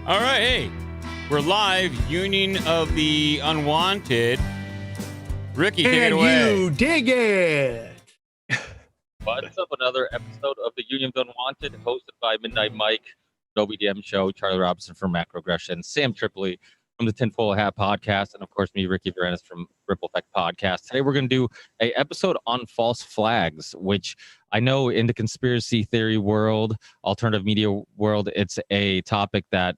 All right, hey, we're live. Union of the Unwanted. Ricky, take it away. You dig it. What's up? Another episode of the Union of the Unwanted, hosted by Midnight Mike, No BDM Show, Charlie Robinson from Macroaggression, Sam Tripoli from the Tinfoil Hat Podcast, and of course me, Ricky Bermas from Ripple Effect Podcast. Today we're going to do an episode on false flags, which I know in the conspiracy theory world, alternative media world, it's a topic that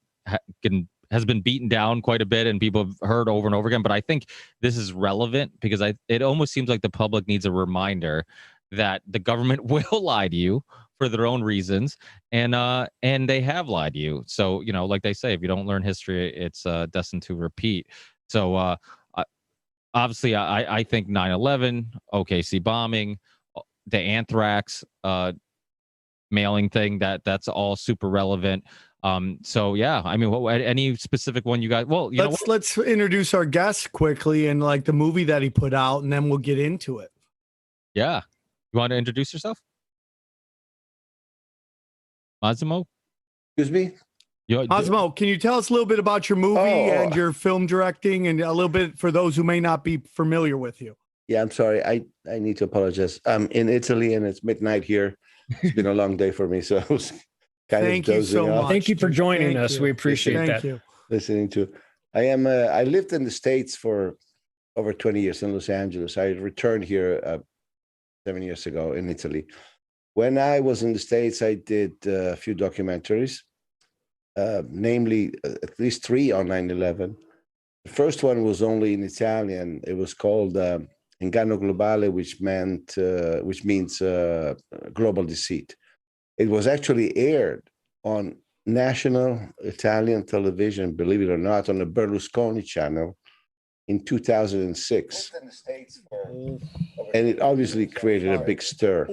has been beaten down quite a bit and people have heard over and over again. But I think this is relevant because it almost seems like the public needs a reminder that the government will lie to you for their own reasons, and they have lied to you. So, you know, like they say, if you don't learn history, it's destined to repeat. So obviously, I think 9/11, OKC bombing, the anthrax mailing thing, that's all super relevant. So yeah, I mean, any specific one you guys? Well, let's introduce our guest quickly and like the movie that he put out, and then we'll get into it. Yeah, you want to introduce yourself, Massimo? Excuse me, Massimo. Can you tell us a little bit about your movie and your film directing, and a little bit for those who may not be familiar with you? Yeah, I'm sorry. I need to apologize. I'm in Italy and it's midnight here. It's been a long day for me, so I was Thank you so much. Thank you for joining us. We appreciate that. Thank you. Listening to. I lived in the States for over 20 years in Los Angeles. I returned here 7 years ago in Italy. When I was in the States, I did a few documentaries, namely at least 3 on 9/11. The first one was only in Italian. It was called Inganno Globale, which means global deceit. It was actually aired on national Italian television, believe it or not, on the Berlusconi channel in 2006. And it obviously created a big stir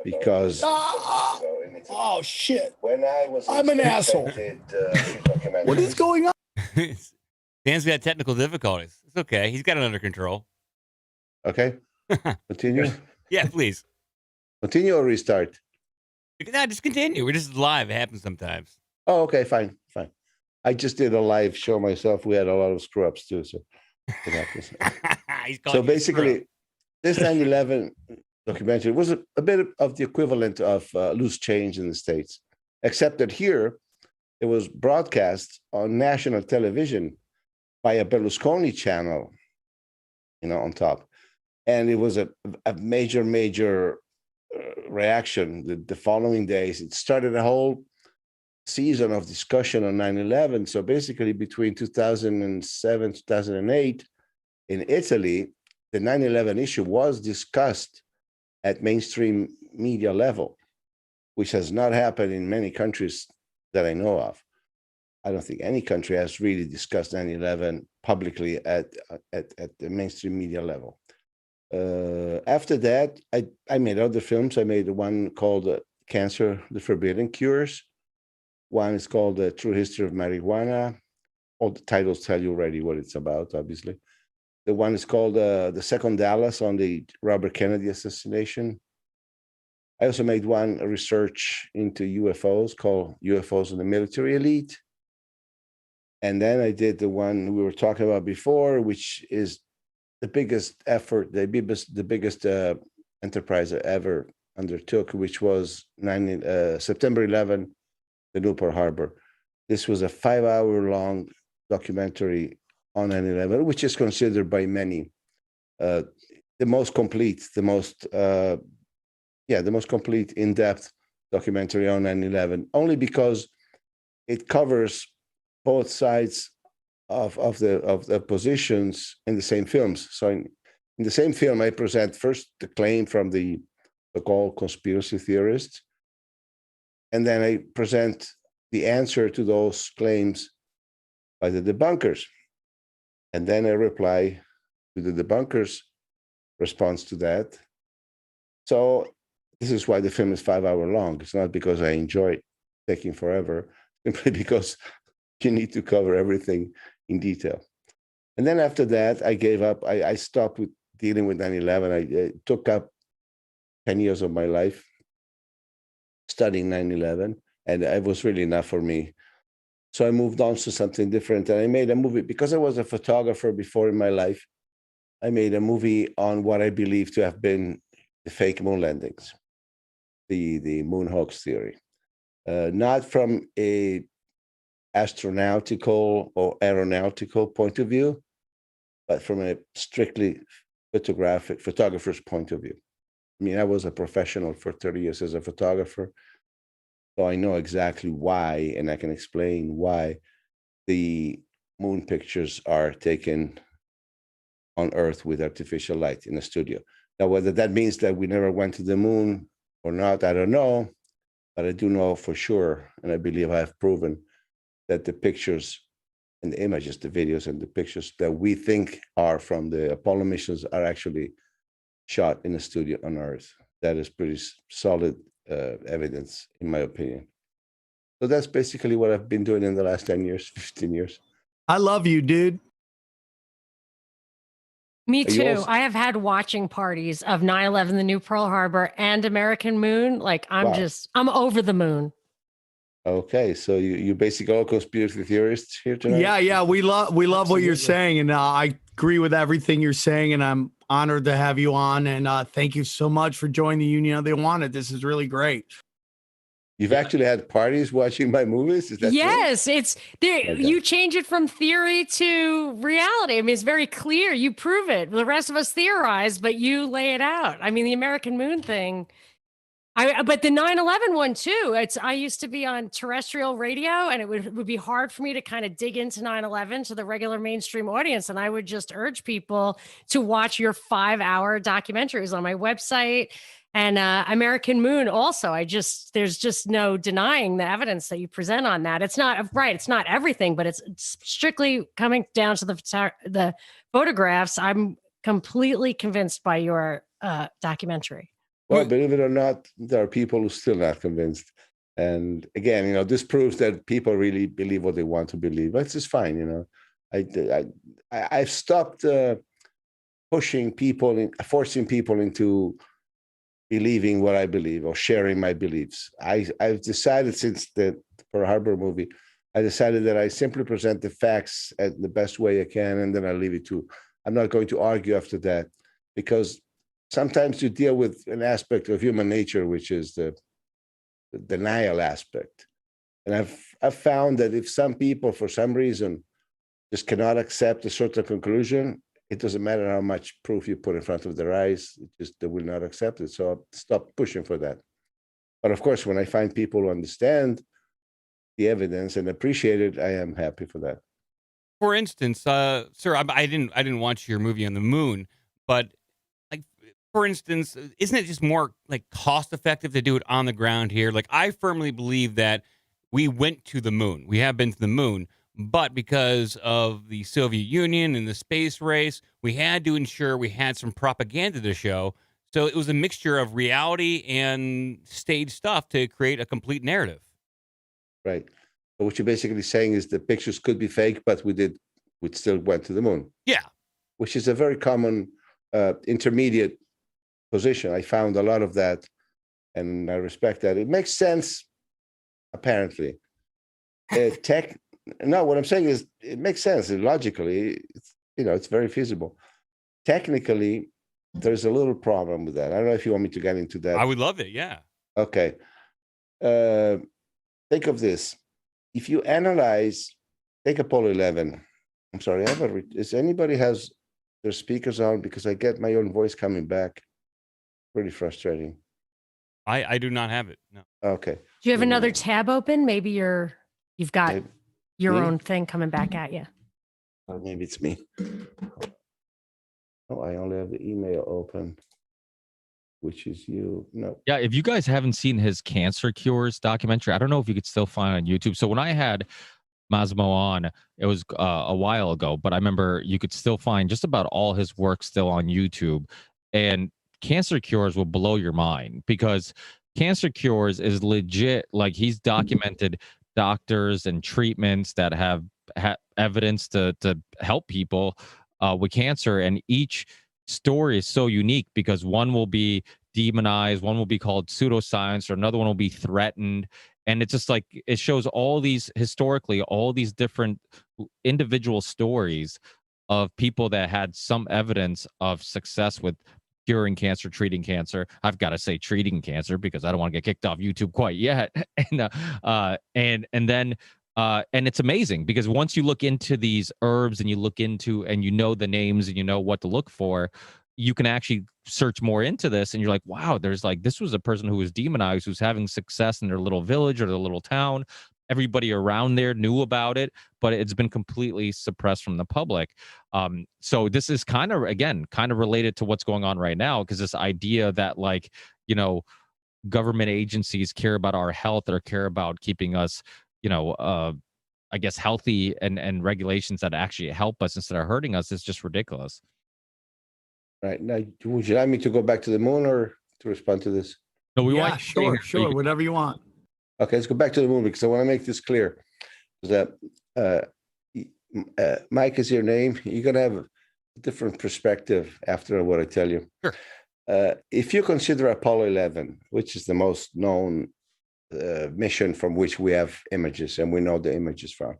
because... Oh, shit. I'm an asshole. What is going on? Dan's got technical difficulties. It's okay. He's got it under control. Okay. Continue. Yeah, please. Continue or restart? No, just continue. We're just live. It happens sometimes. Oh, okay, fine. I just did a live show myself. We had a lot of screw ups too. So, so basically, this 9/11 documentary was a bit of the equivalent of Loose Change in the States, except that here it was broadcast on national television by a Berlusconi channel, on top. And it was a major reaction the following days. It started a whole season of discussion on 9/11. So basically between 2007, 2008 in Italy, the 9/11 issue was discussed at mainstream media level, which has not happened in many countries that I know of. I don't think any country has really discussed 9/11 publicly at the mainstream media level. After that, I made other films. I made one called Cancer, the Forbidden Cures. One is called The True History of Marijuana. All the titles tell you already what it's about, obviously. The one is called The Second Dallas on the Robert Kennedy assassination. I also made one research into UFOs called UFOs and the Military Elite. And then I did the one we were talking about before, which is the biggest effort, the biggest enterprise I ever undertook, which was September 11, the Newport Harbor. This was a 5-hour-long documentary on 9/11, which is considered by many the most complete, the most complete, in-depth documentary on 9/11, only because it covers both sides of the positions in the same films. So in the same film, I present first the claim from the so-called conspiracy theorists, and then I present the answer to those claims by the debunkers. And then I reply to the debunkers' response to that. So this is why the film is 5 hours long. It's not because I enjoy taking forever, simply because you need to cover everything in detail. And then after that, I gave up. I stopped with dealing with 9/11. I took up 10 years of my life studying 9/11, and it was really enough for me. So I moved on to something different, and I made a movie because I was a photographer before in my life. I made a movie on what I believe to have been the fake moon landings, the moon hoax theory, not from a astronautical or aeronautical point of view, but from a strictly photographer's point of view. I mean, I was a professional for 30 years as a photographer, so I know exactly why, and I can explain why the moon pictures are taken on Earth with artificial light in a studio. Now, whether that means that we never went to the moon or not, I don't know, but I do know for sure, and I believe I have proven that the pictures and the images, the videos and the pictures that we think are from the Apollo missions are actually shot in a studio on Earth. That is pretty solid evidence, in my opinion. So that's basically what I've been doing in the last 10 years, 15 years. I love you, dude. Me too. I have had watching parties of 9/11, the new Pearl Harbor, and American Moon. Like, I'm over the moon. Okay, so you basically all conspiracy theorists here tonight? Yeah. We love what you're saying, and I agree with everything you're saying, and I'm honored to have you on. And thank you so much for joining the Union of the Unwanted. This is really great. You've actually had parties watching my movies? Is that yes, true? It's there. Okay. You change it from theory to reality. I mean, it's very clear. You prove it. The rest of us theorize, but you lay it out. I mean, the American Moon thing. But the 9/11 one too. I used to be on terrestrial radio, and it would be hard for me to kind of dig into 9/11 to the regular mainstream audience. And I would just urge people to watch your 5-hour documentaries on my website. And American Moon also, there's just no denying the evidence that you present on that. It's not right. It's not everything, but it's strictly coming down to the photographs. I'm completely convinced by your documentary. Well, believe it or not, there are people who are still not convinced. And again, this proves that people really believe what they want to believe. That's just fine, I've stopped forcing people into believing what I believe or sharing my beliefs. I've decided since the Pearl Harbor movie, I decided that I simply present the facts at the best way I can, and then I leave it to. I'm not going to argue after that, because sometimes you deal with an aspect of human nature, which is the denial aspect. And I've found that if some people, for some reason, just cannot accept a certain conclusion, it doesn't matter how much proof you put in front of their eyes, they will not accept it. So I'll stop pushing for that. But of course, when I find people who understand the evidence and appreciate it, I am happy for that. For instance, sir, I didn't watch your movie on the moon, but for instance, isn't it just more like cost effective to do it on the ground here? Like, I firmly believe that we went to the moon. We have been to the moon, but because of the Soviet Union and the space race, we had to ensure we had some propaganda to show. So it was a mixture of reality and stage stuff to create a complete narrative. Right. So what you're basically saying is the pictures could be fake, but we still went to the moon. Yeah. Which is a very common intermediate position. I found a lot of that, and I respect that. It makes sense, apparently. No, what I'm saying is it makes sense logically. It's very feasible. Technically, there's a little problem with that. I don't know if you want me to get into that. I would love it. Yeah. Okay. Think of this. If you take Apollo 11. I'm sorry. Is anybody has their speakers on? Because I get my own voice coming back. Pretty frustrating. I do not have it. No. Okay. Do you have another tab open? Maybe you've got your own thing coming back at you. Maybe it's me. Oh, I only have the email open, which is you. No. Yeah, if you guys haven't seen his cancer cures documentary, I don't know if you could still find it on YouTube. So when I had Massimo on, it was a while ago, but I remember you could still find just about all his work still on YouTube. And cancer cures will blow your mind, because cancer cures is legit. Like, he's documented doctors and treatments that have evidence to help people with cancer. And each story is so unique, because one will be demonized, one will be called pseudoscience, or another one will be threatened. And it's just like, it shows all these different individual stories of people that had some evidence of success with curing cancer, treating cancer. I've got to say treating cancer because I don't want to get kicked off YouTube quite yet. And it's amazing because once you look into these herbs and you look into, and you know the names and you know what to look for, you can actually search more into this, and you're like, wow, there's like, this was a person who was demonized, who's having success in their little village or their little town. Everybody around there knew about it, but it's been completely suppressed from the public. So this is kind of related to what's going on right now, because this idea that, like, you know, government agencies care about our health or care about keeping us, you know, I guess healthy, and regulations that actually help us instead of hurting us is just ridiculous. Right. Now, would you like me to go back to the moon or to respond to this? No, we Yeah, want you to stay here. whatever you want. Okay, let's go back to the moon because I want to make this clear. That Mike is your name. You're going to have a different perspective after what I tell you. Sure. If you consider Apollo 11, which is the most known mission from which we have images, and we know the images from.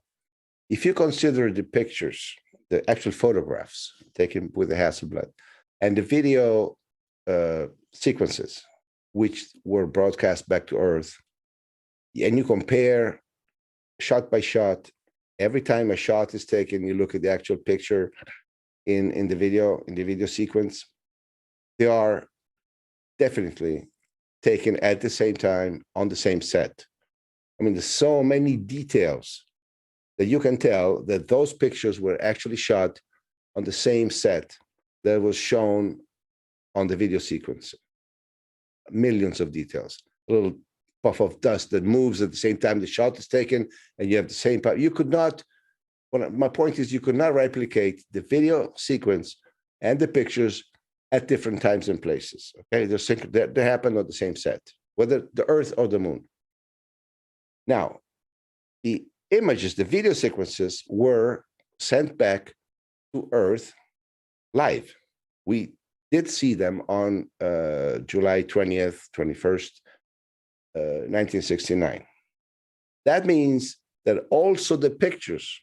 If you consider the pictures, the actual photographs taken with the Hasselblad, and the video sequences, which were broadcast back to Earth, and you compare shot by shot, every time a shot is taken, you look at the actual picture in the video sequence, they are definitely taken at the same time on the same set. I mean, there's so many details that you can tell that those pictures were actually shot on the same set that was shown on the video sequence. Millions of details. A little puff of dust that moves at the same time the shot is taken, and you have the same part. You could not, my point is, you could not replicate the video sequence and the pictures at different times and places. Okay, they happen on the same set, whether the Earth or the moon. Now, the images, the video sequences were sent back to Earth live. We did see them on July 20th, 21st, 1969. That means that also the pictures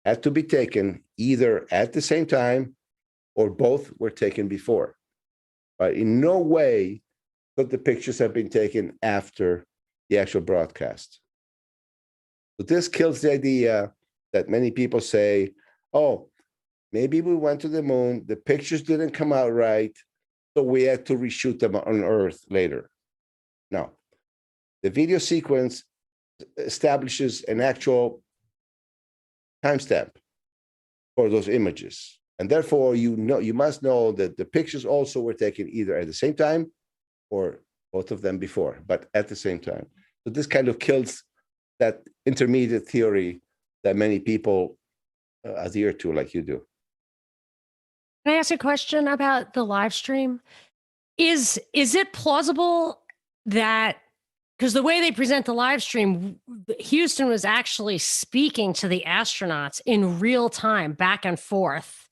had to be taken either at the same time or both were taken before. But in no way could the pictures have been taken after the actual broadcast. So this kills the idea that many people say, oh, maybe we went to the moon, the pictures didn't come out right, so we had to reshoot them on Earth later. No. The video sequence establishes an actual timestamp for those images. And therefore, you must know that the pictures also were taken either at the same time or both of them before, but at the same time. So this kind of kills that intermediate theory that many people adhere to, like you do. Can I ask a question about the live stream? Is it plausible that, because the way they present the live stream, Houston was actually speaking to the astronauts in real time, back and forth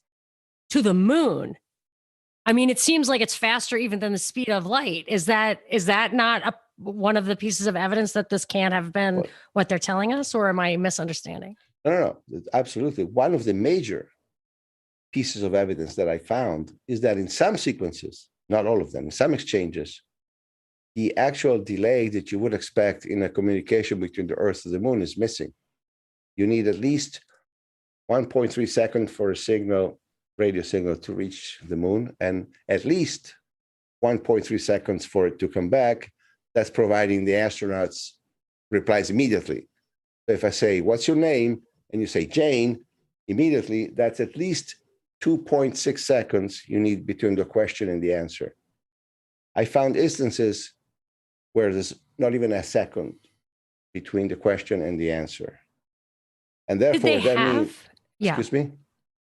to the moon? I mean, it seems like it's faster even than the speed of light. Is that not one of the pieces of evidence that this can't have been what they're telling us, or am I misunderstanding? No, absolutely. One of the major pieces of evidence that I found is that in some sequences, not all of them, in some exchanges, the actual delay that you would expect in a communication between the Earth and the moon is missing. You need at least 1.3 seconds for a radio signal to reach the moon, and at least 1.3 seconds for it to come back. That's providing the astronauts replies immediately. So if I say, what's your name? And you say, Jane, immediately, that's at least 2.6 seconds you need between the question and the answer. I found instances where there's not even a second between the question and the answer. And therefore, excuse me?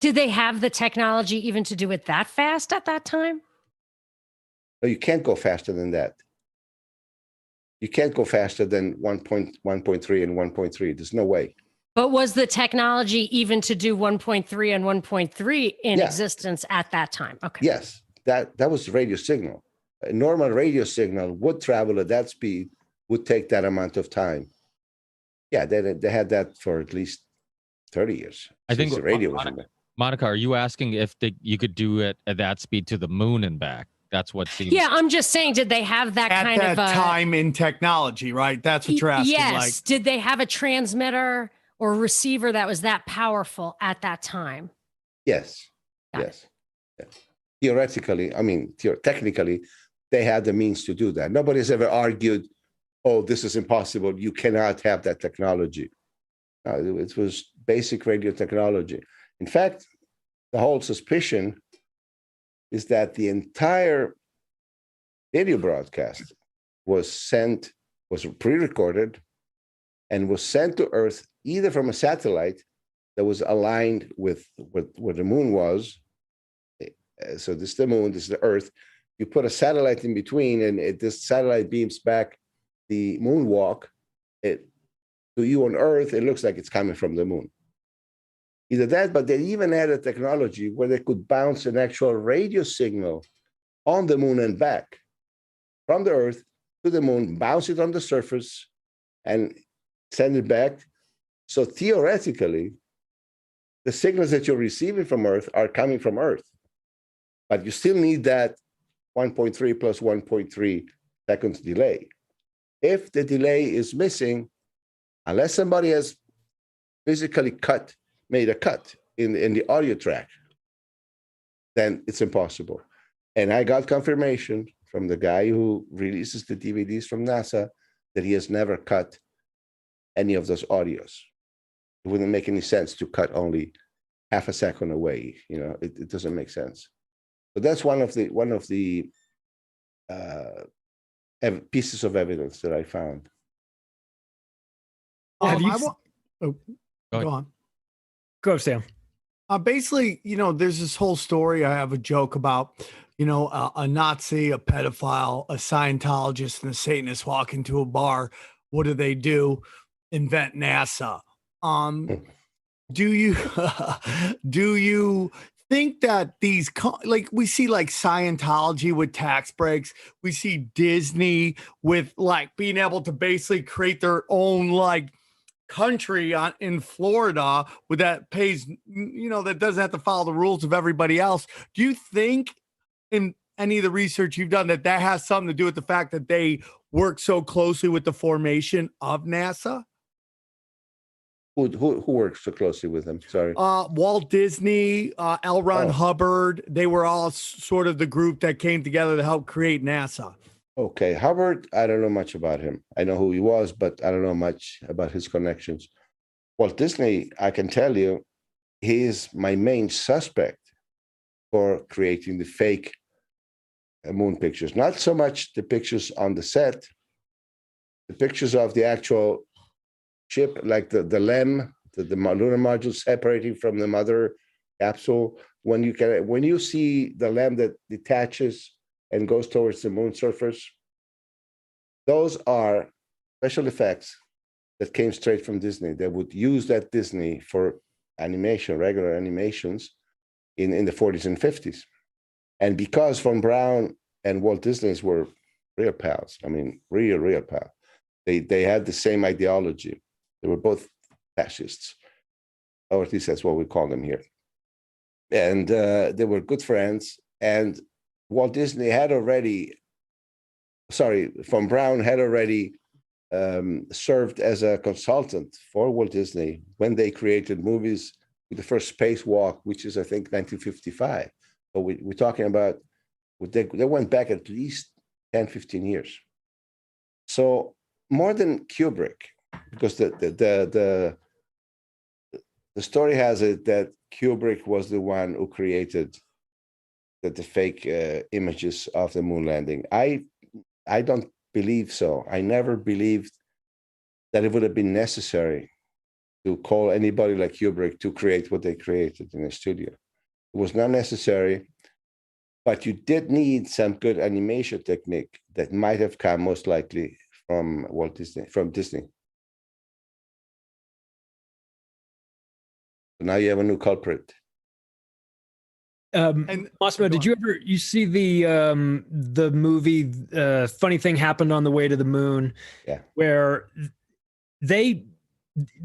Did they have the technology even to do it that fast at that time? No, you can't go faster than that. You can't go faster than 1.3 and 1.3. There's no way. But was the technology even to do 1.3 and 1.3 in existence at that time? Okay. Yes, that was radio signal. A normal radio signal would travel at that speed would take that amount of time. Yeah, they had that for at least 30 years. I think the radio was in there. Monica, are you asking if you could do it at that speed to the moon and back? That's what seems. Yeah, I'm just saying, did they have that At kind that of time in technology, right? That's what you're asking. Yes. Like, Did they have a transmitter or receiver that was that powerful at that time? Yes. Yes. Theoretically, I mean, technically, they had the means to do that. Nobody's ever argued, oh, this is impossible. You cannot have that technology. No, it was basic radio technology. In fact, the whole suspicion is that the entire video broadcast was pre-recorded and was sent to Earth either from a satellite that was aligned with where the moon was. So this is the moon, this is the Earth. You put a satellite in between, and this satellite beams back the moonwalk. To you on Earth, it looks like it's coming from the moon. Either that, but they even had a technology where they could bounce an actual radio signal on the moon and back from the Earth to the moon, bounce it on the surface, and send it back. So theoretically, the signals that you're receiving from Earth are coming from Earth, but you still need that 1.3 plus 1.3 seconds delay. If the delay is missing, unless somebody has physically made a cut in the audio track, then it's impossible. And I got confirmation from the guy who releases the DVDs from NASA that he has never cut any of those audios. It wouldn't make any sense to cut only half a second away. You know, it doesn't make sense. But that's one of the pieces of evidence that I found. go on. Go, Sam. Basically, there's this whole story. I have a joke about, a Nazi, a pedophile, a Scientologist, and a Satanist walk into a bar. What do? Invent NASA. Do you think that these, like we see like Scientology with tax breaks, we see Disney with like being able to basically create their own like country in Florida with that pays, that doesn't have to follow the rules of everybody else. Do you think in any of the research you've done that has something to do with the fact that they work so closely with the formation of NASA? Who works so closely with them? Sorry. Walt Disney, L. Ron Hubbard. They were all sort of the group that came together to help create NASA. Okay. Hubbard, I don't know much about him. I know who he was, but I don't know much about his connections. Walt Disney, I can tell you, he is my main suspect for creating the fake moon pictures. Not so much the pictures on the set, the pictures of the actual ship, like the LEM, the lunar module separating from the mother capsule. When you see the LEM that detaches and goes towards the moon surface, those are special effects that came straight from Disney. They would use that Disney for animation, regular animations in the 40s and 50s. And because Von Braun and Walt Disney were real pals, I mean, real pals, they had the same ideology. They were both fascists, or at least that's what we call them here. And they were good friends. And Walt Disney had already, Von Braun had already served as a consultant for Walt Disney when they created movies with the first spacewalk, which is, I think, 1955. But we're talking about, they went back at least 10, 15 years. So more than Kubrick, because the story has it that Kubrick was the one who created the fake images of the moon landing. I don't believe so. I never believed that it would have been necessary to call anybody like Kubrick to create what they created in the studio. It was not necessary, but you did need some good animation technique that might have come most likely from Disney. So now you have a new culprit. And Massimo, did you see the movie Funny Thing Happened on the Way to the Moon? Yeah. Where they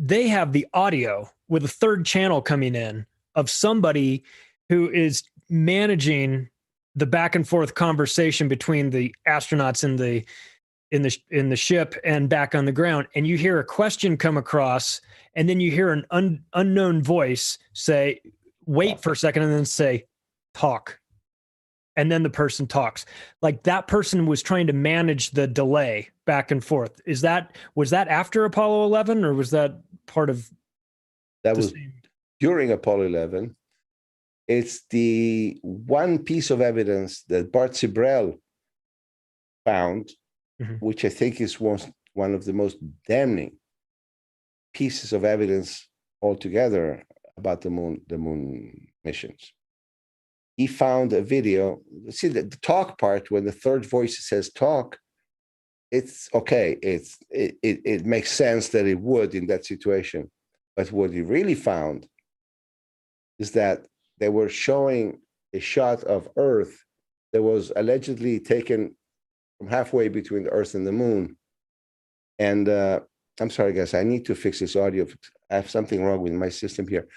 have the audio with a third channel coming in of somebody who is managing the back and forth conversation between the astronauts in the ship and back on the ground, and you hear a question come across, and then you hear an unknown voice say, "Wait for a second," and then say, "Talk." And then the person talks. Like that person was trying to manage the delay back and forth. Was that after Apollo 11, or was that part of that was during Apollo 11? It's the one piece of evidence that Bart Sibrel found, which I think is one of the most damning pieces of evidence altogether about the moon missions. He found a video. See the talk part, when the third voice says talk, it's okay. It makes sense that it would in that situation. But what he really found is that they were showing a shot of Earth that was allegedly taken from halfway between the Earth and the moon. And I'm sorry, guys, I need to fix this audio. I have something wrong with my system here.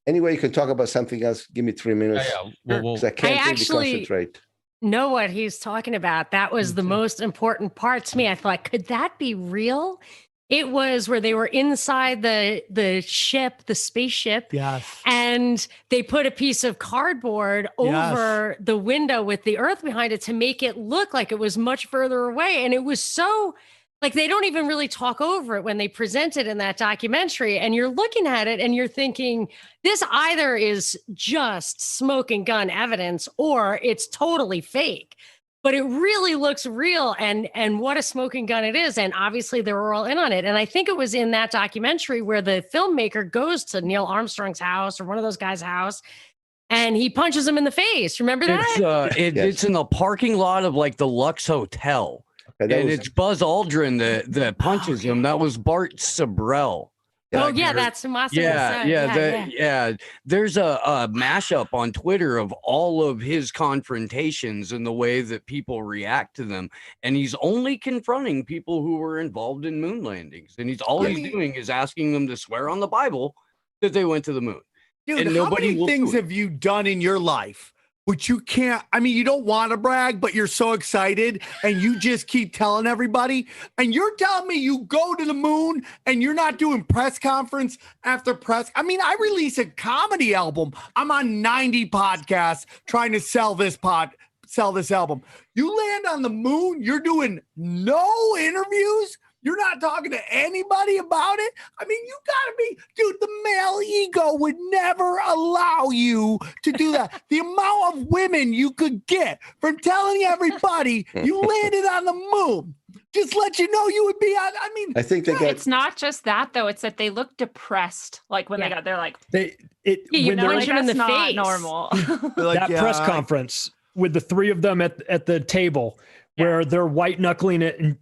Anyway, you can talk about something else. Give me 3 minutes. Yeah. Because I can't really concentrate. Know what he's talking about. That was the most important part to me. I thought, could that be real? It was where they were inside the ship, the spaceship. Yes. And they put a piece of cardboard over the window with the Earth behind it to make it look like it was much further away. And it was so, like, they don't even really talk over it when they present it in that documentary. And you're looking at it and you're thinking, this either is just smoking gun evidence or it's totally fake. But it really looks real, and what a smoking gun it is. And obviously they were all in on it. And I think it was in that documentary where the filmmaker goes to Neil Armstrong's house or one of those guys' house, and he punches him in the face. Remember that? It's in the parking lot of like the Lux Hotel. Okay, it's Buzz Aldrin that punches him. That was Bart Sibrel. That's Massimo. Yeah. There's a mashup on Twitter of all of his confrontations and the way that people react to them, and he's only confronting people who were involved in moon landings, and he's doing is asking them to swear on the Bible that they went to the moon. Dude, and how many things have you done in your life which you can't, I mean, you don't want to brag, but you're so excited and you just keep telling everybody, and you're telling me you go to the moon and you're not doing press conference after press. I mean, I release a comedy album. I'm on 90 podcasts trying to sell this album. You land on the moon, you're doing no interviews. You're not talking to anybody about it. I mean, you gotta be, dude, the male ego would never allow you to do that. The amount of women you could get from telling everybody you landed on the moon just let you know you would be on. I mean, I think it's not just that though. It's that they look depressed. Like when they got, they're like, you know, like, that's not face. Normal. Like, that press conference with the three of them at the table where they're white knuckling it and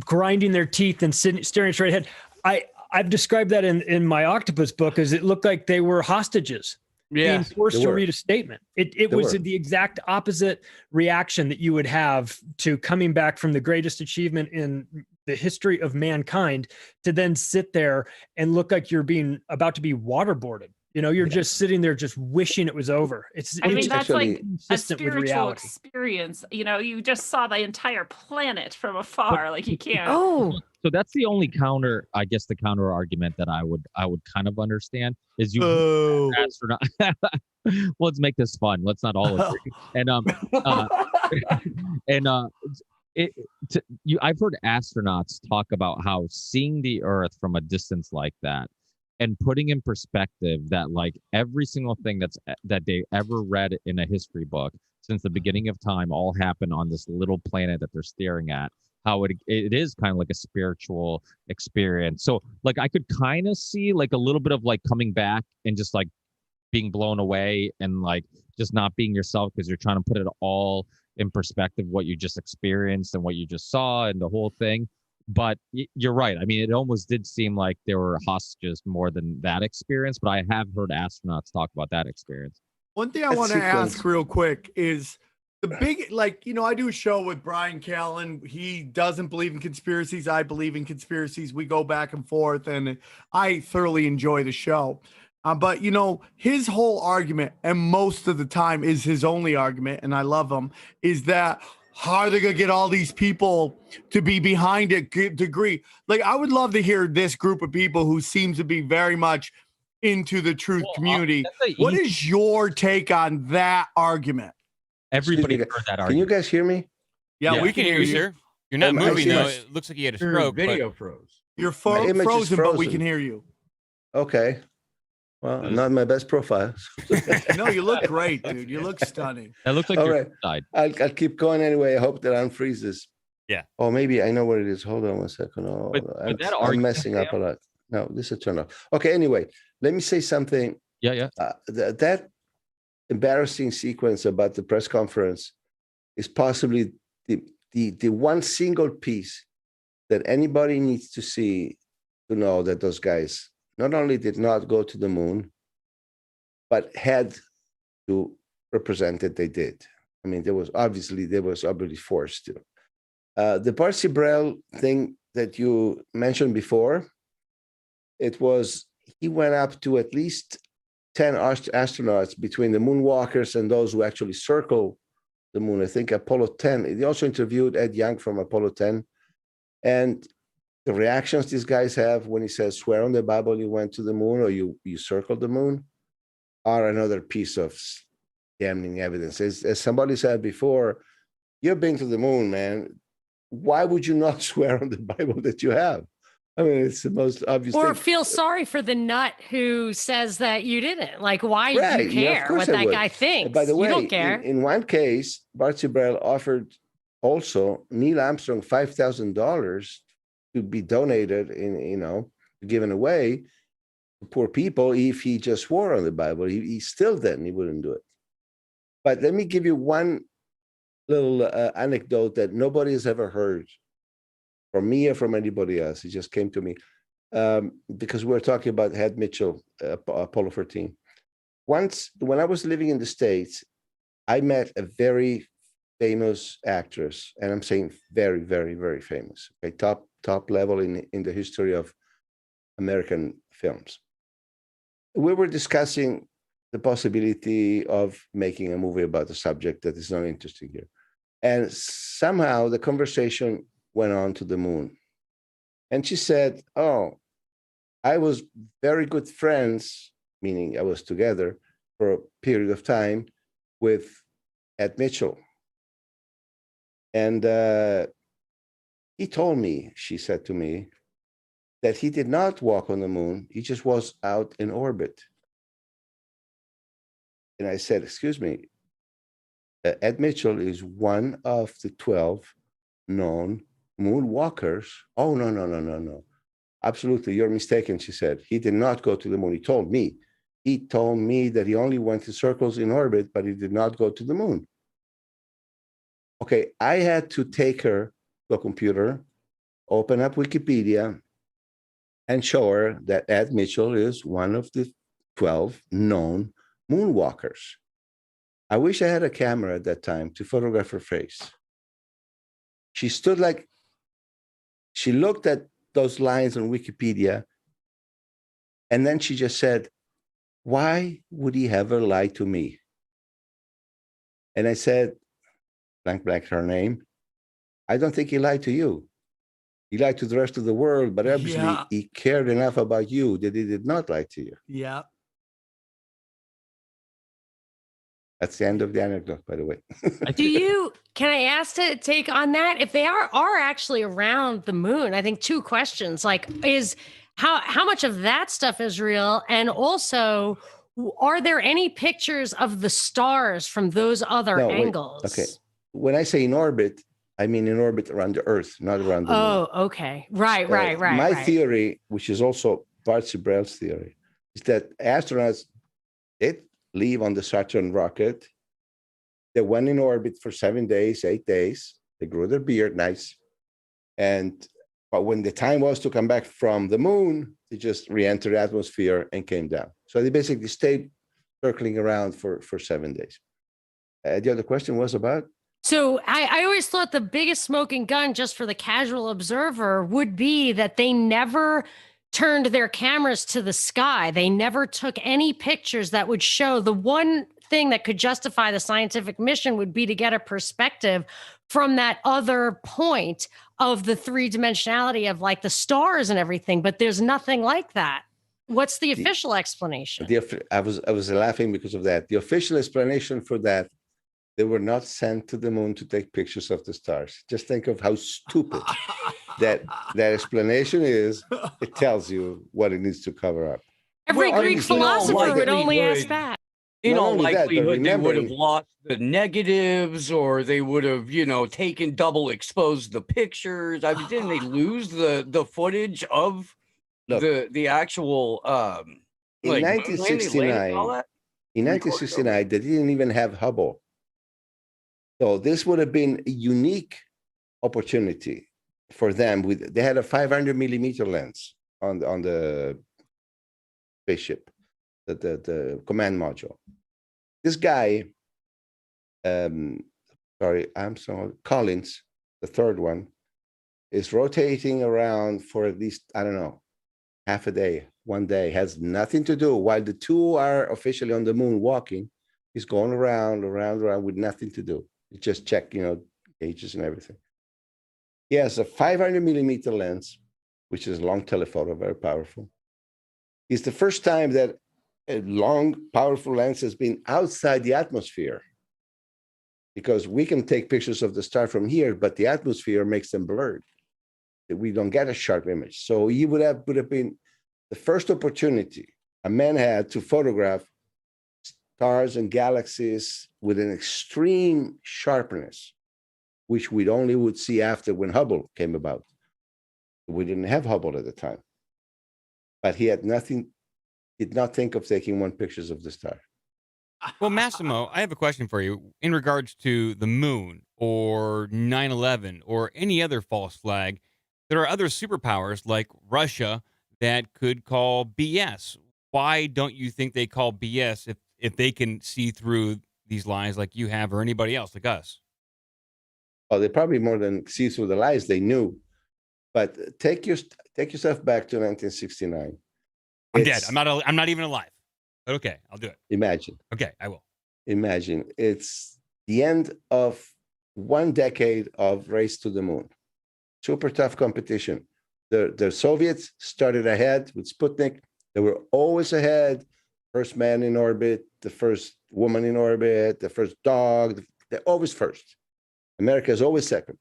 grinding their teeth and staring straight ahead. I've described that in my octopus book as it looked like they were hostages being forced to read a statement. It was the exact opposite reaction that you would have to coming back from the greatest achievement in the history of mankind to then sit there and look like you're being about to be waterboarded. You know, you're just sitting there just wishing it was over. I mean, that's like a with spiritual reality. experience. You know, you just saw the entire planet from afar. Like you can't. So that's the only counter, I guess, the counter argument that I would kind of understand is you astronaut. Well, let's make this fun. Let's not all agree. And I've heard astronauts talk about how seeing the Earth from a distance like that and putting in perspective that like every single thing that they ever read in a history book since the beginning of time all happened on this little planet that they're staring at, how it is kind of like a spiritual experience. So like I could kind of see like a little bit of like coming back and just like being blown away and like just not being yourself because you're trying to put it all in perspective, what you just experienced and what you just saw and the whole thing. But you're right. I mean, it almost did seem like there were hostages more than that experience, but I have heard astronauts talk about that experience. One thing I That want to sequence- ask real quick is the big, like, I do a show with Brian Callen. He doesn't believe in conspiracies. I believe in conspiracies. We go back and forth, and I thoroughly enjoy the show. But, his whole argument, and most of the time is his only argument, and I love him, is that how are they going to get all these people to be behind it to agree? Like, I would love to hear this group of people who seems to be very much into the truth community. What is your take on that argument? Everybody Excuse me, heard that Can you argument. guys hear me? Yeah, we can hear you. sir. You're not I moving see though. my- It looks like you had a Your stroke. video froze. You're My image is frozen, but we frozen. can hear you. Okay. Well, not my best profile. No, you look great, dude. You look stunning. That looks like All your right. died. I'll keep going anyway. I hope that unfreezes. Yeah. Oh, maybe I know where it is. Hold on one second. Oh, But that I'm argument, messing up a lot. No, this is a turn off. Okay. Anyway, let me say something. Yeah. That embarrassing sequence about the press conference is possibly the one single piece that anybody needs to see to know that those guys not only did not go to the moon, but had to represent that they did. I mean, they was obviously forced to. The Barcy Brell thing that you mentioned before, it was, he went up to at least 10 astronauts between the moonwalkers and those who actually circle the moon. I think Apollo 10. He also interviewed Ed Young from Apollo 10. And the reactions these guys have when he says, swear on the Bible you went to the moon or you circled the moon, are another piece of damning evidence. As somebody said before, you've been to the moon, man. Why would you not swear on the Bible that you have? I mean, it's the most obvious Or thing. feel sorry for the nut who says that you didn't. Like, why Right, do you yeah, of care course what I that would. guy thinks? By the way, you don't care. in one case, Barcy Brell offered also Neil Armstrong $5,000 to be donated given away to poor people if he just swore on the Bible. He still then he wouldn't do it. But let me give you one little anecdote that nobody has ever heard from me or from anybody else. It just came to me because we're talking about Ed Mitchell, Apollo 13. Once, when I was living in the States, I met a very famous actress, and I'm saying very, very, very famous, okay, top level in the history of American films. We were discussing the possibility of making a movie about a subject that is not interesting here. And somehow the conversation went on to the moon. And she said, oh, I was very good friends, meaning I was together for a period of time with Ed Mitchell. And he told me, she said to me, that he did not walk on the moon. He just was out in orbit. And I said, excuse me, Ed Mitchell is one of the 12 known moonwalkers. Oh, no. Absolutely, you're mistaken, she said. He did not go to the moon. He told me that he only went in circles in orbit, but he did not go to the moon. Okay, I had to take her to a computer, open up Wikipedia, and show her that Ed Mitchell is one of the 12 known moonwalkers. I wish I had a camera at that time to photograph her face. She stood like, she looked at those lines on Wikipedia, and then she just said, why would he ever lie to me? And I said, blank her name, I don't think he lied to you. He lied to the rest of the world, but obviously he cared enough about you that he did not lie to you. Yeah. That's the end of the anecdote, by the way. Can I ask to take on that? If they are actually around the moon, I think two questions, like, is how much of that stuff is real? And also, are there any pictures of the stars from those other angles? Okay. When I say in orbit, I mean in orbit around the Earth, not around the moon. Oh, okay. Right. My theory, which is also Barcy Brell's theory, is that astronauts did leave on the Saturn rocket. They went in orbit for 7 days, 8 days. They grew their beard, nice. But when the time was to come back from the moon, they just re-entered the atmosphere and came down. So they basically stayed circling around for 7 days. The other question was about? So I always thought the biggest smoking gun, just for the casual observer, would be that they never turned their cameras to the sky. They never took any pictures that would show. The one thing that could justify the scientific mission would be to get a perspective from that other point of the three-dimensionality of like the stars and everything, but there's nothing like that. What's the official explanation? I was laughing because of that. The official explanation for that, they were not sent to the moon to take pictures of the stars. Just think of how stupid that explanation is. It tells you what it needs to cover up. Every Greek philosopher would only ask that. In Not all only that, but likelihood, they would have remembering- lost the negatives, or they would have, taken double exposed the pictures. I mean, didn't they lose the footage of Look, the actual in like, moon landing and all 1969, that? in 1969, they didn't even have Hubble. So this would have been a unique opportunity for them. They had a 500 millimeter lens on the spaceship, the command module. This guy, Collins, the third one, is rotating around for at least, I don't know, half a day, 1 day, has nothing to do. While the two are officially on the moon walking, he's going around with nothing to do. You just check, gauges and everything. He has a 500 millimeter lens, which is a long telephoto, very powerful. It's the first time that a long, powerful lens has been outside the atmosphere, because we can take pictures of the star from here, but the atmosphere makes them blurred. We don't get a sharp image. So he would have been the first opportunity a man had to photograph stars and galaxies with an extreme sharpness, which we only would see after when Hubble came about. We didn't have Hubble at the time, but he did not think of taking one pictures of the star. Well, Massimo, I have a question for you in regards to the moon or 9/11 or any other false flag. There are other superpowers like Russia that could call BS. Why don't you think they call BS if they can see through these lies like you have or anybody else like us? Well, they probably more than see through the lies, they knew. But take yourself back to 1969. I'm dead. I'm not even alive. But okay, I'll do it. Imagine. Okay, I will. Imagine. It's the end of 1 decade of race to the moon. Super tough competition. The Soviets started ahead with Sputnik. They were always ahead. First man in orbit, the first woman in orbit, the first dog. They're always first. America is always second.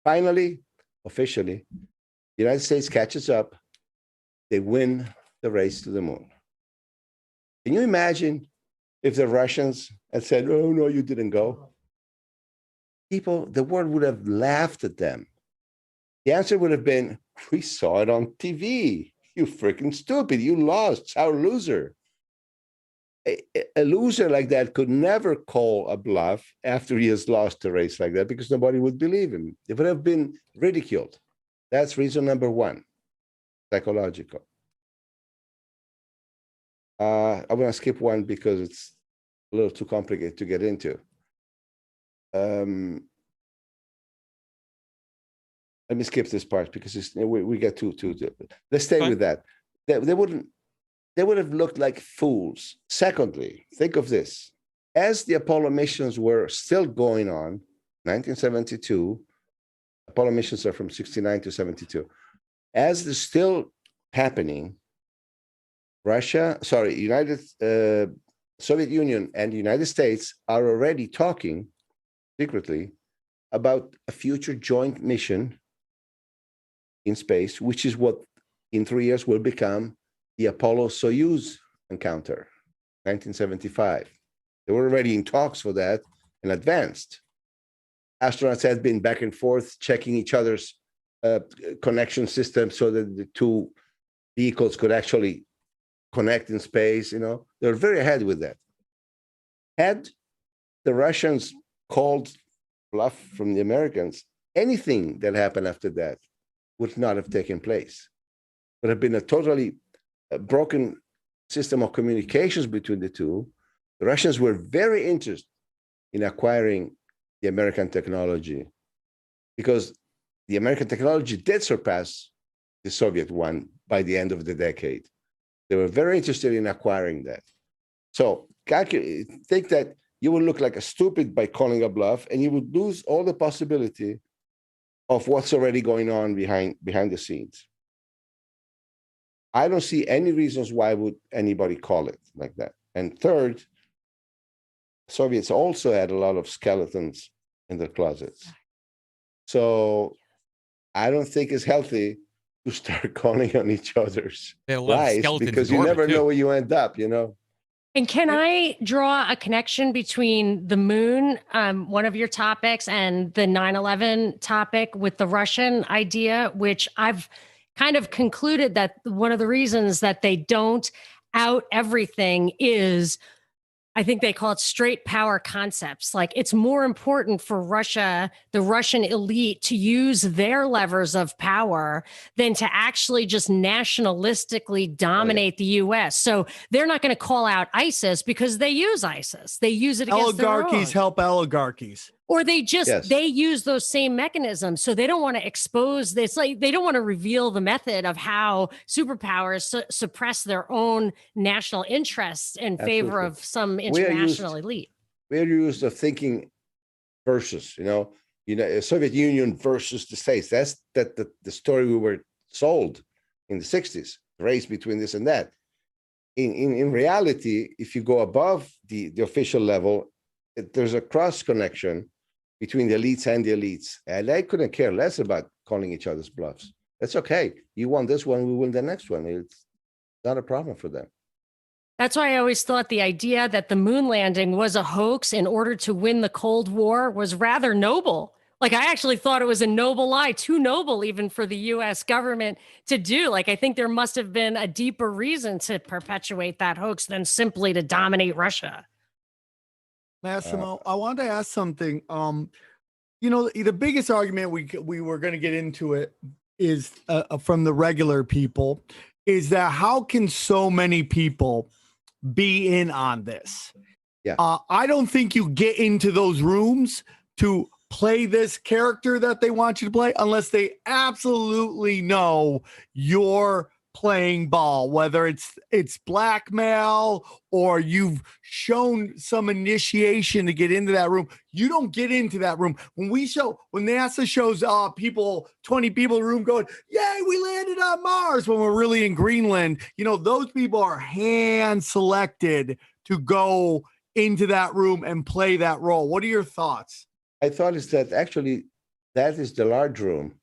Finally, officially, the United States catches up. They win the race to the moon. Can you imagine if the Russians had said, "Oh, no, you didn't go"? The world would have laughed at them. The answer would have been, "We saw it on TV. You freaking stupid. You lost. Our loser." A loser like that could never call a bluff after he has lost a race like that, because nobody would believe him. It would have been ridiculed. That's reason number one, psychological. I'm going to skip one because it's a little too complicated to get into. Let me skip this part because we get too. Let's stay with that. They would have looked like fools. Secondly, think of this. As the Apollo missions were still going on, 1972, Apollo missions are from 69 to 72. As they're still happening, Soviet Union and the United States are already talking secretly about a future joint mission in space, which is what in 3 years will become the Apollo-Soyuz encounter, 1975. They were already in talks for that and advanced. Astronauts had been back and forth checking each other's connection systems so that the two vehicles could actually connect in space. They're very ahead with that. Had the Russians called bluff from the Americans, anything that happened after that would not have taken place. It would have been a totally broken system of communications between the two. The Russians were very interested in acquiring the American technology because the American technology did surpass the Soviet one by the end of the decade. They were very interested in acquiring that. So think that you will look like a stupid by calling a bluff, and you would lose all the possibility of what's already going on behind the scenes. I don't see any reasons why would anybody call it like that. And third, Soviets also had a lot of skeletons in their closets. So I don't think it's healthy to start calling on each other's They had a lot of lies, skeletons because in you orbit, never too. know where you end up, you know? And can I draw a connection between the moon, one of your topics, and the 9/11 topic with the Russian idea, which I've kind of concluded that one of the reasons that they don't out everything is, I think they call it straight power concepts. Like, it's more important for Russia, the Russian elite, to use their levers of power than to actually just nationalistically dominate the US. So they're not going to call out ISIS because they use ISIS. They use it against their Oligarchies own. help oligarchies. Or they just Yes. they use those same mechanisms, so they don't want to expose this. Like, they don't want to reveal the method of how superpowers suppress their own national interests in favor Absolutely. of some We are used- international elite. We're used to thinking versus, Soviet Union versus the States. That's the story we were sold in the 60s, the race between this and that. In reality, if you go above the official level, there's a cross connection between the elites and the elites. And I couldn't care less about calling each other's bluffs. That's okay. You won this one, we win the next one. It's not a problem for them. That's why I always thought the idea that the moon landing was a hoax in order to win the Cold War was rather noble. Like, I actually thought it was a noble lie, too noble even for the US government to do. Like, I think there must have been a deeper reason to perpetuate that hoax than simply to dominate Russia. Massimo, I wanted to ask something. The biggest argument we were going to get into it is from the regular people, is that how can so many people be in on this? Yeah. I don't think you get into those rooms to play this character that they want you to play unless they absolutely know you're playing ball, whether it's blackmail or you've shown some initiation to get into that room. You don't get into that room. When NASA shows up, 20 people in the room going, yay, we landed on Mars, when we're really in Greenland. Those people are hand selected to go into that room and play that role. What are your thoughts? I thought is that actually that is the large room.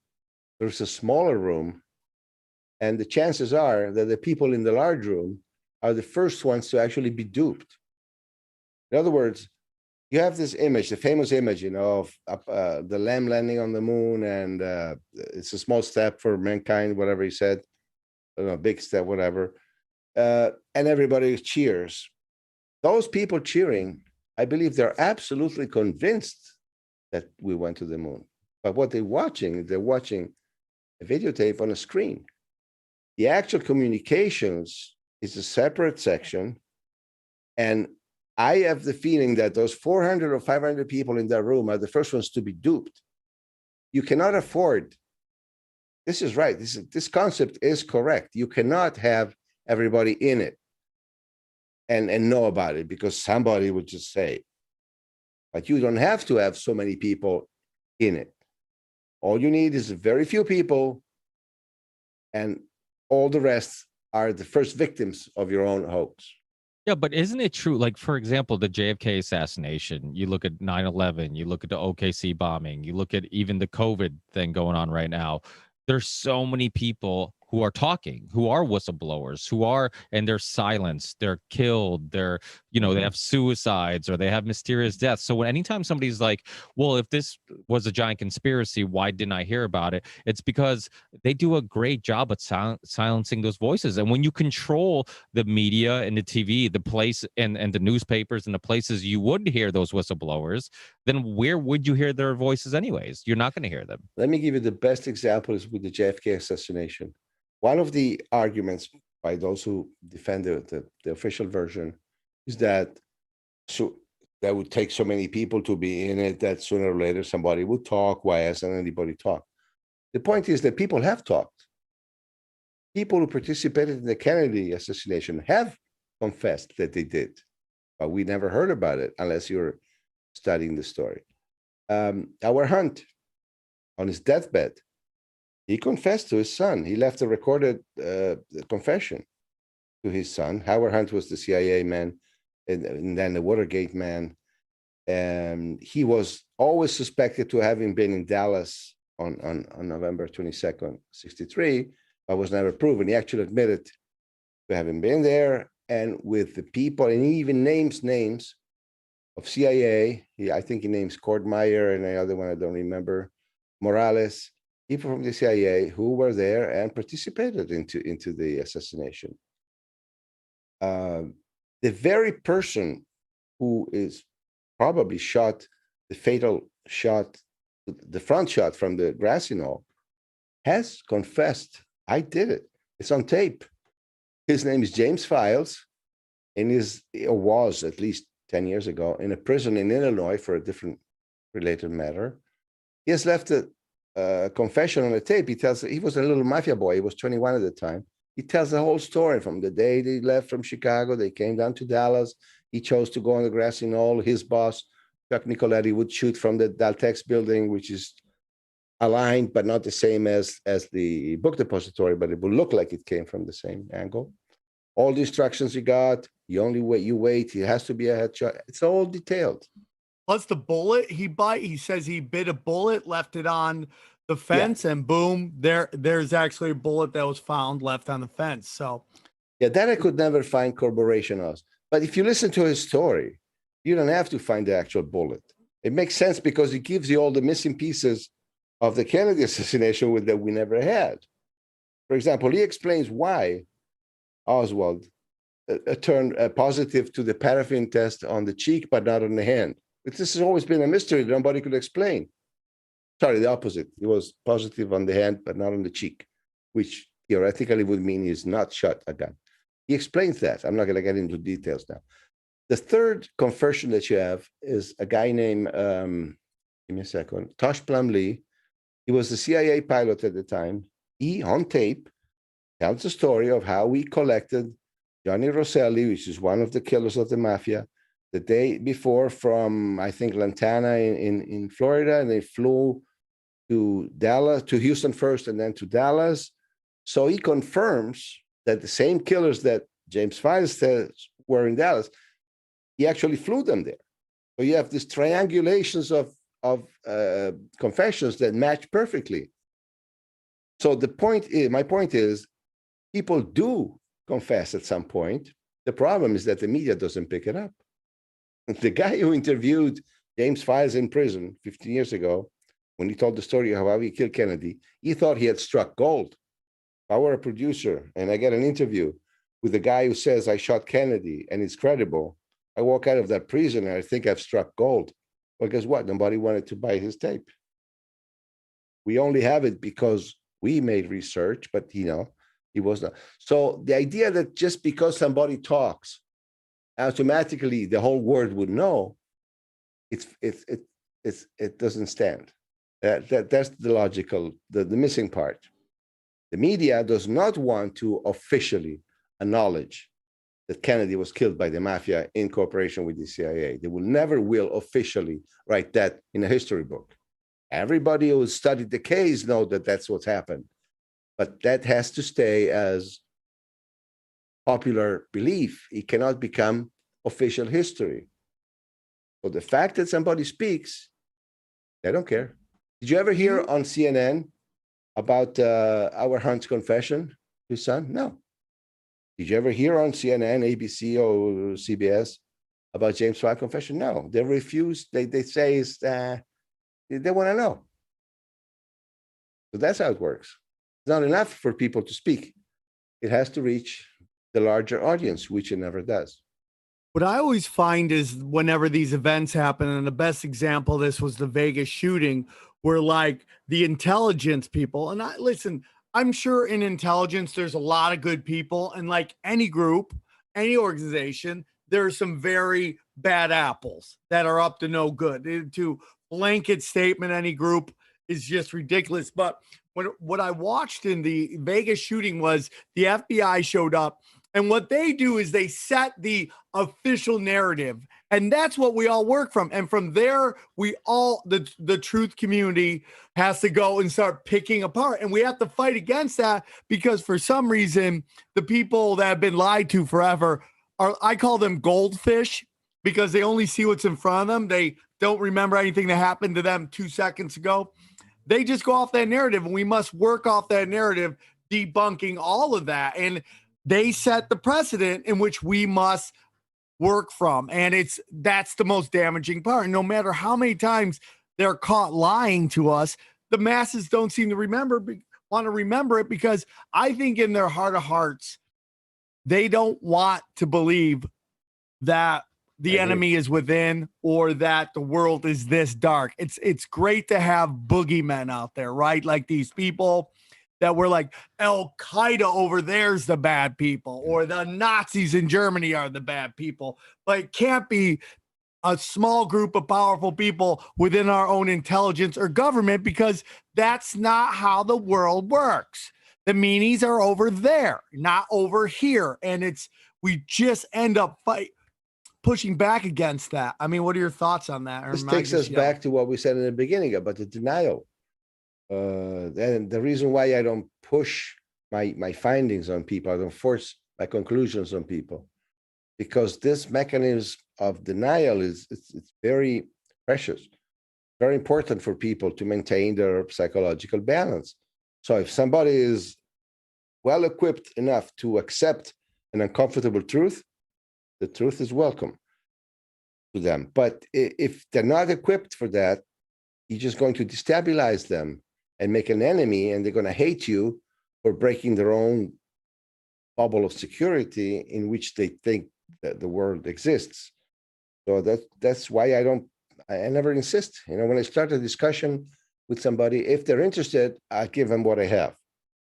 There's a smaller room. And the chances are that the people in the large room are the first ones to actually be duped. In other words, you have this image, the famous image, of the lamb landing on the moon, and it's a small step for mankind, whatever he said, big step, whatever. And everybody cheers. Those people cheering, I believe they're absolutely convinced that we went to the moon. But what they're watching a videotape on a screen. The actual communications is a separate section. And I have the feeling that those 400 or 500 people in that room are the first ones to be duped. You cannot afford, this is right, this concept is correct. You cannot have everybody in it and know about it because somebody would just say, but you don't have to have so many people in it. All you need is very few people, and all the rest are the first victims of your own hoax. Yeah, but isn't it true? Like, for example, the JFK assassination, you look at 9/11, you look at the OKC bombing, you look at even the COVID thing going on right now. There's so many people who are talking, who are whistleblowers, and they're silenced, they're killed, they have suicides or they have mysterious deaths. So anytime somebody's like, well, if this was a giant conspiracy, why didn't I hear about it? It's because they do a great job at silencing those voices. And when you control the media and the TV, the place and the newspapers and the places you would hear those whistleblowers, then where would you hear their voices anyways? You're not going to hear them. Let me give you the best examples with the JFK assassination. One of the arguments by those who defend the official version is that So that would take so many people to be in it that sooner or later somebody would talk. Why hasn't anybody talked? The point is that people have talked. People who participated in the Kennedy assassination have confessed that they did, but we never heard about it unless you're studying the story. Howard Hunt, on his deathbed, he confessed to his son. He left a recorded confession to his son. Howard Hunt was the CIA man and then the Watergate man. And he was always suspected to having been in Dallas on November 22nd, 63, but was never proven. He actually admitted to having been there and with the people, and he even names of CIA. I think he names Cord Meyer and another one I don't remember, Morales, people from the CIA who were there and participated into the assassination. The very person who is probably shot the fatal shot, the front shot from the grassy knoll, has confessed, I did it. It's on tape. His name is James Files, and was at least 10 years ago in a prison in Illinois for a different related matter. He has left a confession on the tape. He tells he was a little mafia boy. He was 21 at the time. He tells the whole story from the day they left from Chicago. They came down to Dallas. He chose to go on the grassy knoll. His boss, Chuck Nicoletti, would shoot from the Daltex building, which is aligned, but not the same as the book depository, but it will look like it came from the same angle. All the instructions he got, you wait, he has to be a headshot. It's all detailed. Plus the bullet he says he bit a bullet, left it on the fence, and boom, there's actually a bullet that was found left on the fence. So yeah, that I could never find corroboration of. But if you listen to his story, you don't have to find the actual bullet. It makes sense because he gives you all the missing pieces of the Kennedy assassination that we never had. For example, he explains why Oswald turned positive to the paraffin test on the cheek, but not on the hand. This has always been a mystery that nobody could explain. Sorry, the opposite. He was positive on the hand, but not on the cheek, which theoretically would mean he's not shot a gun. He explains that. I'm not going to get into details now. The third confession that you have is a guy named, give me a second, Tosh Plumlee. He was the CIA pilot at the time. He, on tape, tells the story of how we collected Johnny Rosselli, which is one of the killers of the mafia, the day before from, I think, Lantana in Florida, and they flew to Dallas, to Houston first, and then to Dallas. So he confirms that the same killers that James Files says were in Dallas, he actually flew them there. So you have these triangulations of confessions that match perfectly. So my point is, people do confess at some point. The problem is that the media doesn't pick it up. The guy who interviewed James Files in prison 15 years ago, when he told the story of how he killed Kennedy, he thought he had struck gold. If I were a producer and I get an interview with a guy who says I shot Kennedy and it's credible, I walk out of that prison and I think I've struck gold. Well, guess what? Nobody wanted to buy his tape. We only have it because we made research, but he was not. So the idea that just because somebody talks, automatically the whole world would know, it doesn't stand. That's the missing part. The media does not want to officially acknowledge that Kennedy was killed by the mafia in cooperation with the CIA. They will officially write that in a history book. Everybody who studied the case know that that's what's happened, but that has to stay as popular belief. It cannot become official history. So the fact that somebody speaks, they don't care. Did you ever hear on CNN about our Hunt's confession to his son? No. Did you ever hear on CNN, ABC, or CBS about James Files' confession? No. They refuse. They say they want to know. So that's how it works. It's not enough for people to speak. It has to reach the larger audience, which it never does. What I always find is whenever these events happen, and the best example of this was the Vegas shooting, where like the intelligence people, and I'm sure in intelligence, there's a lot of good people, and like any group, any organization, there are some very bad apples that are up to no good. To blanket statement any group is just ridiculous. But what I watched in the Vegas shooting was the FBI showed up, and what they do is they set the official narrative, and that's what we all work from. And from there, we all the truth community has to go and start picking apart, and we have to fight against that, because for some reason the people that have been lied to forever are, I call them goldfish, because they only see what's in front of them. They don't remember anything that happened to them 2 seconds ago. They just go off that narrative, and we must work off that narrative, debunking all of that. And they set the precedent in which we must work from. And that's the most damaging part. And no matter how many times they're caught lying to us, the masses don't seem to want to remember it, because I think in their heart of hearts, they don't want to believe that the enemy is within, or that the world is this dark. It's great to have boogeymen out there, right? Like these people that were like, Al Qaeda over there's the bad people, or the Nazis in Germany are the bad people. But it can't be a small group of powerful people within our own intelligence or government, because that's not how the world works. The meanies are over there, not over here. And we just end up pushing back against that. I mean, what are your thoughts on that? This takes us back to what we said in the beginning about the denial. And the reason why I don't push my findings on people, I don't force my conclusions on people, because this mechanism of denial it's very precious, very important for people to maintain their psychological balance. So if somebody is well equipped enough to accept an uncomfortable truth, the truth is welcome to them. But if they're not equipped for that, you're just going to destabilize them and make an enemy, and they're going to hate you for breaking their own bubble of security in which they think that the world exists. So that's why I never insist. When I start a discussion with somebody, if they're interested, I give them what I have,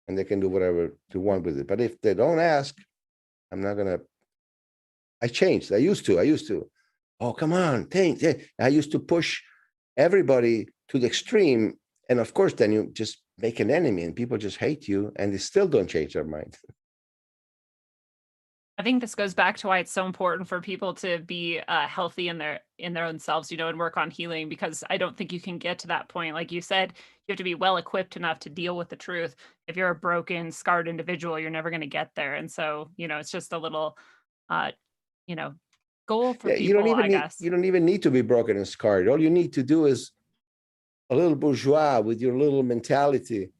and they can do whatever they want with it. But if they don't ask, I'm not gonna. I changed. I used to. Oh, come on, think. I used to push everybody to the extreme, and of course, then you just make an enemy, and people just hate you, and they still don't change their mind. I think this goes back to why it's so important for people to be healthy in their own selves, and work on healing, because I don't think you can get to that point. Like you said, you have to be well equipped enough to deal with the truth. If you're a broken, scarred individual, you're never going to get there. And so, it's just a little, goal for people, you don't even need to be broken and scarred. All you need to do is a little bourgeois with your little mentality.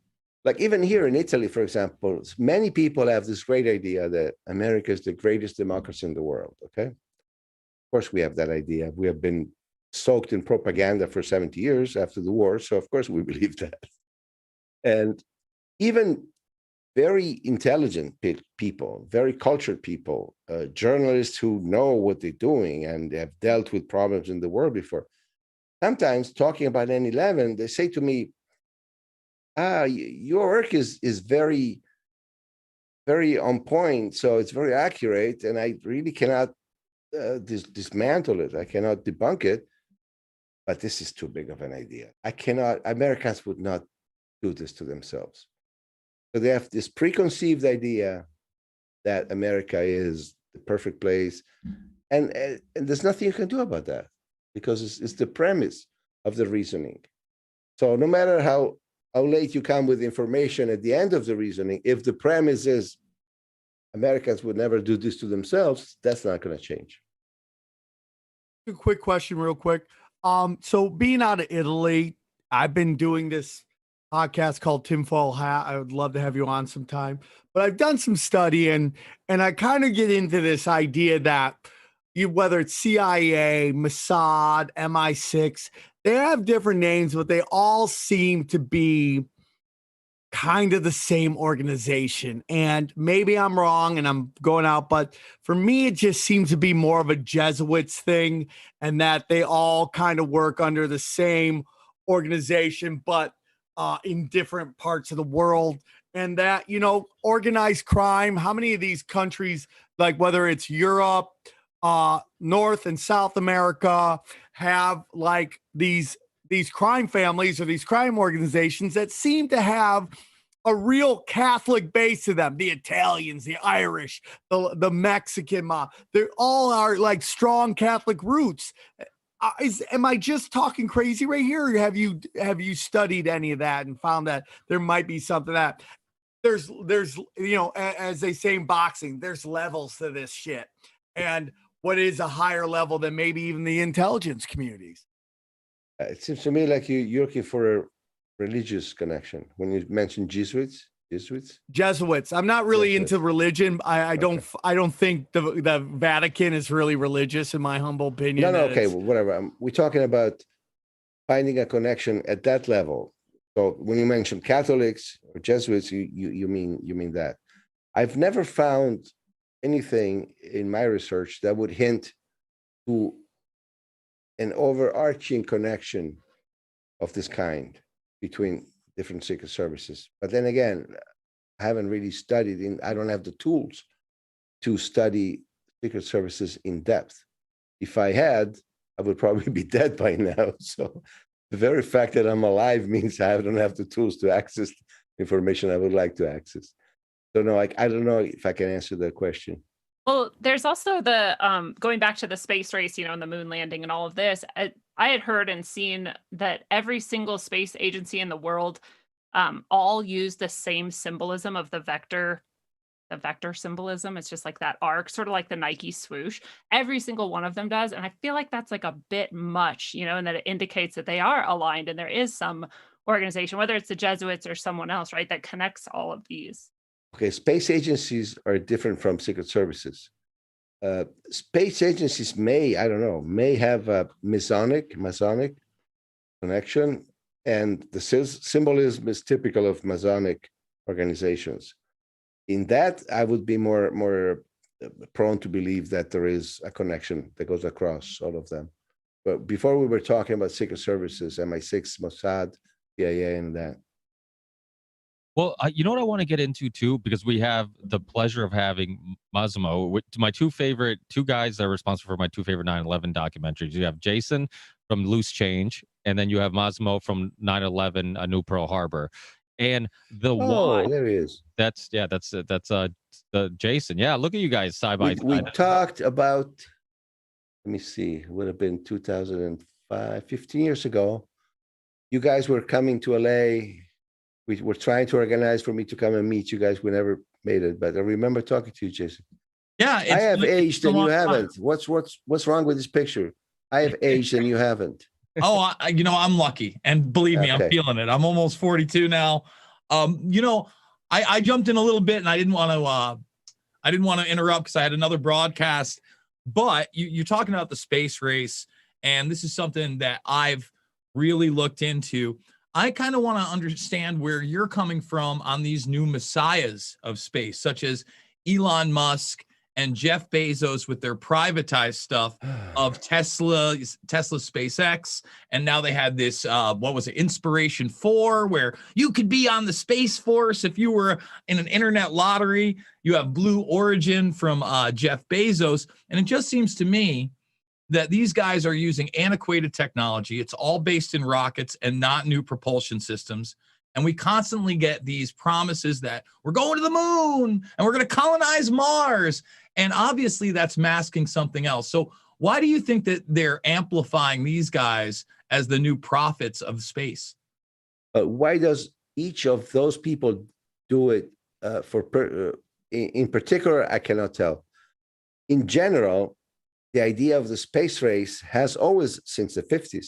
Like even here in Italy, for example, many people have this great idea that America is the greatest democracy in the world, okay? Of course, we have that idea. We have been soaked in propaganda for 70 years after the war, so of course we believe that. And even very intelligent people, very cultured people, journalists who know what they're doing and have dealt with problems in the world before, sometimes talking about 9/11, they say to me, your work is very, very on point. So it's very accurate. And I really cannot dismantle it. I cannot debunk it. But this is too big of an idea. Americans would not do this to themselves. So they have this preconceived idea that America is the perfect place. And there's nothing you can do about that, because it's the premise of the reasoning. So no matter how late you come with information at the end of the reasoning, if the premise is Americans would never do this to themselves, that's not going to change. A quick question real quick. So being out of Italy, I've been doing this podcast called Tinfoil Hat. I would love to have you on sometime, but I've done some study and I kind of get into this idea that whether it's CIA, Mossad, MI6, they have different names, but they all seem to be kind of the same organization. And maybe I'm wrong and I'm going out, but for me, it just seems to be more of a Jesuits thing, and that they all kind of work under the same organization, but in different parts of the world. And that, organized crime, how many of these countries, like whether it's Europe North and South America have like these crime families or these crime organizations that seem to have a real Catholic base to them. The Italians, the Irish, the Mexican mob, they all are like strong Catholic roots. Am I just talking crazy right here, or have you studied any of that and found that there might be something that there's as they say in boxing, there's levels to this shit, and what is a higher level than maybe even the intelligence communities? It seems to me like you're looking for a religious connection when you mentioned Jesuits. I'm not really Jesuits. into religion. I don't think the Vatican is really religious, in my humble opinion. No, okay, well, whatever. We're talking about finding a connection at that level. So when you mention Catholics or Jesuits, you mean that. I've never found anything in my research that would hint to an overarching connection of this kind between different secret services. But then again, I haven't really studied I don't have the tools to study secret services in depth. If I had, I would probably be dead by now. So the very fact that I'm alive means I don't have the tools to access information I would like to access. So no, I don't know if I can answer that question. Well, there's also the going back to the space race, and the moon landing and all of this. I had heard and seen that every single space agency in the world all use the same symbolism of the vector symbolism. It's just like that arc, sort of like the Nike swoosh. Every single one of them does. And I feel like that's like a bit much, and that it indicates that they are aligned and there is some organization, whether it's the Jesuits or someone else, right, that connects all of these. Okay, space agencies are different from secret services. Space agencies may have a Masonic connection, and the symbolism is typical of Masonic organizations. In that, I would be more prone to believe that there is a connection that goes across all of them. But before we were talking about secret services, MI6, Mossad, CIA, and that. Well, you know what I want to get into too, because we have the pleasure of having Massimo, my two guys that are responsible for my two favorite 9/11 documentaries. You have Jason from Loose Change, and then you have Massimo from 9/11, New Pearl Harbor. And why? There he is. That's the Jason. Yeah, look at you guys side by side. We talked about, let me see, it would have been 2005, 15 years ago. You guys were coming to LA. We were trying to organize for me to come and meet you guys. We never made it, but I remember talking to you, Jason. Yeah, I have aged and you haven't. What's wrong with this picture? I have aged and you haven't. Oh, I'm lucky, and believe me, I'm feeling it. I'm almost 42 now. I jumped in a little bit, and I didn't want to interrupt because I had another broadcast. But you're talking about the space race, and this is something that I've really looked into. I kind of want to understand where you're coming from on these new messiahs of space, such as Elon Musk and Jeff Bezos with their privatized stuff of Tesla, SpaceX. And now they had this, Inspiration 4, where you could be on the Space Force if you were in an internet lottery. You have Blue Origin from Jeff Bezos. And it just seems to me that these guys are using antiquated technology. It's all based in rockets and not new propulsion systems. And we constantly get these promises that we're going to the moon and we're going to colonize Mars. And obviously that's masking something else. So why do you think that they're amplifying these guys as the new prophets of space? Why does each of those people do it in particular? I cannot tell. In general, the idea of the space race has always, since the 50s,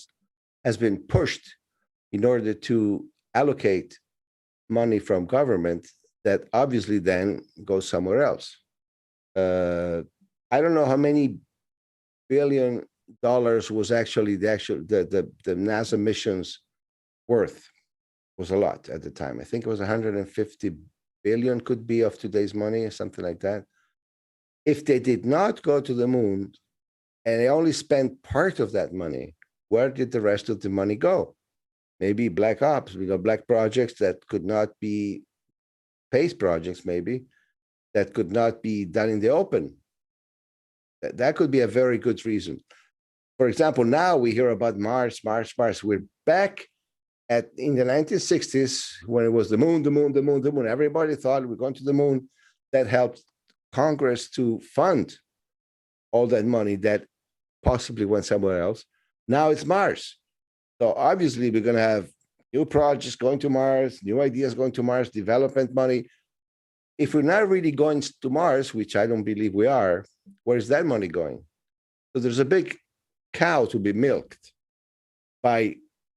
has been pushed in order to allocate money from government that obviously then goes somewhere else. I don't know how many $billion was actually the NASA missions worth. It was a lot at the time. I think it was 150 billion could be of today's money or something like that. If they did not go to the moon and they only spent part of that money, where did the rest of the money go? Maybe black ops, black projects that could not be space projects, maybe that could not be done in the open. That could be a very good reason. For example, now we hear about Mars. We're back in the 1960s when it was the moon. Everybody thought we're going to the moon. That helped Congress to fund all that money that possibly went somewhere else. Now it's Mars. So obviously we're going to have new projects going to Mars, new ideas going to Mars, development money. If we're not really going to Mars, which I don't believe we are, where's that money going? So there's a big cow to be milked by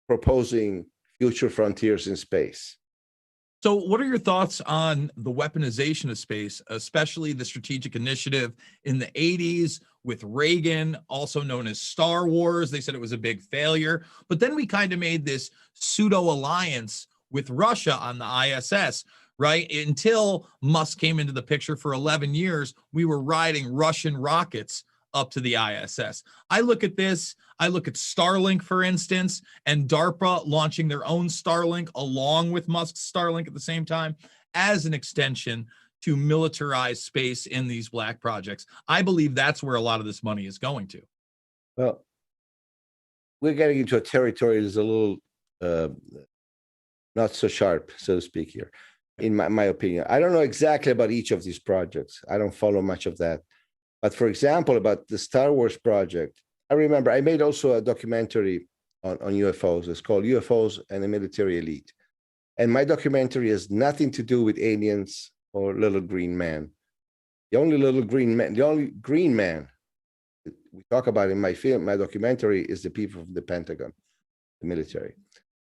proposing future frontiers in space. So what are your thoughts on the weaponization of space, especially the strategic initiative in the 80s with Reagan, also known as Star Wars? They said it was a big failure, but then we kind of made this pseudo alliance with Russia on the ISS, right? Until Musk came into the picture for 11 years, we were riding Russian rockets up to the ISS. I look at this, I look at Starlink, for instance, and DARPA launching their own Starlink along with Musk's Starlink at the same time as an extension to militarize space in these black projects. I believe that's where a lot of this money is going to. Well, we're getting into a territory that's a little not so sharp, so to speak here, in my opinion. I don't know exactly about each of these projects. I don't follow much of that. But for example, about the Star Wars project, I remember I made also a documentary on UFOs. It's called UFOs and the Military Elite. And my documentary has nothing to do with aliens or little green man. The only green man we talk about in my film, my documentary, is the people from the Pentagon, the military.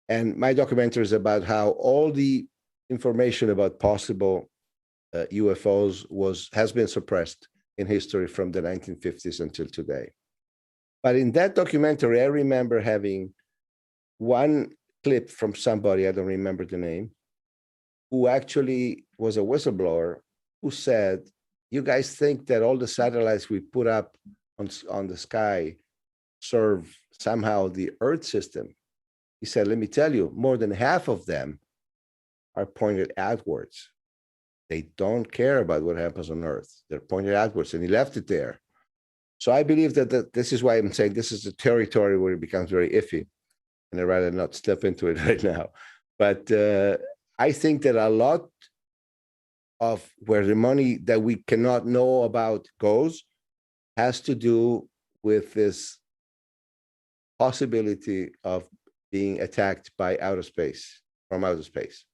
And my documentary is about how all the information about possible UFOs has been suppressed in history from the 1950s until today. But in that documentary, I remember having one clip from somebody, I don't remember the name, who actually was a whistleblower who said, you guys think that all the satellites we put up on the sky serve somehow the Earth system? He said, let me tell you, more than half of them are pointed outwards. They don't care about what happens on Earth. They're pointed outwards, and he left it there. So I believe that this is why I'm saying this is a territory where it becomes very iffy, and I'd rather not step into it right now. But I think that a lot of where the money that we cannot know about goes has to do with this possibility of being attacked by outer space, from outer space.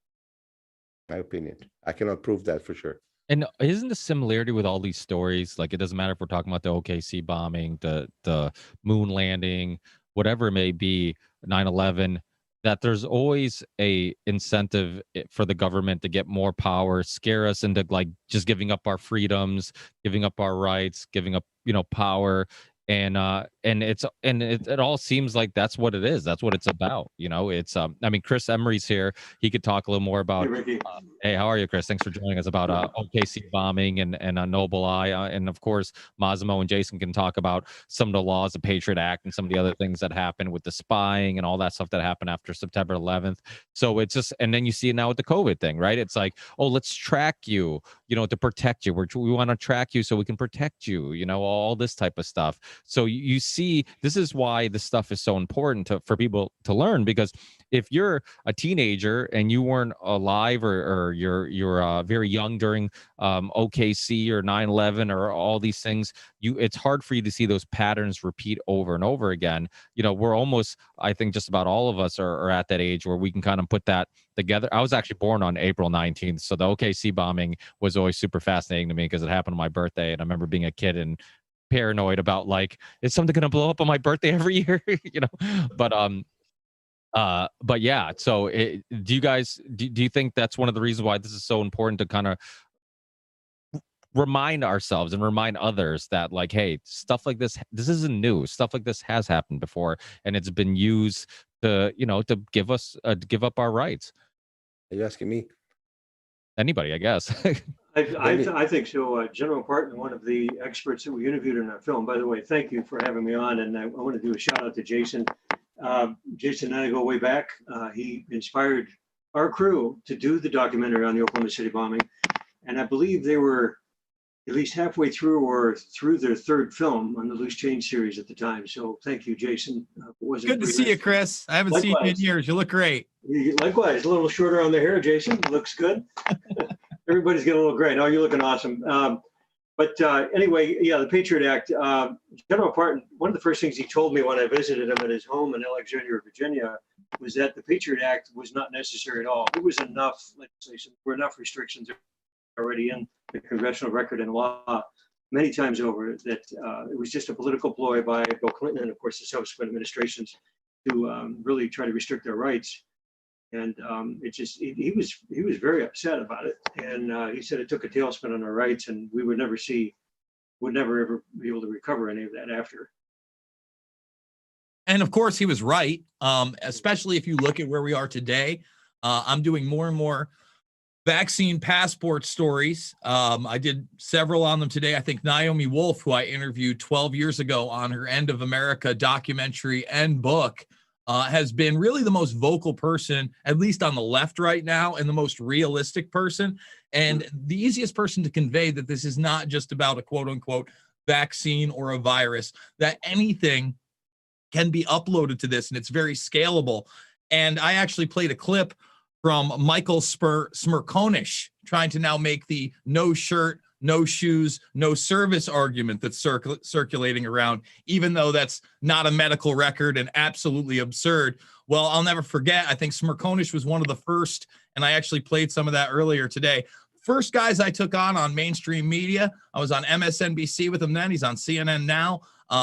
My opinion. I cannot prove that for sure. And isn't the similarity with all these stories, like it doesn't matter if we're talking about the OKC bombing, the moon landing, whatever it may be, 9/11, that there's always a incentive for the government to get more power, scare us into like just giving up our freedoms, giving up our rights, giving up, power. And it all seems like that's what it is. That's what it's about. It's I mean, Chris Emery's here. He could talk a little more about. Hey, Ricky. Hey, how are you, Chris? Thanks for joining us about OKC bombing and Noble Eye, and of course Massimo and Jason can talk about some of the laws, the Patriot Act, and some of the other things that happened with the spying and all that stuff that happened after September 11th. So it's just, and then you see it now with the COVID thing, right? It's like, oh, let's track you, to protect you. We want to track you so we can protect you. All this type of stuff. So you see, this is why this stuff is so important for people to learn, because if you're a teenager and you weren't alive or you're very young during OKC or 9/11 or all these things, it's hard for you to see those patterns repeat over and over again. We're almost, I think just about all of us are at that age where we can kind of put that together. I was actually born on April 19th. So the OKC bombing was always super fascinating to me because it happened on my birthday. And I remember being a kid and paranoid about like, is something going to blow up on my birthday every year? But yeah, so do you guys, do you think that's one of the reasons why this is so important to kind of remind ourselves and remind others that like, hey, stuff like this isn't new. Stuff like this has happened before, and it's been used to, to give us, give up our rights. Are you asking me? Anybody, I guess. I think so. General Parton, one of the experts that we interviewed in our film, by the way, thank you for having me on. And I want to do a shout out to Jason. Jason and I go way back. He inspired our crew to do the documentary on the Oklahoma City bombing. And I believe they were at least halfway through or through their third film on the Loose Change series at the time. So thank you, Jason. Good to see you, Chris. I haven't seen you in years. You look great. Likewise, a little shorter on the hair, Jason. Looks good. Everybody's getting a little gray. No, you're looking awesome. But anyway, yeah, the Patriot Act. General Parton, one of the first things he told me when I visited him at his home in Alexandria, Virginia, was that the Patriot Act was not necessary at all. There was enough legislation, there were enough restrictions already in the congressional record and law many times over that it was just a political ploy by Bill Clinton and, of course, the subsequent administrations to really try to restrict their rights. And he was very upset about it. And he said it took a tailspin on our rights, and we would never ever be able to recover any of that after. And of course, he was right, especially if you look at where we are today. I'm doing more and more vaccine passport stories. I did several on them today. I think Naomi Wolf, who I interviewed 12 years ago on her End of America documentary and book, has been really the most vocal person, at least on the left right now, and the most realistic person, and the easiest person to convey that this is not just about a quote unquote vaccine or a virus, that anything can be uploaded to this and it's very scalable. And I actually played a clip from Michael Smirkonish trying to now make the no shirt, no shoes, no service argument that's circulating around, even though that's not a medical record and absolutely absurd. Well, I'll never forget, I think Smirkonish was one of the first, and I actually played some of that earlier today, first guys I took on mainstream media. I was on MSNBC with him then. He's on CNN now.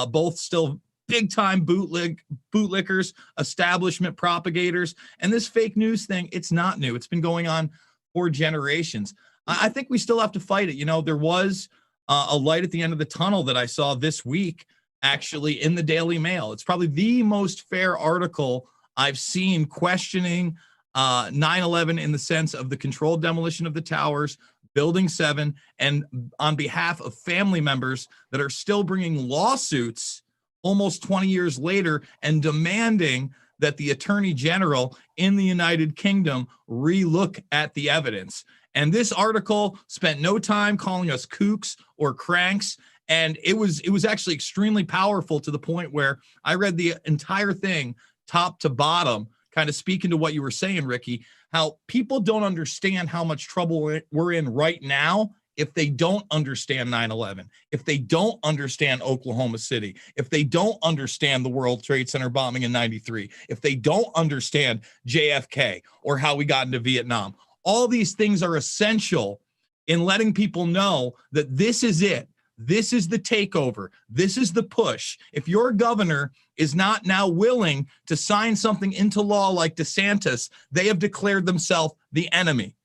Both still big-time bootlickers, establishment propagators. And this fake news thing, it's not new. It's been going on for generations. I think we still have to fight it. You know, there was a light at the end of the tunnel that I saw this week, actually, in the Daily Mail. It's probably the most fair article I've seen questioning 9/11 in the sense of the controlled demolition of the towers, Building 7, and on behalf of family members that are still bringing lawsuits almost 20 years later and demanding that the Attorney General in the United Kingdom relook at the evidence. And this article spent no time calling us kooks or cranks. And it was actually extremely powerful to the point where I read the entire thing top to bottom, kind of speaking to what you were saying, Ricky, how people don't understand how much trouble we're in right now if they don't understand 9/11, if they don't understand Oklahoma City, if they don't understand the World Trade Center bombing in 93, if they don't understand JFK or how we got into Vietnam. All these things are essential in letting people know that this is it. This is the takeover. This is the push. If your governor is not now willing to sign something into law like DeSantis, they have declared themselves the enemy.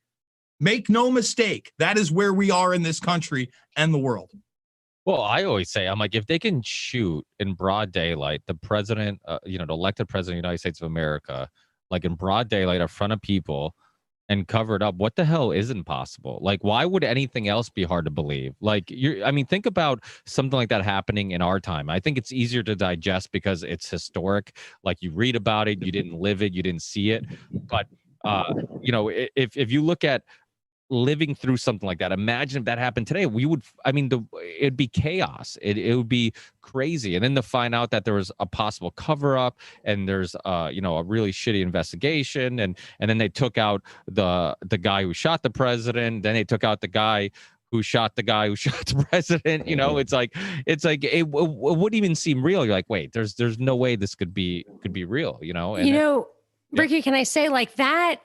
Make no mistake, that is where we are in this country and the world. Well, I always say, I'm like, if they can shoot in broad daylight, the president, the elected president of the United States of America, like in broad daylight in front of people and cover it up, what the hell isn't possible? Like, why would anything else be hard to believe? Like, think about something like that happening in our time. I think it's easier to digest because it's historic. Like, you read about it, you didn't live it, you didn't see it. But, if you look at living through something like that, imagine if that happened today, it'd be chaos. It would be crazy. And then to find out that there was a possible cover up and there's a really shitty investigation, and then they took out the guy who shot the president, then they took out the guy who shot the president. It wouldn't even seem real. You're like, wait, there's no way this could be real, Ricky, can I say like that,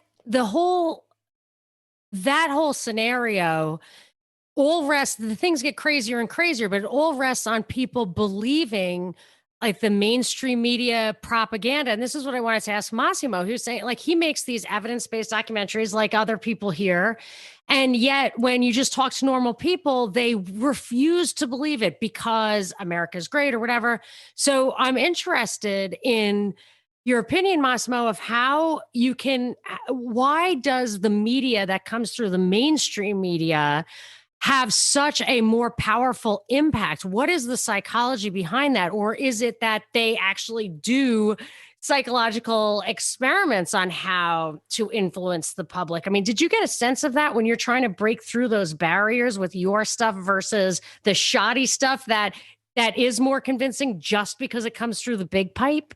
that whole scenario, the things get crazier and crazier, but it all rests on people believing like the mainstream media propaganda. And this is what I wanted to ask Massimo, who's saying like, he makes these evidence-based documentaries like other people here. And yet when you just talk to normal people, they refuse to believe it because America's great or whatever. So I'm interested in your opinion, Massimo, of why does the media that comes through the mainstream media have such a more powerful impact? What is the psychology behind that? Or is it that they actually do psychological experiments on how to influence the public. I mean, did you get a sense of that when you're trying to break through those barriers with your stuff versus the shoddy stuff that is more convincing just because it comes through the big pipe?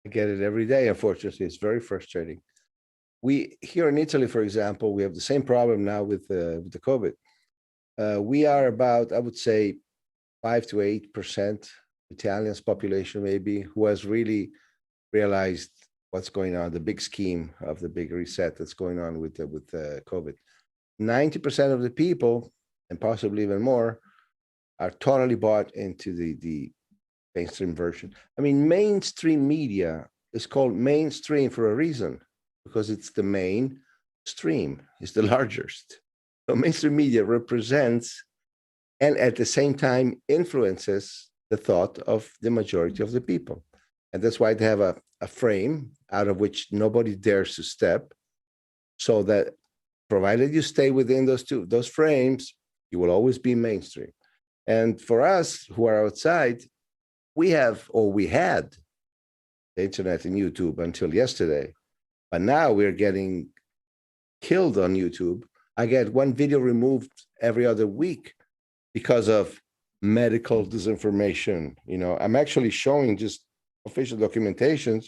I get it every day. Unfortunately, it's very frustrating. We here in Italy, for example, we have the same problem now with the COVID. We are about, I would say, 5 to 8% Italians population, maybe, who has really realized what's going on, the big scheme of the big reset that's going on with COVID. 90% of the people, and possibly even more, are totally bought into the mainstream version. I mean, mainstream media is called mainstream for a reason, because it's the main stream, it's the largest. So mainstream media represents and at the same time influences the thought of the majority of the people. And that's why they have a frame out of which nobody dares to step, so that provided you stay within those frames, you will always be mainstream. And for us who are outside, we had the internet and YouTube until yesterday, but now we're getting killed on YouTube. I get one video removed every other week because of medical disinformation. You know, I'm actually showing just official documentations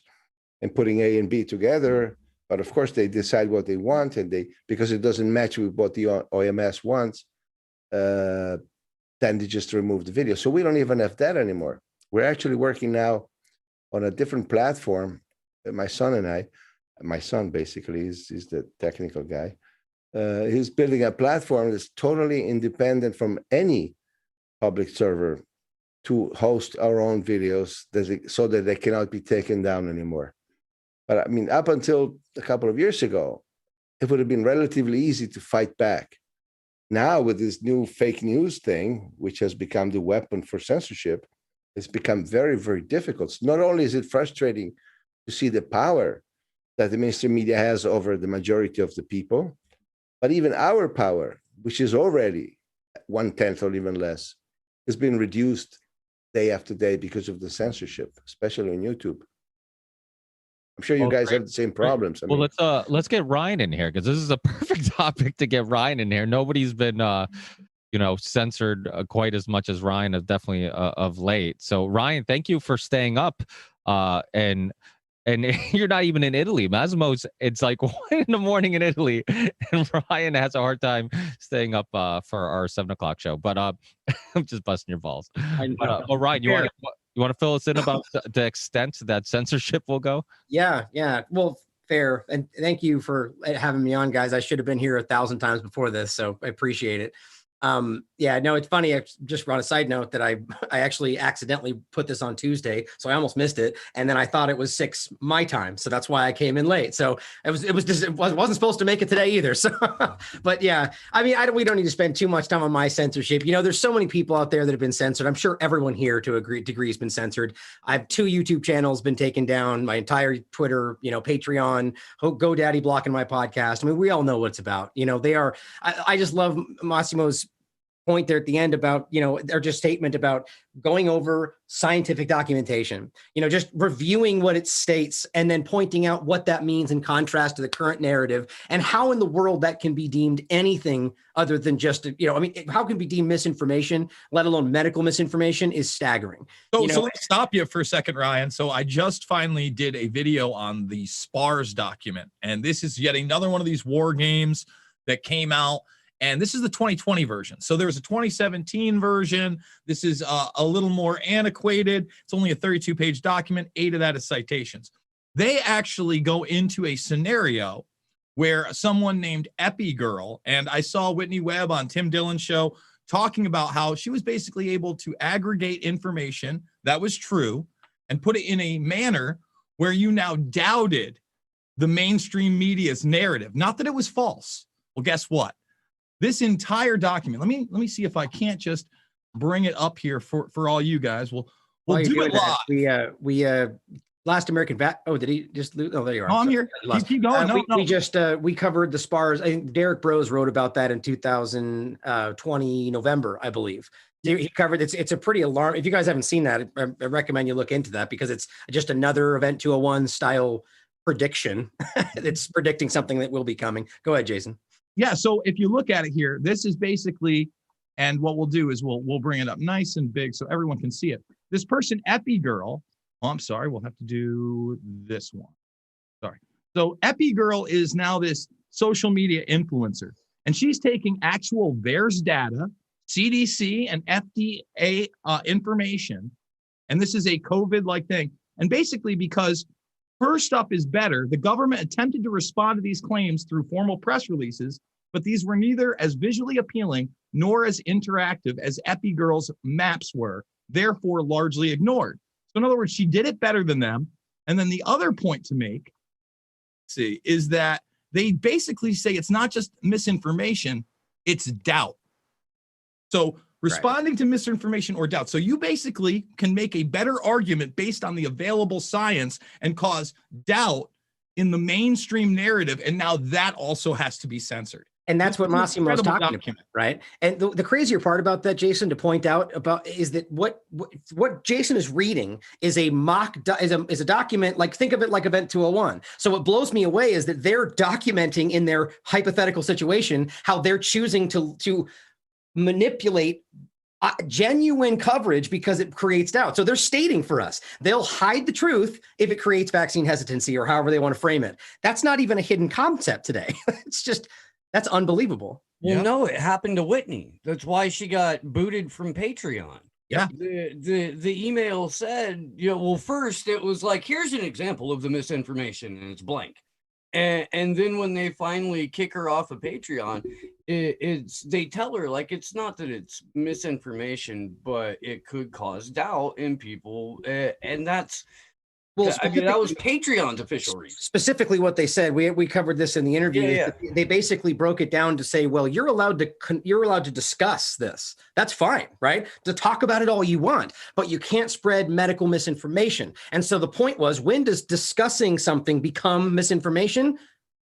and putting A and B together, but of course they decide what they want, and because it doesn't match with what the OMS wants, then they just remove the video. So we don't even have that anymore. We're actually working now on a different platform. My son basically is the technical guy. He's building a platform that's totally independent from any public server to host our own videos so that they cannot be taken down anymore. But I mean, up until a couple of years ago, it would have been relatively easy to fight back. Now with this new fake news thing, which has become the weapon for censorship, it's become very, very difficult. So not only is it frustrating to see the power that the mainstream media has over the majority of the people, but even our power, which is already 1/10 or even less, has been reduced day after day because of the censorship, especially on YouTube. I'm sure you guys have the same problems. I mean, Let's get Ryan in here, because this is a perfect topic to get Ryan in here. Nobody's been censored quite as much as Ryan, has definitely of late. So Ryan, thank you for staying up. And you're not even in Italy. Massimo's, it's like 1 a.m. in Italy, and Ryan has a hard time staying up for our 7 o'clock show. But I'm just busting your balls. But Ryan, you want to fill us in about the extent that censorship will go? Yeah. Well, fair. And thank you for having me on, guys. I should have been here 1,000 times before this, so I appreciate it. It's funny. I just on a side note that I actually accidentally put this on Tuesday, so I almost missed it. And then I thought it was 6 my time, so that's why I came in late. So it wasn't supposed to make it today either. So, but yeah, I mean, we don't need to spend too much time on my censorship. You know, there's so many people out there that have been censored. I'm sure everyone here to a degree has been censored. I have 2 YouTube channels been taken down, my entire Twitter, Patreon, GoDaddy blocking my podcast. I mean, we all know what it's about. You know, they are. I just love Massimo's point there at the end about, or just statement about going over scientific documentation, just reviewing what it states and then pointing out what that means in contrast to the current narrative, and how in the world that can be deemed anything other than just, how can it be deemed misinformation, let alone medical misinformation, is staggering. So let me stop you for a second, Ryan. So I just finally did a video on the SPARS document, and this is yet another one of these war games that came out. And this is the 2020 version. So there was a 2017 version. This is a little more antiquated. It's only a 32-page document. 8 of that is citations. They actually go into a scenario where someone named Epi Girl, and I saw Whitney Webb on Tim Dillon's show talking about how she was basically able to aggregate information that was true and put it in a manner where you now doubted the mainstream media's narrative. Not that it was false. Well, guess what? This entire document, let me see if I can't just bring it up here for all you guys. We'll do it live. We Last American did he just lose? Oh, there you are. No, I'm here. Keep going. We covered the SPARS. I think Derek Bros wrote about that in 2020 November, I believe. He covered it's a pretty alarm. If you guys haven't seen that, I recommend you look into that because it's just another Event 201 style prediction. It's predicting something that will be coming. Go ahead, Jason. Yeah. So if you look at it here, this is basically, and what we'll do is we'll bring it up nice and big so everyone can see it. This person, Epi Girl. Oh, I'm sorry. We'll have to do this one. Sorry. So Epi Girl is now this social media influencer, and she's taking actual VAERS data, CDC and FDA information, and this is a COVID-like thing. And basically, because her stuff is better, the government attempted to respond to these claims through formal press releases, but these were neither as visually appealing nor as interactive as Epi Girl's maps were, therefore largely ignored. So in other words, she did it better than them. And then the other point to make, is that they basically say it's not just misinformation, it's doubt. So responding to misinformation or doubt. So you basically can make a better argument based on the available science and cause doubt in the mainstream narrative. And now that also has to be censored. And that's what Massimo was talking about, right? And the crazier part about that, Jason, to point out about is that what Jason is reading is a is a document. Like, think of it like Event 201. So what blows me away is that they're documenting in their hypothetical situation how they're choosing to manipulate genuine coverage because it creates doubt. So they're stating for us, they'll hide the truth if it creates vaccine hesitancy or however they want to frame it. That's not even a hidden concept today. It's just, that's unbelievable. Well, no, it happened to Whitney. That's why she got booted from Patreon. Yeah. The email said, well, first it was like, here's an example of the misinformation, and it's blank. And then when they finally kick her off of Patreon, they tell her, like, it's not that it's misinformation, but it could cause doubt in people. And that's, well, that was Patreon's official reason. Specifically what they said, we covered this in the interview. Yeah. They basically broke it down to say, well, you're allowed to discuss this. That's fine, right? To talk about it all you want, but you can't spread medical misinformation. And so the point was, when does discussing something become misinformation?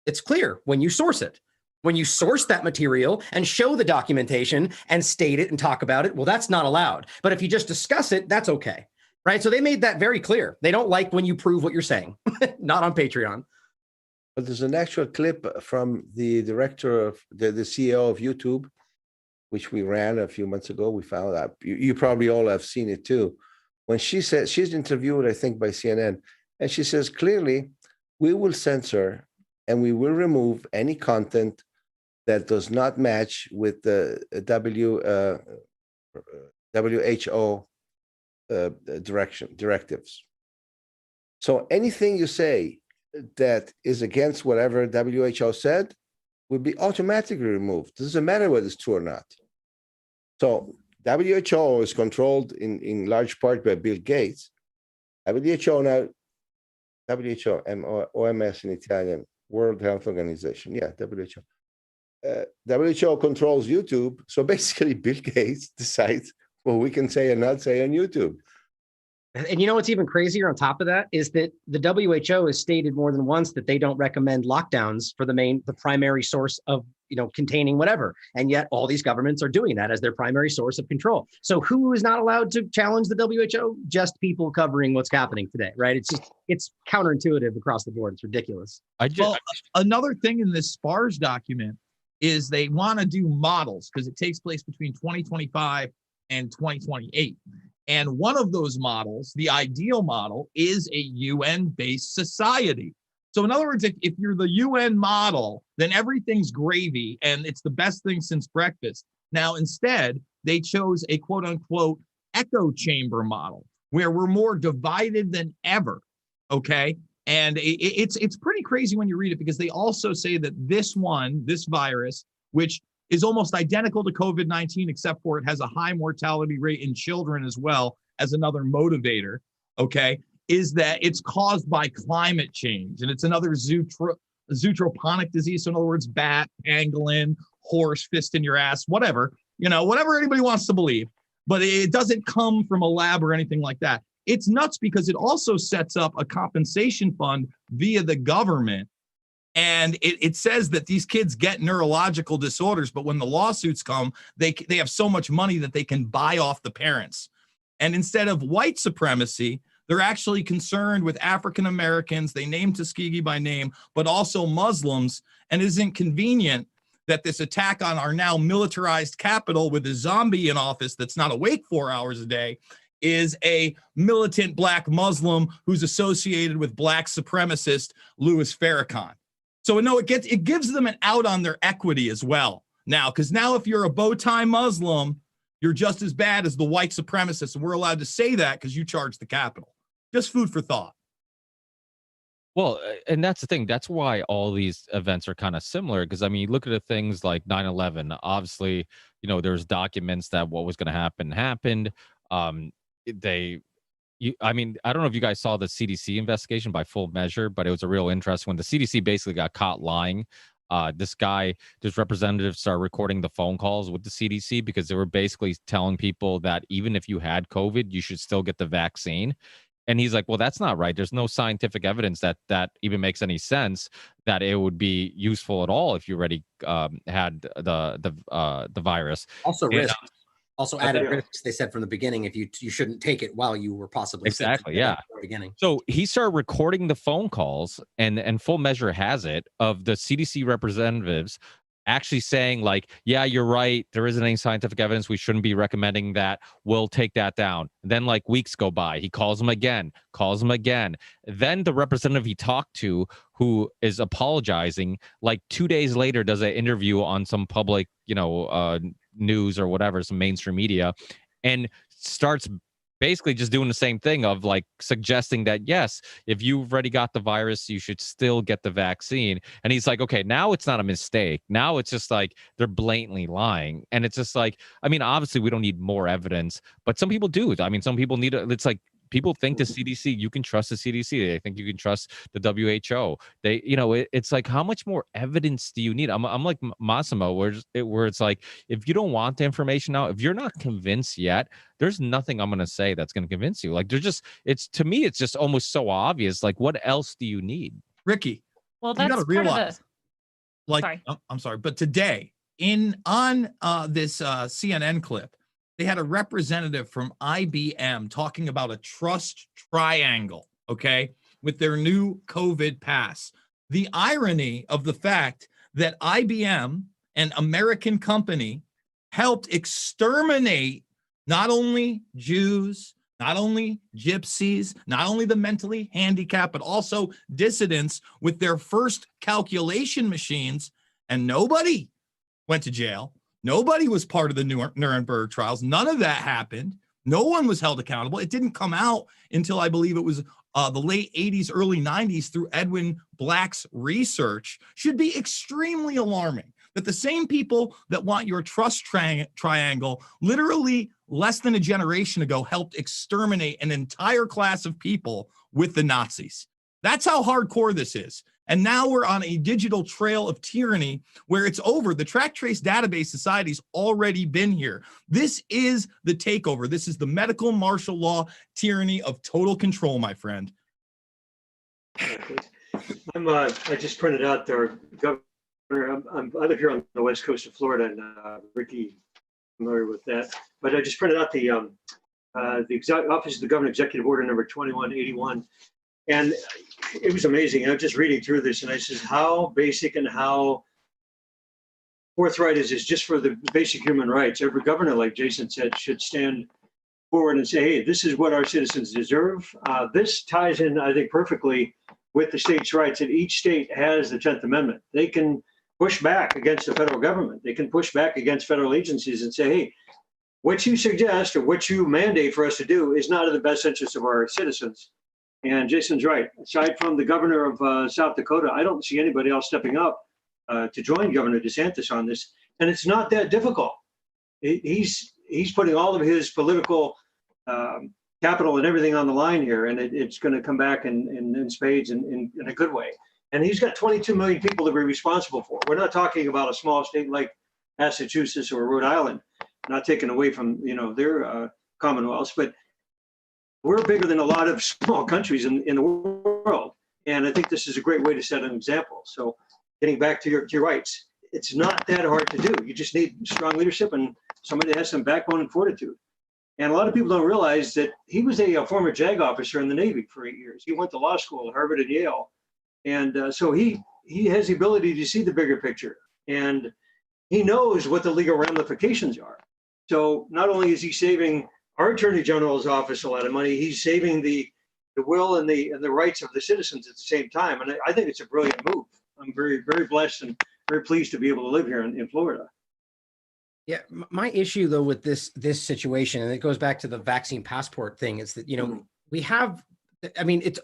It's clear when you source it. When you source that material and show the documentation and state it and talk about it, well, that's not allowed. But if you just discuss it, that's okay. Right. So they made that very clear. They don't like when you prove what you're saying, not on Patreon. But there's an actual clip from the director of the CEO of YouTube, which we ran a few months ago. We found out you probably all have seen it, too. When she said she's interviewed, I think, by CNN, and she says, clearly, we will censor and we will remove any content that does not match with the WHO directives. So anything you say that is against whatever WHO said would be automatically removed. Doesn't matter whether it's true or not. So WHO is controlled in large part by Bill Gates. WHO now, WHO, OMS in Italian, World Health Organization. Yeah, WHO. WHO controls YouTube. So basically Bill Gates decides what we can say and not say on YouTube. And you know what's even crazier on top of that is that the WHO has stated more than once that they don't recommend lockdowns for the primary source of, containing whatever. And yet all these governments are doing that as their primary source of control. So who is not allowed to challenge the WHO? Just people covering what's happening today, right? It's counterintuitive across the board. It's ridiculous. Another thing in this SPARS document is they want to do models because it takes place between 2025 and 2028. And one of those models, the ideal model, is a UN-based society. So in other words, if you're the UN model, then everything's gravy and it's the best thing since breakfast. Now, instead, they chose a quote-unquote echo chamber model where we're more divided than ever, okay? And it's pretty crazy when you read it because they also say that this virus, which is almost identical to COVID-19, except for it has a high mortality rate in children as well as another motivator, okay, is that it's caused by climate change. And it's another zootroponic disease. So in other words, bat, pangolin, horse, fist in your ass, whatever anybody wants to believe. But it doesn't come from a lab or anything like that. It's nuts because it also sets up a compensation fund via the government And it says that these kids get neurological disorders, but when the lawsuits come, they have so much money that they can buy off the parents. And instead of white supremacy, they're actually concerned with African Americans. They name Tuskegee by name, but also Muslims. And isn't convenient that this attack on our now militarized capital with a zombie in office that's not awake 4 hours a day is a militant black Muslim who's associated with black supremacist Louis Farrakhan. So no, it gives them an out on their equity as well now, because now if you're a bow tie Muslim, you're just as bad as the white supremacists, and we're allowed to say that because you charge the capital. Just food for thought. Well, and that's the thing. That's why all these events are kind of similar. Because I mean, look at the things like 9/11. Obviously, there's documents that what was going to happen happened. I mean, I don't know if you guys saw the CDC investigation by Full Measure, but it was a real interest when the CDC basically got caught lying. This representatives started recording the phone calls with the CDC because they were basically telling people that even if you had COVID, you should still get the vaccine. And he's like, well, that's not right. There's no scientific evidence that even makes any sense that it would be useful at all if you already had the virus. Also risk. Also added risks, they said from the beginning, if you shouldn't take it while you were possibly exactly, yeah. From the beginning. So he started recording the phone calls, and Full Measure has it, of the CDC representatives actually saying like, yeah, you're right. There isn't any scientific evidence. We shouldn't be recommending that. We'll take that down. Then like weeks go by. He calls him again. Then the representative he talked to, who is apologizing, like 2 days later does an interview on some public, news or whatever, some mainstream media, and starts basically just doing the same thing of like suggesting that, yes, if you've already got the virus, you should still get the vaccine. And he's like, okay, now it's not a mistake. Now it's just like they're blatantly lying. And it's just like, I mean, obviously we don't need more evidence, but some people do. I mean, some people need it. It's like, people think the CDC, you can trust the CDC. They think you can trust the WHO. They, it's like, how much more evidence do you need? I'm like Massimo, where it's like, if you don't want the information out, if you're not convinced yet, there's nothing I'm going to say that's going to convince you. Like, to me, it's just almost so obvious. Like, what else do you need? Ricky, well, that's part of the... Sorry. I'm sorry, but today on this CNN clip, they had a representative from IBM talking about a trust triangle, okay, with their new COVID pass. The irony of the fact that IBM, an American company, helped exterminate not only Jews, not only gypsies, not only the mentally handicapped, but also dissidents with their first calculation machines, and nobody went to jail. Nobody was part of the Nuremberg trials. None of that happened. No one was held accountable. It didn't come out until I believe it was the late 80s, early 90s through Edwin Black's research. Should be extremely alarming that the same people that want your trust triangle literally less than a generation ago helped exterminate an entire class of people with the Nazis. That's how hardcore this is. And now we're on a digital trail of tyranny where it's over. The Track Trace Database Society's already been here. This is the takeover. This is the medical martial law tyranny of total control, my friend. I just printed out their governor. I live here on the west coast of Florida, and Ricky, familiar with that. But I just printed out the Office of the Governor Executive Order number 2181. And it was amazing. I was just reading through this, and I said, how basic and how forthright is this just for the basic human rights? Every governor, like Jason said, should stand forward and say, hey, this is what our citizens deserve. This ties in, I think, perfectly with the states' rights, that each state has the 10th Amendment. They can push back against the federal government. They can push back against federal agencies and say, hey, what you suggest or what you mandate for us to do is not in the best interest of our citizens. And Jason's right. Aside from the governor of South Dakota, I don't see anybody else stepping up to join Governor DeSantis on this. And it's not that difficult. He's putting all of his political capital and everything on the line here, and it's going to come back in spades in a good way. And he's got 22 million people to be responsible for. We're not talking about a small state like Massachusetts or Rhode Island, not taken away from their commonwealths, but we're bigger than a lot of small countries in the world. And I think this is a great way to set an example. So getting back to your rights, it's not that hard to do. You just need strong leadership and somebody that has some backbone and fortitude. And a lot of people don't realize that he was a former JAG officer in the Navy for 8 years. He went to law school at Harvard and Yale. And so he has the ability to see the bigger picture. And he knows what the legal ramifications are. So not only is he saving our Attorney General's office a lot of money, he's saving the will and the rights of the citizens at the same time. And I think it's a brilliant move. I'm very, very blessed and very pleased to be able to live here in Florida. Yeah, my issue though with this situation, and it goes back to the vaccine passport thing, is that, you know, we have, I mean, it's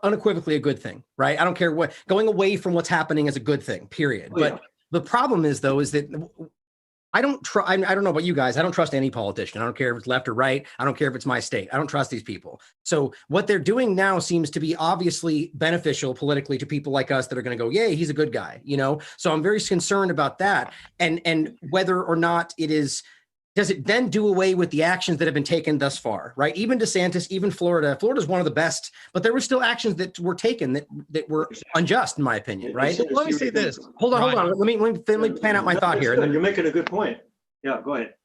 unequivocally a good thing, right? I don't care what, going away from what's happening is a good thing, period. Oh, yeah. But the problem is though, is that I don't know about you guys. I don't trust any politician. I don't care if it's left or right. I don't care if it's my state. I don't trust these people. So what they're doing now seems to be obviously beneficial politically to people like us that are going to go, yay, he's a good guy, you know? So I'm very concerned about that. And whether or not it is, does it then do away with the actions that have been taken thus far, right? Even DeSantis, even Florida. Florida's one of the best, but there were still actions that were taken that were unjust, in my opinion, right? Let me say this. Hold on. Let me plan out my thought here. You're making a good point. Yeah, go ahead.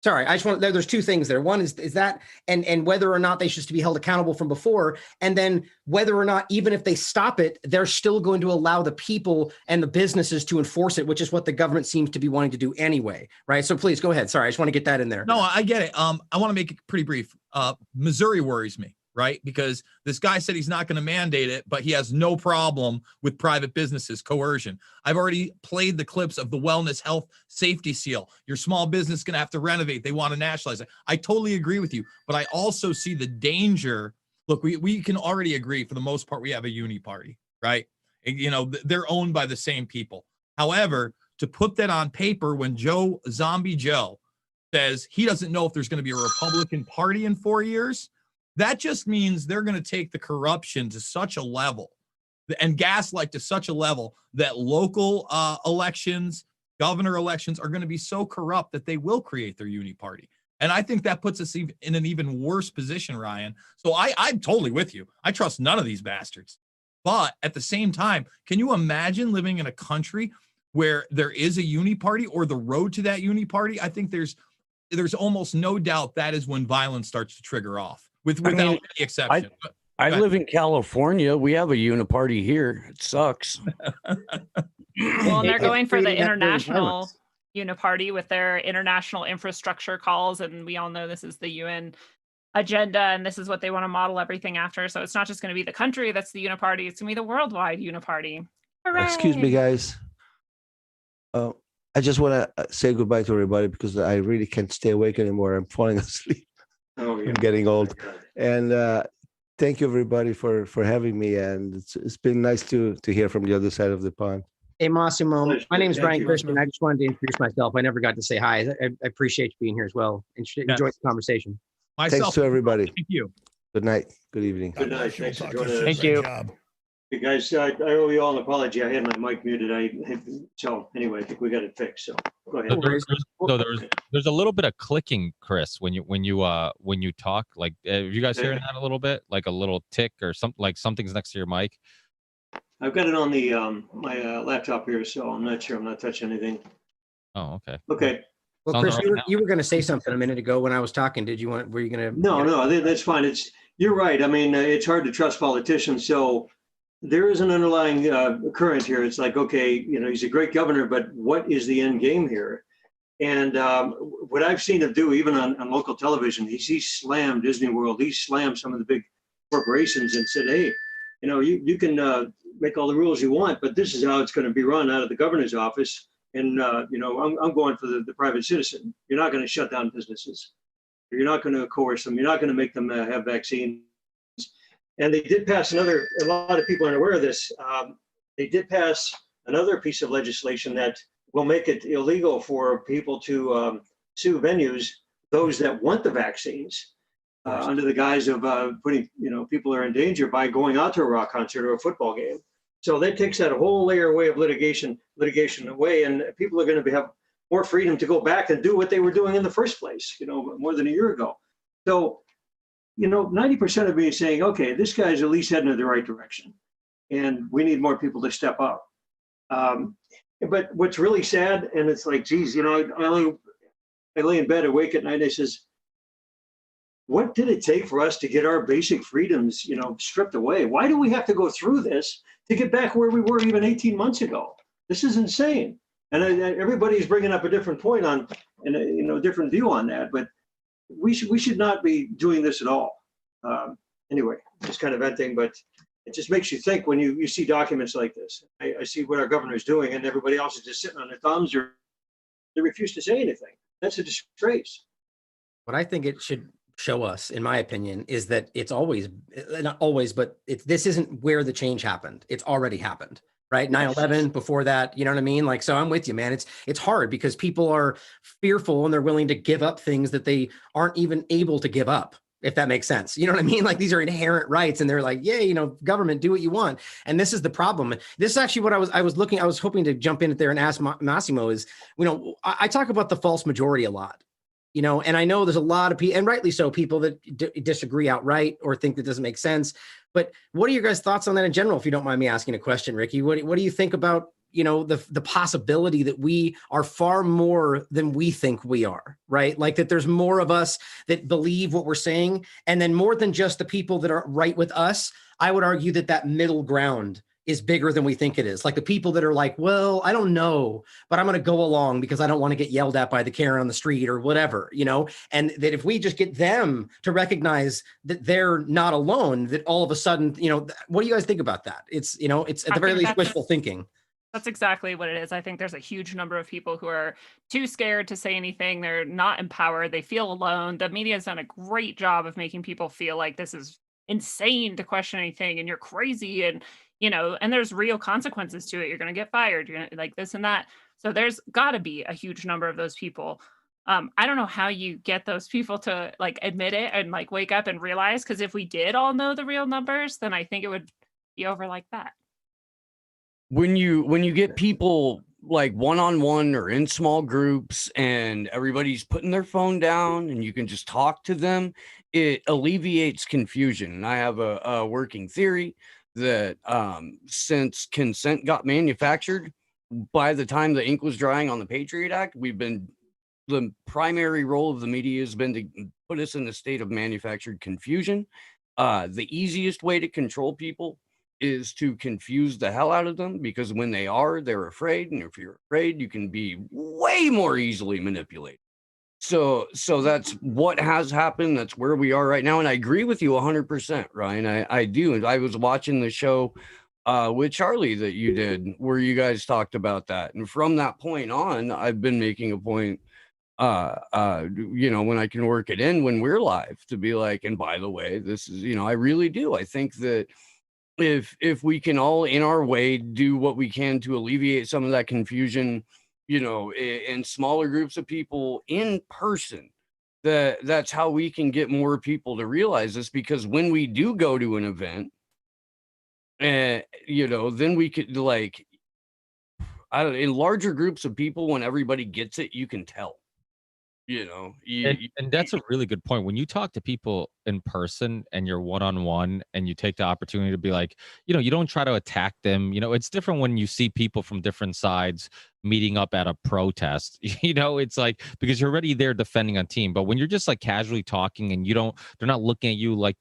Sorry, I just want, there's two things there. One is that, and whether or not they should be held accountable from before, and then whether or not, even if they stop it, they're still going to allow the people and the businesses to enforce it, which is what the government seems to be wanting to do anyway, right? So please go ahead. Sorry, I just want to get that in there. No, I get it. I want to make it pretty brief. Missouri worries me, right? Because this guy said he's not going to mandate it, but he has no problem with private businesses, coercion. I've already played the clips of the wellness health safety seal. Your small business is going to have to renovate. They want to nationalize it. I totally agree with you, but I also see the danger. Look, we can already agree for the most part, we have a uni party, right? And, you know, they're owned by the same people. However, to put that on paper when Zombie Joe says he doesn't know if there's going to be a Republican Party in 4 years, that just means they're going to take the corruption to such a level and gaslight to such a level that local elections, governor elections are going to be so corrupt that they will create their uni party. And I think that puts us in an even worse position, Ryan. So I'm totally with you. I trust none of these bastards. But at the same time, can you imagine living in a country where there is a uni party or the road to that uni party? I think there's almost no doubt that is when violence starts to trigger off. Without any exception. I live in California. We have a uniparty here. It sucks. Well, and they're going for the international uniparty with their international infrastructure calls. And we all know this is the UN agenda, and this is what they want to model everything after. So it's not just going to be the country that's the uniparty. It's going to be the worldwide uniparty. Hooray! Excuse me, guys. I just want to say goodbye to everybody because I really can't stay awake anymore. I'm falling asleep. Oh, yeah. I'm getting old. And thank you, everybody, for having me. And it's been nice to hear from the other side of the pond. Hey, Massimo, my name is Brian Cristian. I just wanted to introduce myself. I never got to say hi. I appreciate you being here as well. Enjoy the conversation. Thanks to everybody. Thank you. Good night. Good evening. Good night. Thanks for joining us. Thank you. Hey guys, I owe you all an apology. I had my mic muted. So anyway, I think we got it fixed. So go ahead. There's a little bit of clicking, Chris, when you talk. Like, are you guys hearing that a little bit? Like a little tick or something, like something's next to your mic. I've got it on the my laptop here, so I'm not sure. I'm not touching anything. Oh, okay. Okay. Well, Chris, you were going to say something a minute ago when I was talking. Were you going to? No, that's fine. You're right. I mean, it's hard to trust politicians. So there is an underlying current here. It's like, okay, you know, he's a great governor, but what is the end game here? And what I've seen him do, even on local television, he slammed Disney World. He slammed some of the big corporations and said, hey, you know, you can make all the rules you want, but this is how it's going to be run out of the governor's office. And, you know, I'm going for the private citizen. You're not going to shut down businesses. You're not going to coerce them. You're not going to make them have vaccines. And they did pass a lot of people aren't aware of this. They did pass another piece of legislation that will make it illegal for people to sue venues, those that want the vaccines, under the guise of putting, you know, people are in danger by going out to a rock concert or a football game. So that takes that whole layer away of litigation away, and people are going to have more freedom to go back and do what they were doing in the first place, you know, more than a year ago. So 90% of me is saying, okay, this guy's at least heading in the right direction, and we need more people to step up. But what's really sad, and it's like, geez, I lay in bed awake at night, and I says, what did it take for us to get our basic freedoms, stripped away? Why do we have to go through this to get back where we were even 18 months ago? This is insane. And everybody's bringing up a different point on, and a different view on that. But we should not be doing this at all. Anyway, just kind of venting, but it just makes you think when you see documents like this. I see what our governor's doing, and everybody else is just sitting on their thumbs, or they refuse to say anything. That's a disgrace. What I think it should show us, in my opinion, is that it's always, not always, but this isn't where the change happened. It's already happened, right? 9/11, before that, you know what I mean? Like, so I'm with you, man. It's hard because people are fearful and they're willing to give up things that they aren't even able to give up, if that makes sense. You know what I mean? Like, these are inherent rights, and they're like, yeah, government, do what you want. And this is the problem. This is actually what I was hoping to jump in there and ask Massimo is, I talk about the false majority a lot. And I know there's a lot of people, and rightly so, people that disagree outright or think that doesn't make sense. But what are your guys' thoughts on that in general, if you don't mind me asking a question, Ricky? What do you think about, the possibility that we are far more than we think we are, right? Like that there's more of us that believe what we're saying, and then more than just the people that are right with us. I would argue that middle ground is bigger than we think it is. Like the people that are like, well, I don't know, but I'm going to go along because I don't want to get yelled at by the Karen on the street or whatever, and that if we just get them to recognize that they're not alone, that all of a sudden, what do you guys think about that? It's at the very least wishful thinking. That's exactly what it is. I think there's a huge number of people who are too scared to say anything. They're not empowered. They feel alone. The media has done a great job of making people feel like this is insane to question anything and you're crazy, and and there's real consequences to it. You're going to get fired. You're going to like this and that. So there's got to be a huge number of those people. I don't know how you get those people to like admit it and like wake up and realize, because if we did all know the real numbers, then I think it would be over like that. When you get people like one-on-one or in small groups and everybody's putting their phone down and you can just talk to them, it alleviates confusion. And I have a working theory that since consent got manufactured, by the time the ink was drying on the Patriot Act, the primary role of the media has been to put us in a state of manufactured confusion. The easiest way to control people is to confuse the hell out of them, because when they're afraid. And if you're afraid, you can be way more easily manipulated. So that's what has happened. That's where we are right now. And I agree with you 100%, Ryan. I do. And I was watching the show with Charlie that you did, where you guys talked about that. And from that point on, I've been making a point, when I can work it in when we're live, to be like, and by the way, this is, I really do. I think that if we can all in our way do what we can to alleviate some of that confusion, in smaller groups of people in person, that's how we can get more people to realize this. Because when we do go to an event, then we could in larger groups of people, when everybody gets it, you can tell. And that's a really good point. When you talk to people in person and you're one-on-one and you take the opportunity to be like, you don't try to attack them. It's different when you see people from different sides meeting up at a protest. It's like, because you're already there defending a team. But when you're just like casually talking and they're not looking at you like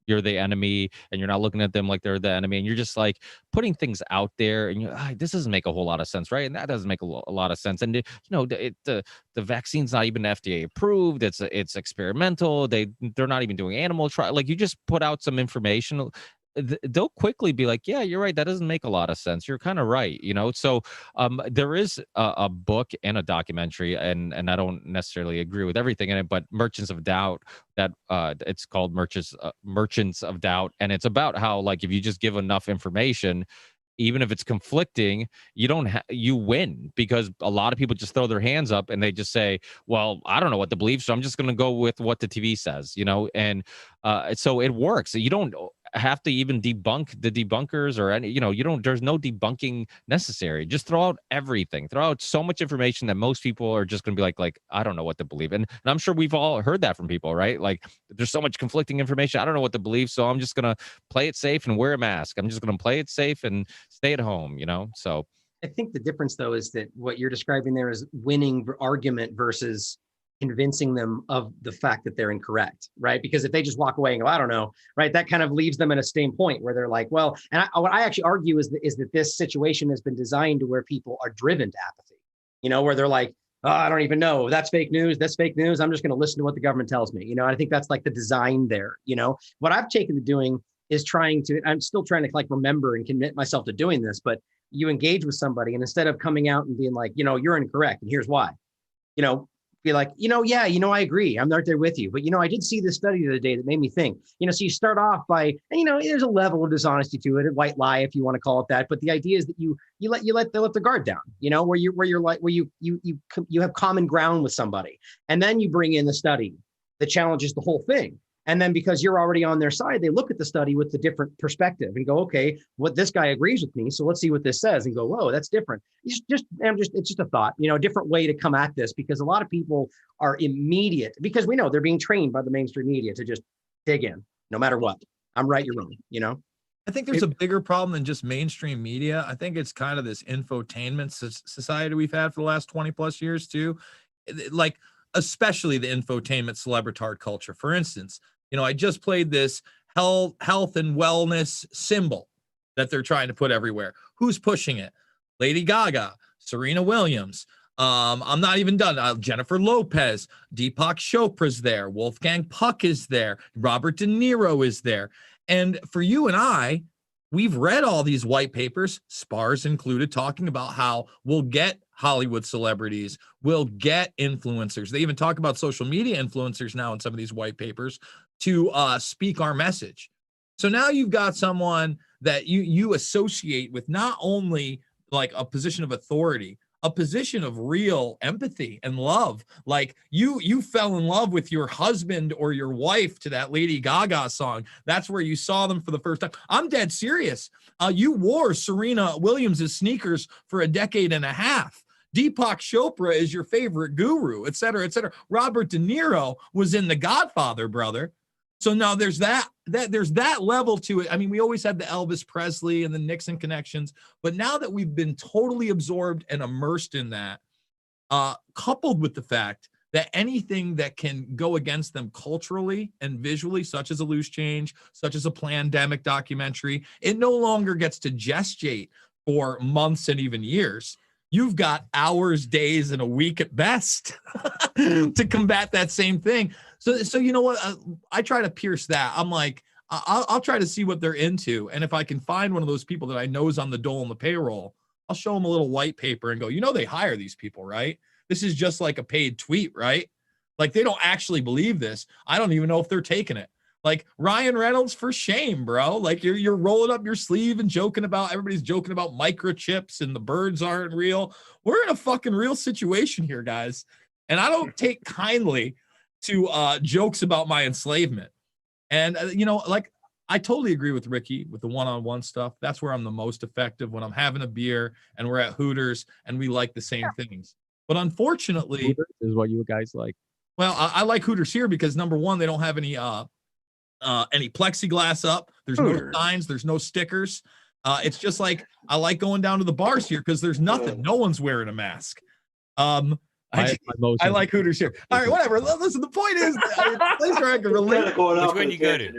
you're the enemy, and you're not looking at them like they're the enemy, and you're just like putting things out there, and this doesn't make a whole lot of sense, right? And that doesn't make a lot of sense. And the vaccine's not even FDA approved. It's experimental. They're not even doing animal trial. Like, you just put out some information, they'll quickly be like, yeah, you're right, that doesn't make a lot of sense, you're kind of right. So there is a book and a documentary, and I don't necessarily agree with everything in it, but Merchants of Doubt, that it's called Merchants of Doubt, and it's about how, like, if you just give enough information, even if it's conflicting, you win, because a lot of people just throw their hands up and they just say, well, I don't know what to believe, so I'm just going to go with what the TV says, and so it works. You don't have to even debunk the debunkers or any, there's no debunking necessary. Just throw out everything. Throw out so much information that most people are just going to be like, I don't know what to believe. And I'm sure we've all heard that from people, right? Like, there's so much conflicting information. I don't know what to believe. So I'm just going to play it safe and wear a mask. I'm just going to play it safe and stay at home, So I think the difference, though, is that what you're describing there is winning argument versus convincing them of the fact that they're incorrect, right? Because if they just walk away and go, I don't know, right, that kind of leaves them in a same point where they're like, well, and what I actually argue is that this situation has been designed to where people are driven to apathy, where they're like, oh, I don't even know, that's fake news, I'm just going to listen to what the government tells me, I think that's like the design there. What I've taken to doing is I'm still trying to like remember and commit myself to doing this, but you engage with somebody, and instead of coming out and being like, you're incorrect and here's why, be like, yeah, I agree, I'm right there with you, but I did see this study the other day that made me think, so you start off by, and there's a level of dishonesty to it, a white lie if you want to call it that, but the idea is that you let the guard down, where you have common ground with somebody, and then you bring in the study that challenges the whole thing. And then because you're already on their side, they look at the study with the different perspective and go, okay, what this guy agrees with me, so let's see what this says, and go, whoa, that's different. It's just a thought, a different way to come at this, because a lot of people are immediate, because we know they're being trained by the mainstream media to just dig in, no matter what. I'm right, you're wrong, I think there's a bigger problem than just mainstream media. I think it's kind of this infotainment society we've had for the last 20 plus years too. Like, especially the infotainment celebritard culture. For instance, I just played this health and wellness symbol that they're trying to put everywhere. Who's pushing it? Lady Gaga, Serena Williams. I'm not even done. Jennifer Lopez, Deepak Chopra's there. Wolfgang Puck is there. Robert De Niro is there. And for you and I, we've read all these white papers, SPARS included, talking about how we'll get Hollywood celebrities, we'll get influencers. They even talk about social media influencers now in some of these white papers to speak our message. So now you've got someone that you associate with not only like a position of authority, a position of real empathy and love. Like you fell in love with your husband or your wife to that Lady Gaga song. That's where you saw them for the first time. I'm dead serious. You wore Serena Williams' sneakers for a decade and a half. Deepak Chopra is your favorite guru, et cetera, et cetera. Robert De Niro was in The Godfather, brother. So now there's that level to it. I mean, we always had the Elvis Presley and the Nixon connections, but now that we've been totally absorbed and immersed in that, coupled with the fact that anything that can go against them culturally and visually, such as a Loose Change, such as a Plandemic documentary, it no longer gets to gestate for months and even years. You've got hours, days, and a week at best to combat that same thing. So you know what? I try to pierce that. I'm like, I'll try to see what they're into. And if I can find one of those people that I know is on the dole and the payroll, I'll show them a little white paper and go, they hire these people, right? This is just like a paid tweet, right? Like, they don't actually believe this. I don't even know if they're taking it. Like, Ryan Reynolds, for shame, bro. Like, you're rolling up your sleeve and everybody's joking about microchips and the birds aren't real. We're in a fucking real situation here, guys. And I don't take kindly to jokes about my enslavement. And, like, I totally agree with Ricky with the one-on-one stuff. That's where I'm the most effective, when I'm having a beer and we're at Hooters and we like the same things. But unfortunately, Hooters is what you guys like. Well, I like Hooters here because, number one, they don't have any plexiglass up. There's no signs. There's no stickers. It's just like, I like going down to the bars here because there's nothing. No one's wearing a mask. I like Hooters here. All right, whatever. Listen, the point is, place where I can relate. Which one you go to?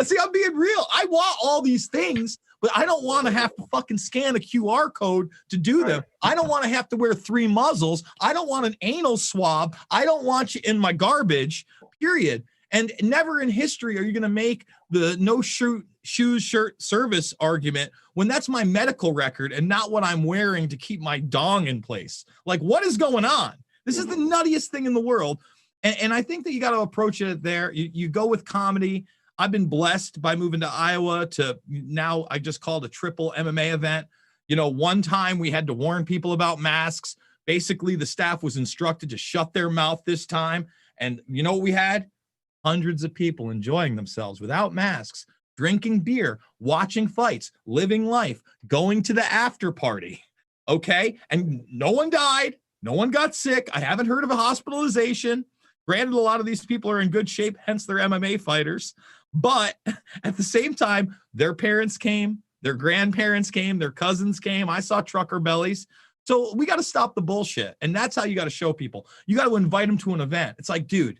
See, I'm being real. I want all these things, but I don't want to have to fucking scan a QR code to do them. I don't want to have to wear 3 muzzles. I don't want an anal swab. I don't want you in my garbage, period. And never in history are you going to make the no shoes, shirt service argument when that's my medical record and not what I'm wearing to keep my dong in place. Like, what is going on? This is the nuttiest thing in the world. And I think that you got to approach it there. You go with comedy. I've been blessed by moving to Iowa to now I just called a triple MMA event. One time we had to warn people about masks. Basically, the staff was instructed to shut their mouth this time. And you know what we had? Hundreds of people enjoying themselves without masks. drinking beer, watching fights, living life, going to the after party. Okay. And no one died. No one got sick. I haven't heard of a hospitalization. Granted, a lot of these people are in good shape, hence they're MMA fighters. But at the same time, their parents came, their grandparents came, their cousins came. I saw trucker bellies. So we got to stop the bullshit. And that's how you got to show people. You got to invite them to an event. It's like, dude,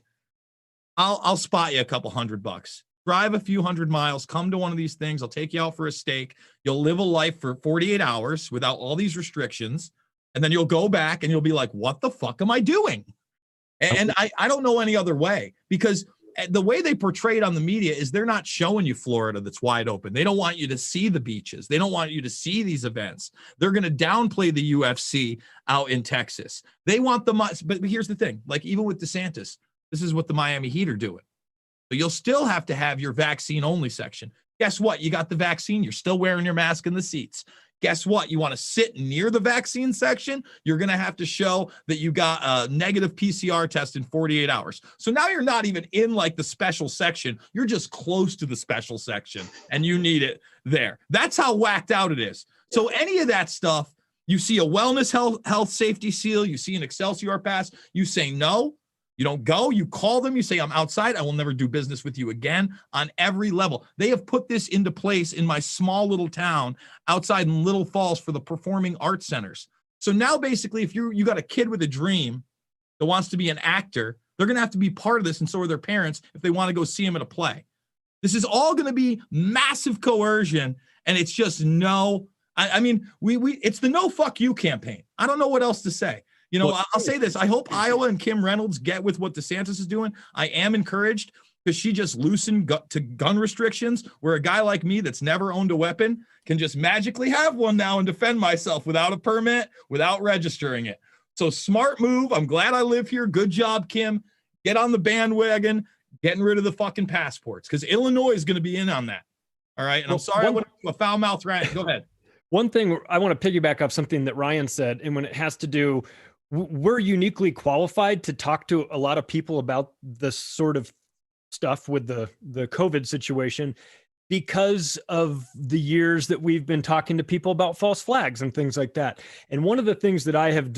I'll spot you a couple $100. Drive a few 100 miles, come to one of these things. I'll take you out for a steak. You'll live a life for 48 hours without all these restrictions. And then you'll go back and you'll be like, what the fuck am I doing? And I don't know any other way, because the way they portray it on the media is they're not showing you Florida that's wide open. They don't want you to see the beaches. They don't want you to see these events. They're going to downplay the UFC out in Texas. They want but here's the thing, like even with DeSantis, this is what the Miami Heat are doing. But you'll still have to have your vaccine only section. Guess what? You got the vaccine. You're still wearing your mask in the seats. Guess what? You want to sit near the vaccine section? You're going to have to show that you got a negative PCR test in 48 hours. So now you're not even in like the special section. You're just close to the special section and you need it there. That's how whacked out it is. So any of that stuff, you see a wellness health safety seal, you see an Excelsior pass, you say no. You don't go, you call them, you say, I'm outside. I will never do business with you again on every level. They have put this into place in my small little town outside in Little Falls for the performing arts centers. So now basically, if you got a kid with a dream that wants to be an actor, they're going to have to be part of this. And so are their parents if they want to go see him at a play. This is all going to be massive coercion. And it's just no, I mean, it's the no fuck you campaign. I don't know what else to say. You know, I'll say this. I hope Iowa and Kim Reynolds get with what DeSantis is doing. I am encouraged because she just loosened to gun restrictions where a guy like me that's never owned a weapon can just magically have one now and defend myself without a permit, without registering it. So smart move. I'm glad I live here. Good job, Kim. Get on the bandwagon, getting rid of the fucking passports because Illinois is going to be in on that. All right. And I'm sorry I went to a foul mouth rant. Go ahead. One thing I want to piggyback off something that Ryan said, and when it has to do, we're uniquely qualified to talk to a lot of people about this sort of stuff with the COVID situation because of the years that we've been talking to people about false flags and things like that. And one of the things that I have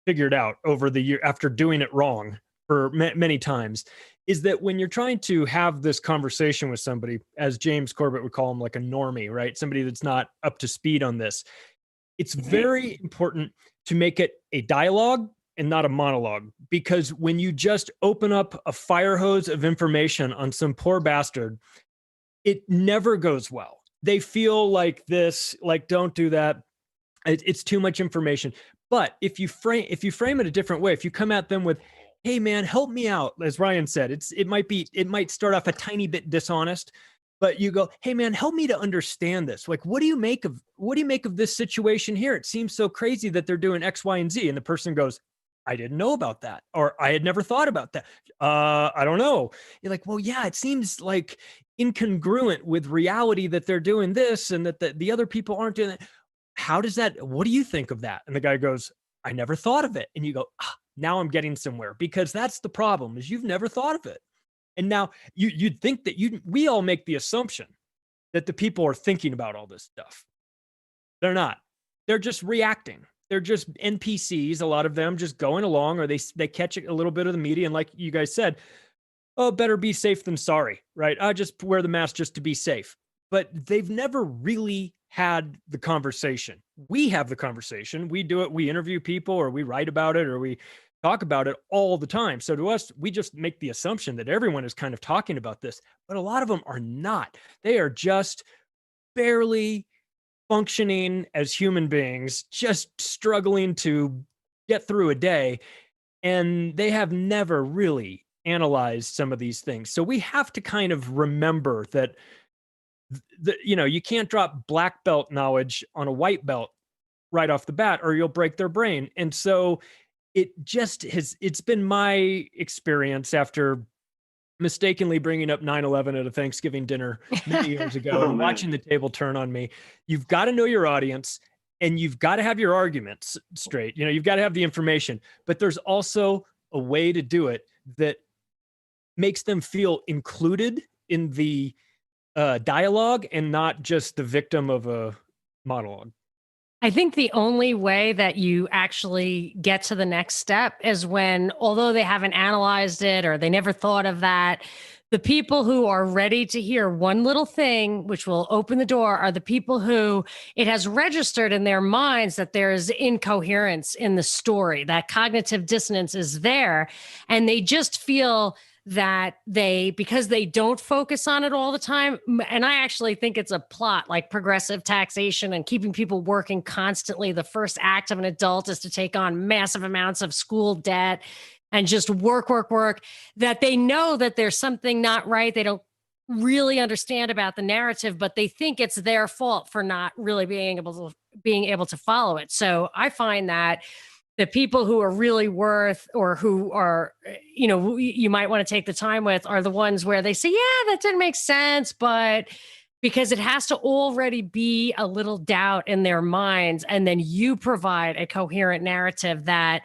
figured out over the year after doing it wrong for many times is that when you're trying to have this conversation with somebody, as James Corbett would call him, like a normie, right? Somebody that's not up to speed on this, it's very important to make it a dialogue and not a monologue, because when you just open up a fire hose of information on some poor bastard, it never goes well. They feel like this, like, don't do that. It's too much information. But if you frame it a different way, if you come at them with, hey man, help me out, as Ryan said, it might start off a tiny bit dishonest, but you go, hey man, help me to understand this. Like, what do you make of this situation here? It seems so crazy that they're doing X, Y, and Z. And the person goes, I didn't know about that. Or I had never thought about that. I don't know. You're like, well, yeah, it seems like incongruent with reality that they're doing this and that the other people aren't doing that. What do you think of that? And the guy goes, I never thought of it. And you go, now I'm getting somewhere, because that's the problem, is you've never thought of it. And now you'd think that we all make the assumption that the people are thinking about all this stuff. They're not. They're just reacting. They're just NPCs, a lot of them just going along, or they catch a little bit of the media. And like you guys said, oh, better be safe than sorry, right? I just wear the mask just to be safe. But they've never really had the conversation. We have the conversation. We do it. We interview people, or we write about it, or we talk about it all the time. So to us, we just make the assumption that everyone is kind of talking about this, but a lot of them are not. They are just barely functioning as human beings, just struggling to get through a day. And they have never really analyzed some of these things. So we have to kind of remember that, you can't drop black belt knowledge on a white belt right off the bat, or you'll break their brain. And so it's been my experience after mistakenly bringing up 9/11 at a Thanksgiving dinner many years ago and watching the table turn on me. You've got to know your audience, and you've got to have your arguments straight. You've got to have the information, but there's also a way to do it that makes them feel included in the dialogue and not just the victim of a monologue. I think the only way that you actually get to the next step is when, although they haven't analyzed it or they never thought of that, the people who are ready to hear one little thing, which will open the door, are the people who it has registered in their minds that there's incoherence in the story, that cognitive dissonance is there. And they just feel that because they don't focus on it all the time. And I actually think it's a plot, like progressive taxation and keeping people working constantly. The first act of an adult is to take on massive amounts of school debt and just work, that they know that there's something not right. They don't really understand about the narrative, but they think it's their fault for not really being able to follow it. So I find that the people who are really worth, or who are, you might want to take the time with, are the ones where they say, yeah, that didn't make sense, but because it has to already be a little doubt in their minds. And then you provide a coherent narrative that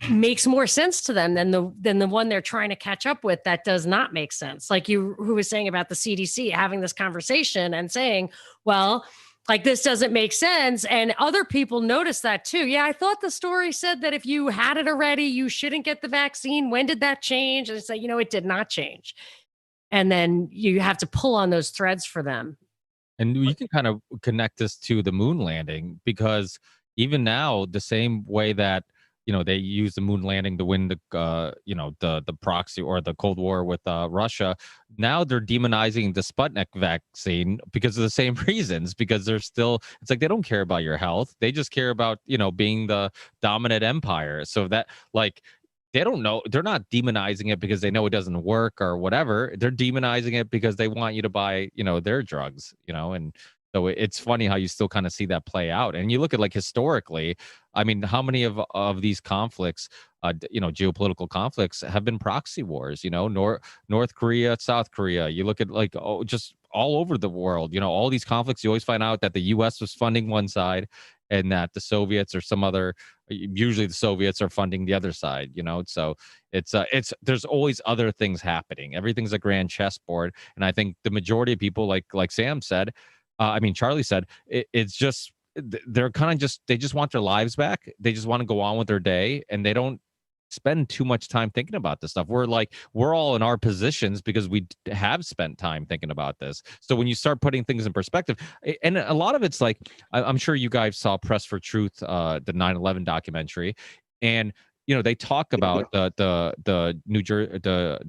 makes more sense to them than the one they're trying to catch up with that does not make sense. Like who was saying about the CDC having this conversation and saying, well, like, this doesn't make sense. And other people notice that too. Yeah, I thought the story said that if you had it already, you shouldn't get the vaccine. When did that change? And it's like, it did not change. And then you have to pull on those threads for them. And you can kind of connect this to the moon landing, because even now, the same way that they use the moon landing to win the proxy or the Cold War with Russia. Now they're demonizing the Sputnik vaccine because of the same reasons, because it's like they don't care about your health. They just care about, being the dominant empire. So that, like, they don't know, they're not demonizing it because they know it doesn't work or whatever. They're demonizing it because they want you to buy, their drugs, and so it's funny how you still kind of see that play out. And you look at, like, historically, I mean, how many of these conflicts, geopolitical conflicts, have been proxy wars? North Korea, South Korea. You look at, like, just all over the world. All these conflicts. You always find out that the U.S. was funding one side, and that the Soviets or some other. Usually, the Soviets are funding the other side. So it's there's always other things happening. Everything's a grand chessboard, and I think the majority of people, like Sam said. Charlie said, it's just, they're kind of they just want their lives back. They just want to go on with their day, and they don't spend too much time thinking about this stuff. We're all in our positions because we have spent time thinking about this. So when you start putting things in perspective, and a lot of it's like, I'm sure you guys saw Press for Truth, the 9/11 documentary, and they talk about the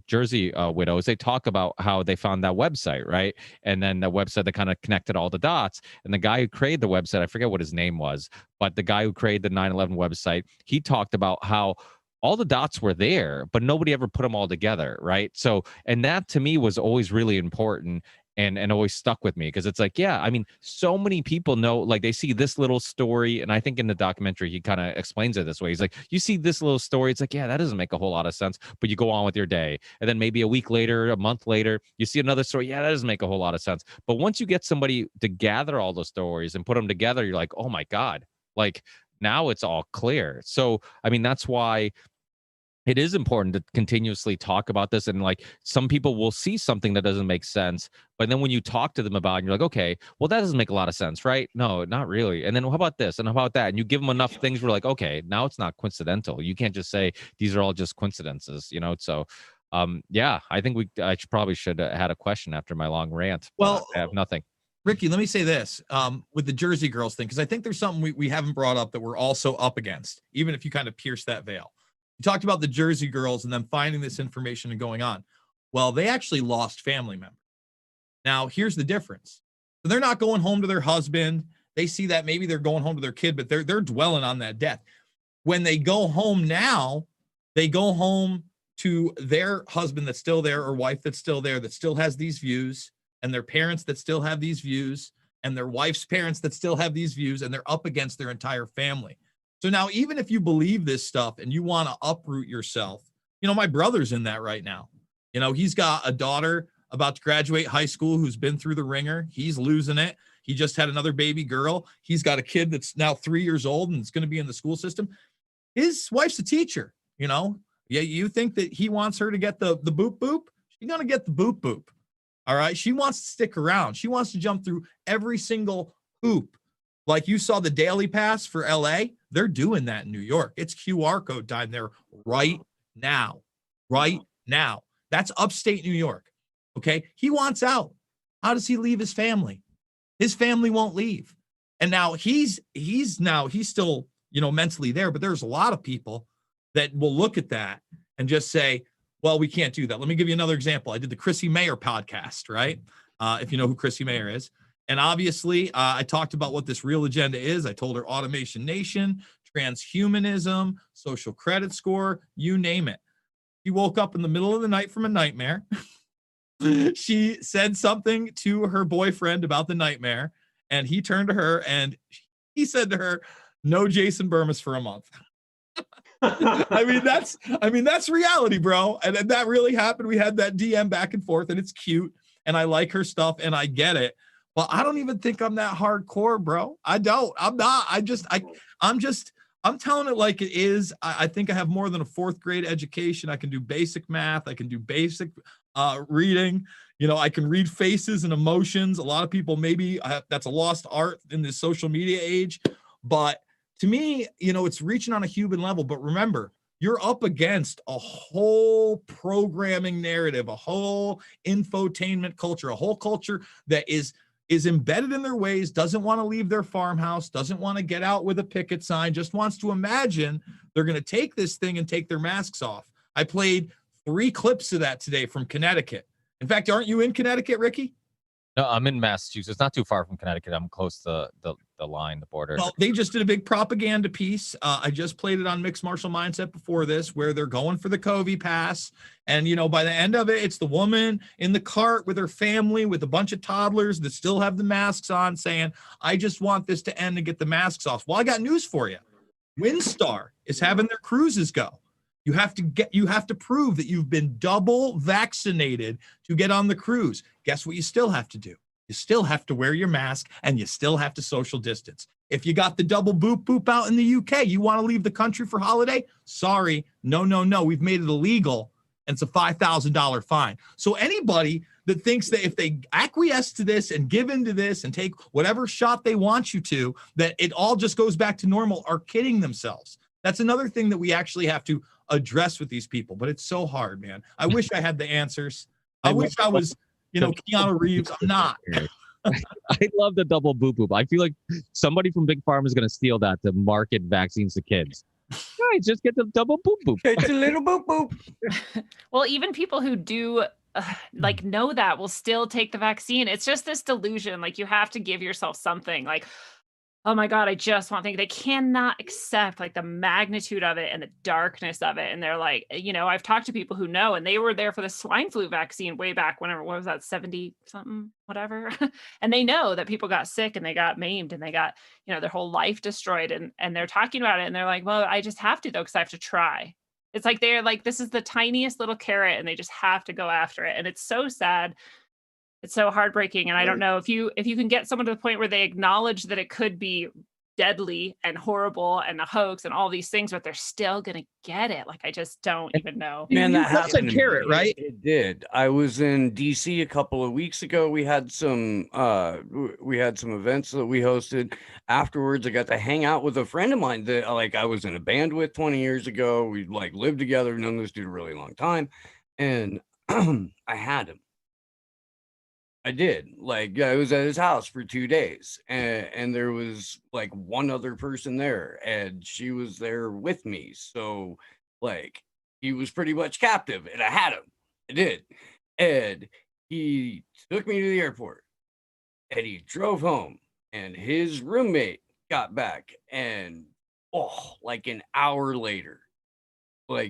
Jersey widows. They talk about how they found that website, right? And then the website that kind of connected all the dots. And the guy who created the website, I forget what his name was, but the guy who created the 9/11 website, he talked about how all the dots were there, but nobody ever put them all together, right? So, and that to me was always really important. And always stuck with me, because it's like, yeah, so many people know, like, they see this little story, and I think in the documentary he kind of explains it this way. He's like, you see this little story, it's like, yeah, that doesn't make a whole lot of sense, but you go on with your day, and then maybe a week later, a month later, you see another story, yeah, that doesn't make a whole lot of sense, but once you get somebody to gather all those stories and put them together, you're like, oh my God, like, now it's all clear. So that's why it is important to continuously talk about this. And, like, some people will see something that doesn't make sense, but then when you talk to them about it, and you're like, okay, well, that doesn't make a lot of sense, right? No, not really. And then how about this? And how about that? And you give them enough things where, like, okay, now it's not coincidental. You can't just say these are all just coincidences, So, yeah, I think I probably should have had a question after my long rant. Well, I have nothing. Ricky, let me say this with the Jersey Girls thing, because I think there's something we haven't brought up that we're also up against, even if you kind of pierce that veil. You talked about the Jersey Girls and then finding this information and going on. Well, they actually lost family members. Now, here's the difference. So they're not going home to their husband. They see that maybe they're going home to their kid, but they're dwelling on that death. When they go home now, they go home to their husband that's still there, or wife that's still there, that still has these views, and their parents that still have these views, and their wife's parents that still have these views, and they're up against their entire family. So now, even if you believe this stuff and you want to uproot yourself, my brother's in that right now. He's got a daughter about to graduate high school who's been through the ringer. He's losing it. He just had another baby girl. He's got a kid that's now 3 years old and is going to be in the school system. His wife's a teacher, Yeah, you think that he wants her to get the boop boop? She's going to get the boop boop. All right. She wants to stick around. She wants to jump through every single hoop. Like you saw the daily pass for LA. They're doing that in New York. It's QR code time there right now. Right now. That's upstate New York. Okay. He wants out. How does he leave his family? His family won't leave. And now he's still, mentally there, but there's a lot of people that will look at that and just say, well, we can't do that. Let me give you another example. I did the Chrissy Mayer podcast, right? If you know who Chrissy Mayer is. And obviously, I talked about what this real agenda is. I told her Automation Nation, transhumanism, social credit score, you name it. She woke up in the middle of the night from a nightmare. She said something to her boyfriend about the nightmare, and he turned to her and he said to her, no Jason Bermas for a month. I mean, that's reality, bro. And that really happened. We had that DM back and forth, and it's cute, and I like her stuff, and I get it. But I don't even think I'm that hardcore, bro. I'm not. I'm telling it like it is. I think I have more than a 4th grade education. I can do basic math. I can do basic reading. I can read faces and emotions. A lot of people, that's a lost art in this social media age. But to me, it's reaching on a human level. But remember, you're up against a whole programming narrative, a whole infotainment culture, a whole culture that is embedded in their ways, doesn't want to leave their farmhouse, doesn't want to get out with a picket sign, just wants to imagine they're going to take this thing and take their masks off. I played 3 clips of that today from Connecticut. In fact, aren't you in Connecticut, Ricky? No, I'm in Massachusetts, not too far from Connecticut. I'm close to the line, the border. Well, they just did a big propaganda piece. I just played it on Mixed Martial Mindset before this, where they're going for the COVID pass. And, by the end of it, it's the woman in the cart with her family, with a bunch of toddlers that still have the masks on, saying, I just want this to end and get the masks off. Well, I got news for you. Windstar is having their cruises go. You have to prove that you've been double vaccinated to get on the cruise. Guess what you still have to do? You still have to wear your mask, and you still have to social distance. If you got the double boop out in the UK, you want to leave the country for holiday? Sorry. No. We've made it illegal, and it's a $5,000 fine. So anybody that thinks that if they acquiesce to this and give into this and take whatever shot they want you to, that it all just goes back to normal, are kidding themselves. That's another thing that we actually have to address with these people, but it's so hard, man. I wish I had the answers. I wish I was, Keanu Reeves. I'm not. I love the double boop. I feel like somebody from Big Pharma is going to steal that to market vaccines to kids. Guys, just get the double boop. It's a little boop. Well, even people who do know that will still take the vaccine. It's just this delusion. Like, you have to give yourself something like, oh my God, I just want things. They cannot accept like the magnitude of it and the darkness of it. And they're like, I've talked to people who know, and they were there for the swine flu vaccine way back whenever, what was that, 70 something, whatever. And they know that people got sick and they got maimed and they got, their whole life destroyed. And they're talking about it and they're like, well, I just have to though, because I have to try. It's like, they're like, this is the tiniest little carrot and they just have to go after it. And it's so sad. It's so heartbreaking. And I don't know if you can get someone to the point where they acknowledge that it could be deadly and horrible and a hoax and all these things, but they're still going to get it. Like, I just don't even know. Man, that happened. Carrot, right? It did. I was in DC a couple of weeks ago. We had some events that we hosted. Afterwards, I got to hang out with a friend of mine that I was in a band with 20 years ago. We lived together, known this dude a really long time. And I had him. I did. I was at his house for 2 days, and there was one other person there, and she was there with me. So he was pretty much captive, and I had him. I did. And he took me to the airport, and he drove home, and his roommate got back, and an hour later,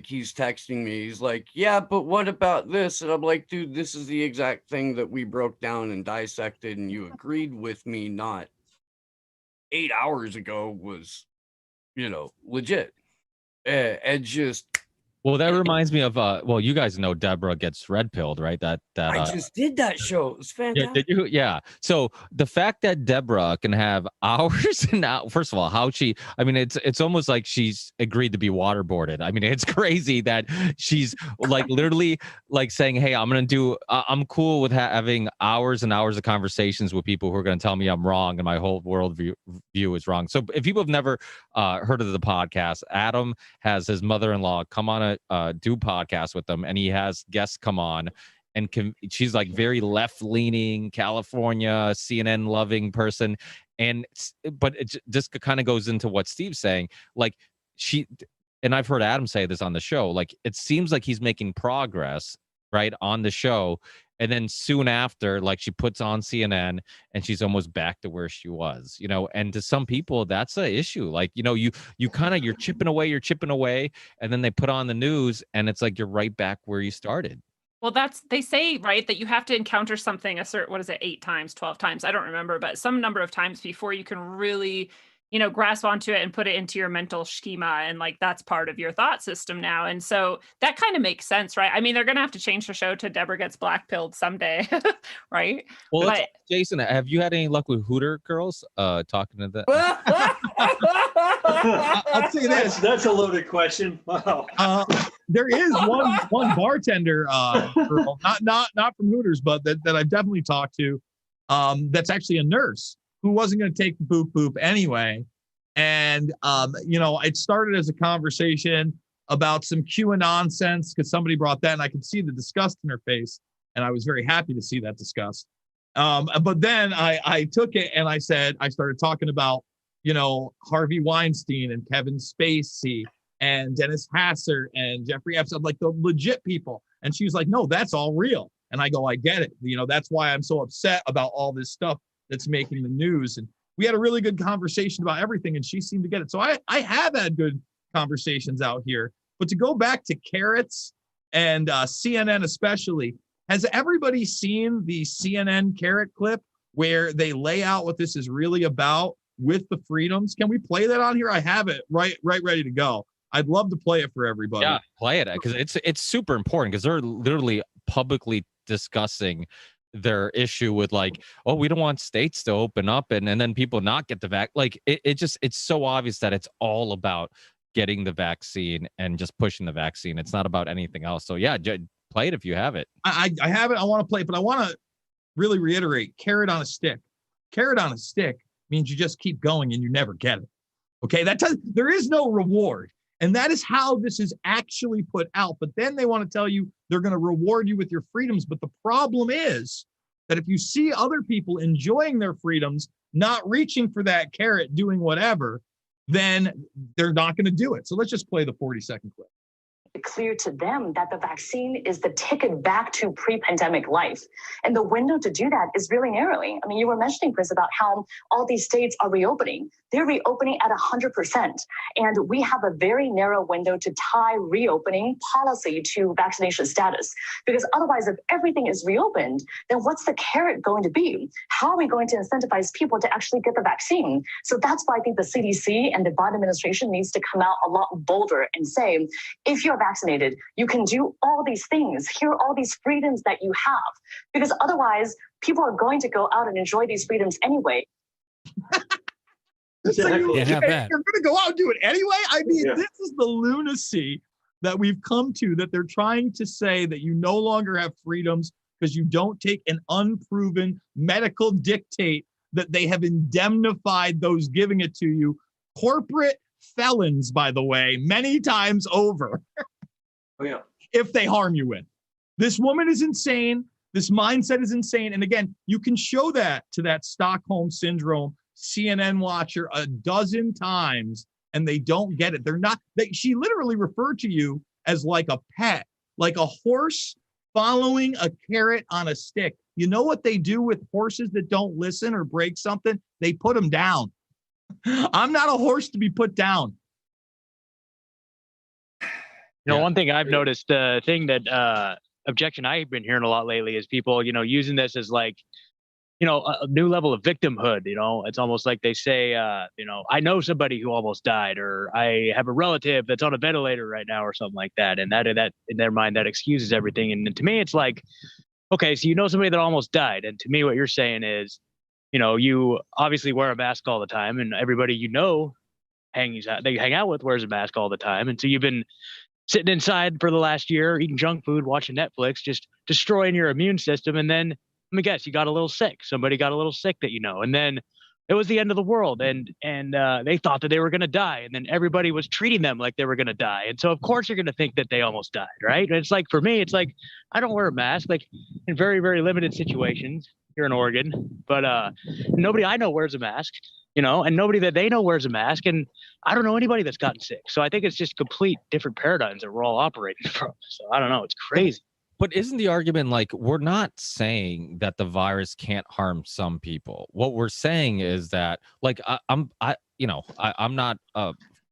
he's texting me. He's like, yeah, but what about this? And I'm like, dude, this is the exact thing that we broke down and dissected, and you agreed with me not 8 hours ago was, legit. And just Well, that reminds me of well, you guys know Deborah gets red pilled, right? That I just did that show. It was yeah, fantastic. did you? Yeah. So the fact that Deborah can have hours and hours, first of all, how she, I mean, it's almost like she's agreed to be waterboarded. I mean, it's crazy that she's like literally like saying, hey, I'm cool with having hours and hours of conversations with people who are going to tell me I'm wrong and my whole world view is wrong. So if people have never heard of the podcast, Adam has his mother-in-law come on do podcast with them, and he has guests come on, and she's like very left-leaning California CNN loving person, but it just kind of goes into what Steve's saying, like and I've heard Adam say this on the show, like it seems like he's making progress right on the show, and then soon after, like she puts on CNN and she's almost back to where she was, and to some people that's an issue. Like, you kind of, you're chipping away, and then they put on the news and it's like you're right back where you started. Well, they say, right, that you have to encounter something a certain, what is it, 8 times, 12 times, I don't remember, but some number of times before you can really, grasp onto it and put it into your mental schema. And like, that's part of your thought system now. And so that kind of makes sense, right? I mean, they're going to have to change the show to Deborah Gets Black-pilled someday, right? Well, Jason, have you had any luck with Hooter girls talking to that? I'll say this. That's a loaded question. Wow. There is one bartender girl, not from Hooters, but that I've definitely talked to. That's actually a nurse who wasn't going to take the boop anyway. And, it started as a conversation about some QAnon nonsense because somebody brought that, and I could see the disgust in her face. And I was very happy to see that disgust. But then I took it and I started talking about, Harvey Weinstein and Kevin Spacey and Dennis Hasser and Jeffrey Epstein, like the legit people. And she was like, no, that's all real. And I go, I get it. That's why I'm so upset about all this stuff that's making the news. And we had a really good conversation about everything, and she seemed to get it. So I have had good conversations out here. But to go back to carrots and CNN especially, has everybody seen the CNN carrot clip where they lay out what this is really about with the freedoms? Can we play that on here? I have it right ready to go. I'd love to play it for everybody. Yeah, play it, because it's super important, because they're literally publicly discussing their issue with like, oh, we don't want states to open up and then people not get the vaccine. Like it's so obvious that it's all about getting the vaccine and just pushing the vaccine. It's not about anything else. So yeah, play it if you have it. I have it. I want to play it, but I want to really reiterate: carrot on a stick. Carrot on a stick means you just keep going and you never get it. Okay, there is no reward. And that is how this is actually put out. But then they want to tell you they're going to reward you with your freedoms. But the problem is that if you see other people enjoying their freedoms, not reaching for that carrot, doing whatever, then they're not going to do it. So let's just play the 40-second clip. Clear to them that the vaccine is the ticket back to pre-pandemic life. And the window to do that is really narrowing. I mean, you were mentioning, Chris, about how all these states are reopening. They're reopening at 100%. And we have a very narrow window to tie reopening policy to vaccination status. Because otherwise, if everything is reopened, then what's the carrot going to be? How are we going to incentivize people to actually get the vaccine? So that's why I think the CDC and the Biden administration needs to come out a lot bolder and say, if you're vaccinated, you can do all these things. Here are all these freedoms that you have. Because otherwise, people are going to go out and enjoy these freedoms anyway. So you're going to go out and do it anyway? I mean, This is the lunacy that we've come to, that they're trying to say that you no longer have freedoms because you don't take an unproven medical dictate that they have indemnified those giving it to you. Corporate felons, by the way, many times over. Oh, yeah. If they harm you with. This woman is insane. This mindset is insane. And again, you can show that to that Stockholm Syndrome CNN watcher a dozen times and they don't get it. She literally referred to you as like a pet, like a horse following a carrot on a stick. You know what they do with horses that don't listen or break something? They put them down. I'm not a horse to be put down. One thing I've noticed, thing that objection I've been hearing a lot lately is people, using this as like, a new level of victimhood. It's almost like they say, I know somebody who almost died, or I have a relative that's on a ventilator right now, or something like that. And that in their mind, that excuses everything. And to me, it's like, okay, so you know somebody that almost died. And to me, what you're saying is, you obviously wear a mask all the time, and everybody they hang out with wears a mask all the time. And so you've been sitting inside for the last year, eating junk food, watching Netflix, just destroying your immune system. And then, let me guess, you got a little sick. Somebody got a little sick that and then it was the end of the world, and they thought that they were going to die, and then everybody was treating them like they were going to die, and so of course you're going to think that they almost died, right? And it's like, for me, it's like, I don't wear a mask, like in very, very limited situations here in Oregon, but nobody I know wears a mask, and nobody that they know wears a mask, and I don't know anybody that's gotten sick. So I think it's just complete different paradigms that we're all operating from. So I don't know, it's crazy. But isn't the argument like, we're not saying that the virus can't harm some people? What we're saying is that, like, I'm not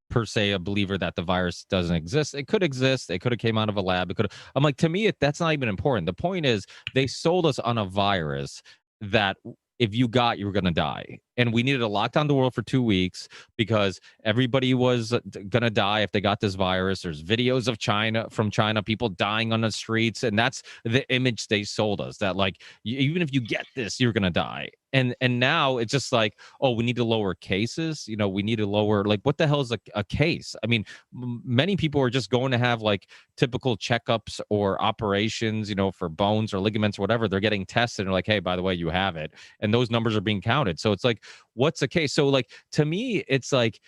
per se a believer that the virus doesn't exist. It could exist. It could have came out of a lab. I'm like, to me, that's not even important. The point is, they sold us on a virus that if you got, you were going to die. And we needed to lock down the world for 2 weeks because everybody was going to die if they got this virus. There's videos of from China, people dying on the streets. And that's the image they sold us, that like, even if you get this, you're going to die. And now it's just like, oh, we need to lower cases. We need to lower, like, what the hell is a case? I mean, many people are just going to have like typical checkups or operations, for bones or ligaments or whatever. They're getting tested and like, hey, by the way, you have it. And those numbers are being counted. So it's like, what's a case? So like, to me, it's like,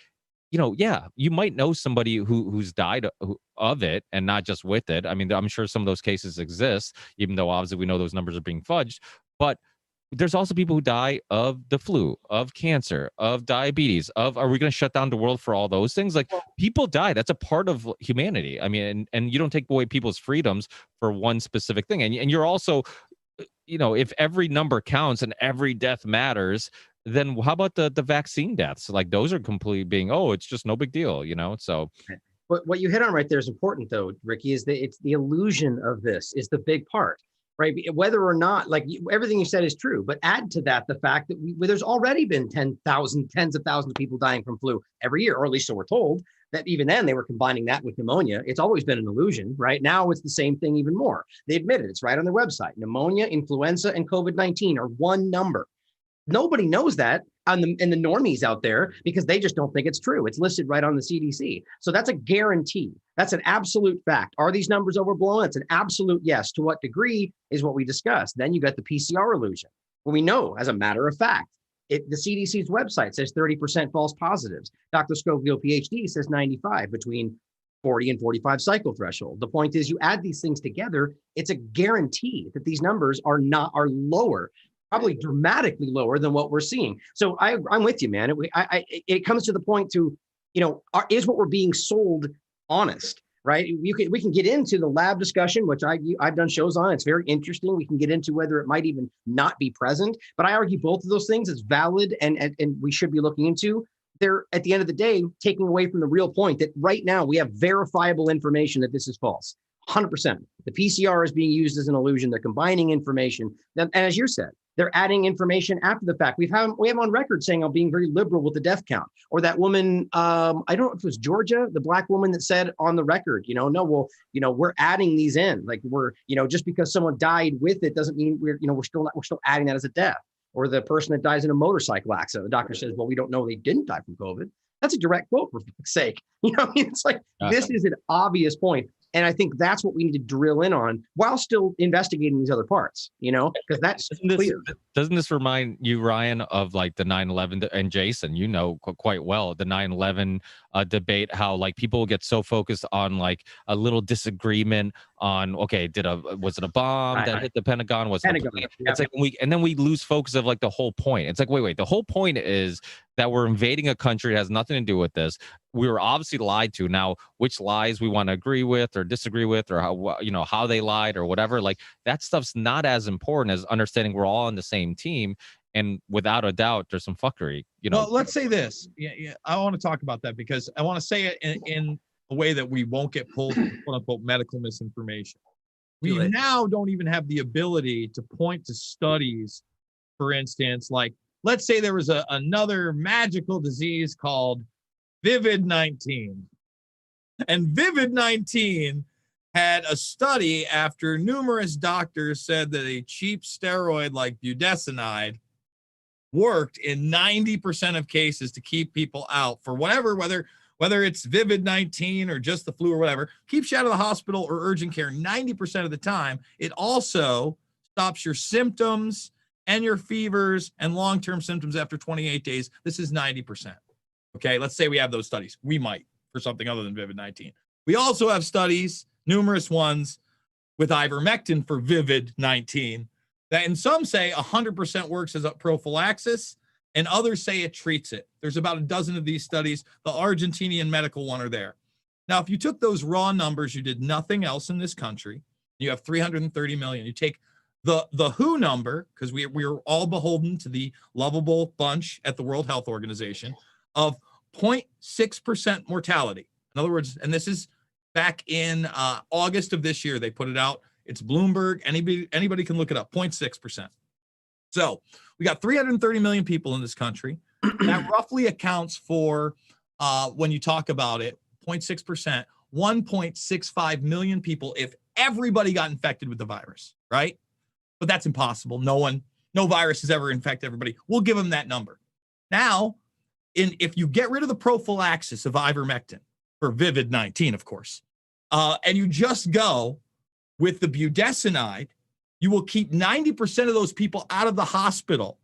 yeah, you might know somebody who's died of it and not just with it. I mean, I'm sure some of those cases exist, even though obviously we know those numbers are being fudged. But there's also people who die of the flu, of cancer, of diabetes, are we going to shut down the world for all those things? Like, people die. That's a part of humanity. I mean, and you don't take away people's freedoms for one specific thing. And you're also, if every number counts and every death matters, then how about the vaccine deaths? Like, those are completely being, it's just no big deal, so. But what you hit on right there is important, though, Ricky, is that it's the illusion of this is the big part. Right, whether or not, like, everything you said is true, but add to that the fact that there's already been tens of thousands of people dying from flu every year, or at least so we're told. That even then they were combining that with pneumonia. It's always been an illusion. Right now, it's the same thing even more. They admit it. It's right on their website. Pneumonia, influenza, and COVID-19 are one number. Nobody knows that in the normies out there because they just don't think it's true. It's listed right on the CDC. So that's a guarantee. That's an absolute fact. Are these numbers overblown? It's an absolute yes. To what degree is what we discussed. Then you got the PCR illusion. Well, we know, as a matter of fact, the CDC's website says 30% false positives. Dr. Scoville, PhD, says 95, between 40 and 45 cycle threshold. The point is, you add these things together, it's a guarantee that these numbers are lower, probably dramatically lower than what we're seeing. So I'm with you, man. It comes to the point to, is what we're being sold honest, right? We can get into the lab discussion, which I've done shows on. It's very interesting. We can get into whether it might even not be present, but I argue both of those things is valid and we should be looking into. They're, at the end of the day, taking away from the real point that right now we have verifiable information that this is false. 100%. The PCR is being used as an illusion. They're combining information. And as you said, they're adding information after the fact. We have on record saying I'm being very liberal with the death count. Or that woman, I don't know if it was Georgia, the black woman that said on the record, we're adding these in. Like, we're, just because someone died with it doesn't mean we're still adding that as a death. Or the person that dies in a motorcycle accident, the doctor says, well, we don't know they didn't die from COVID. That's a direct quote, for fuck's sake. It's like, this is an obvious point. And I think that's what we need to drill in on while still investigating these other parts, because that's clear. Doesn't this remind you, Ryan, of like the 9/11 and Jason, quite well, the 9/11 debate, how like people get so focused on like a little disagreement on, okay, was it a bomb that hit the Pentagon? It's like, and then we lose focus of like the whole point. It's like, wait, the whole point is that we're invading a country that has nothing to do with this. We were obviously lied to. Now, which lies we want to agree with or disagree with, or how they lied or whatever, like that stuff's not as important as understanding we're all on the same team. And without a doubt, there's some fuckery. Well, let's say this. Yeah, I want to talk about that because I want to say it in a way that we won't get pulled for quote unquote medical misinformation. We now don't even have the ability to point to studies for instance, like let's say there was another magical disease called Vivid-19. And Vivid-19 had a study after numerous doctors said that a cheap steroid like budesonide worked in 90% of cases to keep people out for whatever, whether it's Vivid-19 or just the flu or whatever, keeps you out of the hospital or urgent care 90% of the time. It also stops your symptoms and your fevers and long-term symptoms after 28 days. This is 90%. Okay, let's say we have those studies. We might for something other than Vivid-19. We also have studies, numerous ones, with ivermectin for Vivid-19 that in some say 100% works as a prophylaxis and others say it treats it. There's about a dozen of these studies. The Argentinian medical one are there. Now, if you took those raw numbers, you did nothing else in this country, you have 330 million. You take the WHO number, because we're all beholden to the lovable bunch at the World Health Organization, of 0.6% mortality. In other words, and this is back in August of this year, they put it out. It's Bloomberg. Anybody can look it up, 0.6%. So we got 330 million people in this country. That roughly accounts for, when you talk about it, 0.6%, 1.65 million people if everybody got infected with the virus, right? But that's impossible. No virus has ever infected everybody. We'll give them that number. Now, if you get rid of the prophylaxis of ivermectin for Vivid-19, of course, and you just go with the budesonide, you will keep 90% of those people out of the hospital.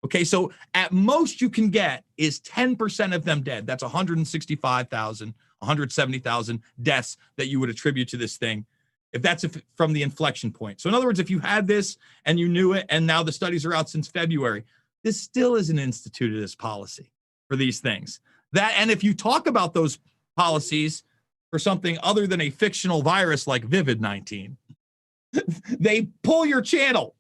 Okay, so at most you can get is 10% of them dead. That's 165,000, 170,000 deaths that you would attribute to this thing, if that's from the inflection point. So in other words, if you had this and you knew it, and now the studies are out since February, this still isn't instituted as policy for these things. And if you talk about those policies for something other than a fictional virus like Vivid-19, they pull your channel.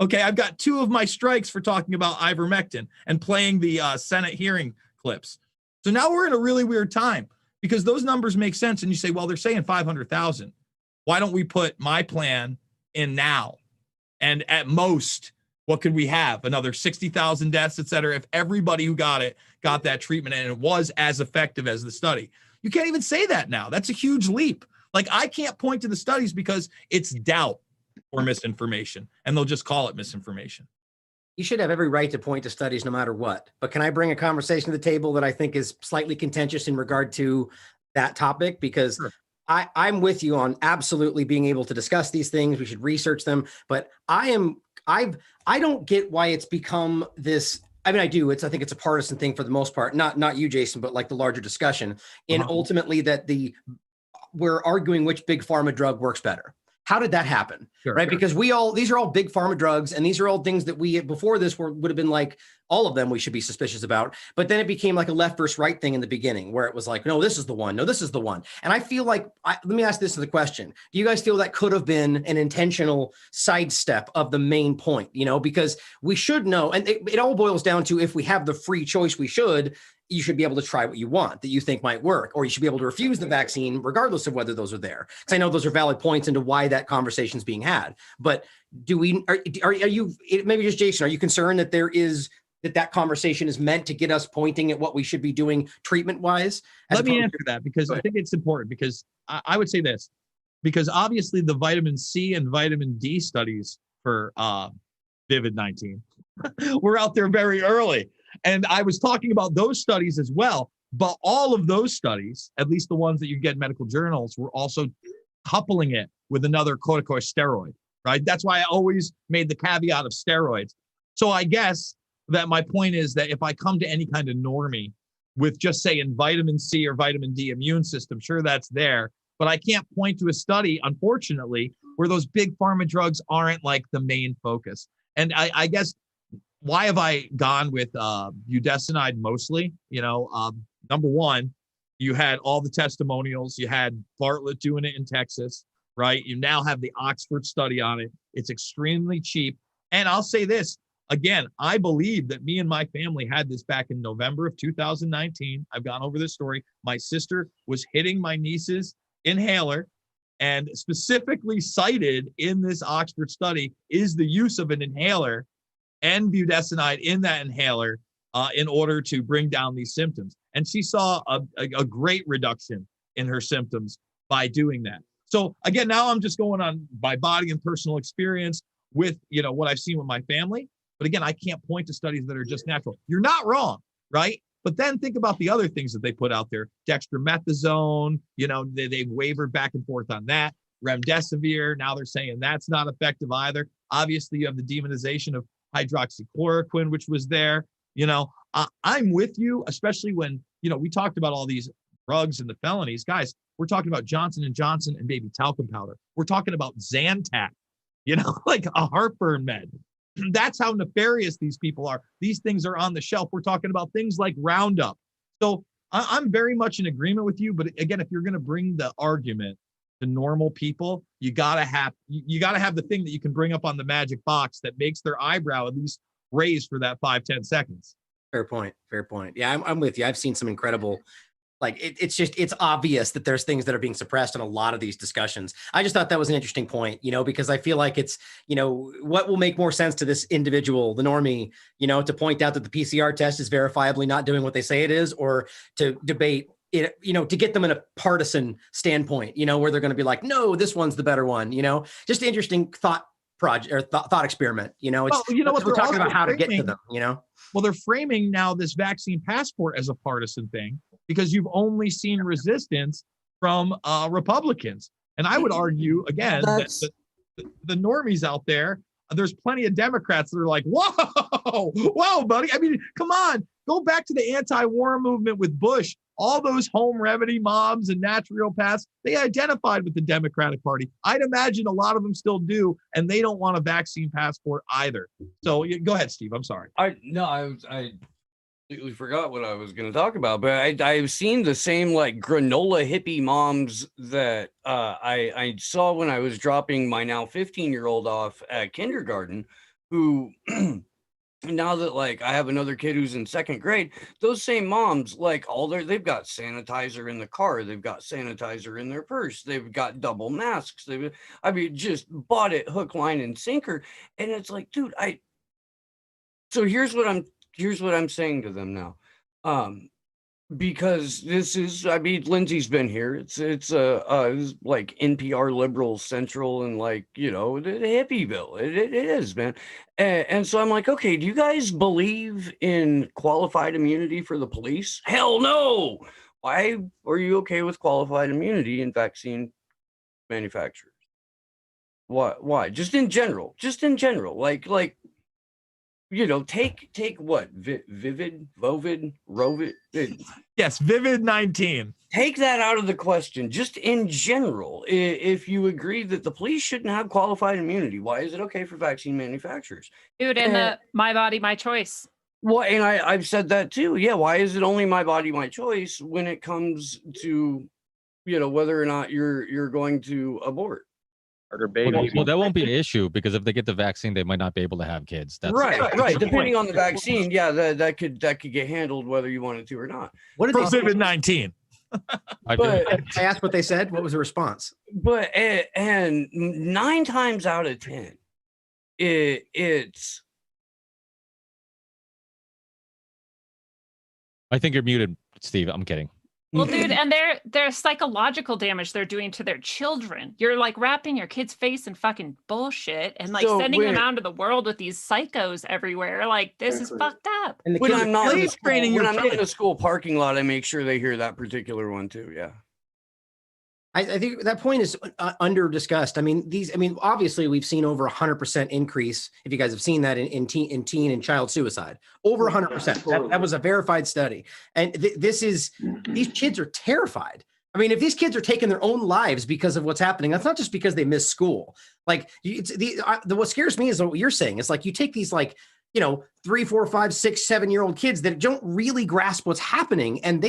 Okay, I've got 2 of my strikes for talking about ivermectin and playing the Senate hearing clips. So now we're in a really weird time because those numbers make sense. And you say, well, they're saying 500,000. Why don't we put my plan in now? And at most, what could we have? Another 60,000 deaths, et cetera, if everybody who got it got that treatment and it was as effective as the study. You can't even say that now. That's a huge leap. Like, I can't point to the studies because it's doubt or misinformation, and they'll just call it misinformation. You should have every right to point to studies no matter what. But can I bring a conversation to the table that I think is slightly contentious in regard to that topic? Because sure. I'm with you on absolutely being able to discuss these things. We should research them. But I don't get why it's become this. I mean, I do. I think it's a partisan thing for the most part. Not you, Jason, but like the larger discussion. And ultimately that we're arguing which big pharma drug works better. How did that happen? Sure, right? Sure. Because these are all big pharma drugs, and these are all things that we before this would have been like all of them we should be suspicious about. But then it became like a left versus right thing in the beginning, where it was like, no, this is the one. No, this is the one. And I feel like let me ask this as the question: do you guys feel that could have been an intentional sidestep of the main point? You know, because we should know, and it all boils down to if we have the free choice, you should be able to try what you want that you think might work, or you should be able to refuse the vaccine regardless of whether those are there. Because I know those are valid points into why that conversation is being had. But are you, maybe just Jason, are you concerned that that conversation is meant to get us pointing at what we should be doing treatment wise? Let me answer that, because I think it's important, because I would say this, because obviously the vitamin C and vitamin D studies for Vivid-19 were out there very early. And I was talking about those studies as well, but all of those studies, at least the ones that you get in medical journals, were also coupling it with another corticosteroid, right? That's why I always made the caveat of steroids. So I guess that my point is that if I come to any kind of normie with just saying vitamin C or vitamin D immune system, sure, that's there, but I can't point to a study, unfortunately, where those big pharma drugs aren't like the main focus. And I guess, why have I gone with budesonide mostly? You know, number one, you had all the testimonials. You had Bartlett doing it in Texas, right? You now have the Oxford study on it. It's extremely cheap. And I'll say this, again, I believe that me and my family had this back in November of 2019. I've gone over this story. My sister was hitting my niece's inhaler, and specifically cited in this Oxford study is the use of an inhaler and budesonide in that inhaler in order to bring down these symptoms. And she saw a great reduction in her symptoms by doing that. So again, now I'm just going on my body and personal experience with, what I've seen with my family. But again, I can't point to studies that are just natural. You're not wrong, right? But then think about the other things that they put out there. Dextromethasone, they've wavered back and forth on that. Remdesivir, now they're saying that's not effective either. Obviously, you have the demonization of hydroxychloroquine, which was there. I'm with you, especially when, we talked about all these drugs and the felonies. Guys, we're talking about Johnson & Johnson and baby talcum powder. We're talking about Zantac, like a heartburn med. That's how nefarious these people are. These things are on the shelf. We're talking about things like Roundup. So I'm very much in agreement with you. But again, if you're going to bring the argument to normal people, you gotta have the thing that you can bring up on the magic box that makes their eyebrow at least raise for that 5-10 seconds. Fair point. Yeah, I'm with you. I've seen some incredible, it's obvious that there's things that are being suppressed in a lot of these discussions. I just thought that was an interesting point, because I feel like it's, what will make more sense to this individual, the normie, to point out that the PCR test is verifiably not doing what they say it is, or to debate it, to get them in a partisan standpoint, where they're going to be like, no, this one's the better one, just interesting thought project or thought experiment, what we're talking about how to get to them, Well, they're framing now this vaccine passport as a partisan thing because you've only seen resistance from Republicans. And I would argue, again, that the normies out there, there's plenty of Democrats that are like, whoa, buddy. I mean, come on, go back to the anti-war movement with Bush. All those home remedy mobs and naturopaths, they identified with the Democratic Party. I'd imagine a lot of them still do, and they don't want a vaccine passport either. So go ahead, Steve. I'm sorry. I completely forgot what I was going to talk about, but I've seen the same granola hippie moms that I saw when I was dropping my now 15-year-old off at kindergarten, who now that I have another kid who's in 2nd grade, those same moms, they've got sanitizer in the car, they've got sanitizer in their purse, they've got double masks, just bought it hook, line, and sinker. And it's like, dude, so here's what I'm saying to them now. Because this is, Lindsey's been here. It's NPR Liberal Central and the hippieville. It is, man. And so I'm like, okay, do you guys believe in qualified immunity for the police? Hell no. Why are you okay with qualified immunity in vaccine manufacturers? Why? Just in general. Take what? Vivid, Rovid? Yes, Vivid 19. Take that out of the question. Just in general, if you agree that the police shouldn't have qualified immunity, why is it okay for vaccine manufacturers? Dude, and the my body, my choice. Well, and I've said that too. Yeah, why is it only my body, my choice when it comes to, whether or not you're going to abort? Well, that won't be an issue because if they get the vaccine, they might not be able to have kids. That's right. Depending on the vaccine, yeah, that could get handled whether you wanted to or not. What did they COVID-19? I asked what they said. What was the response? But and 9 times out of 10, it's. I think you're muted, Steve. I'm kidding. Well, dude, and their psychological damage they're doing to their children. You're wrapping your kid's face in fucking bullshit and sending them out into the world with these psychos everywhere. This is fucked up. And when I'm not in the school parking lot, I make sure they hear that particular one too. Yeah. I think that point is under discussed. Obviously we've seen over 100% increase. If you guys have seen that in teen and child suicide, over 100%. That was a verified study. And these kids are terrified. If these kids are taking their own lives because of what's happening, that's not just because they miss school. What scares me is what you're saying. It's you take these 3, 4, 5, 6, 7-year-old kids that don't really grasp what's happening. And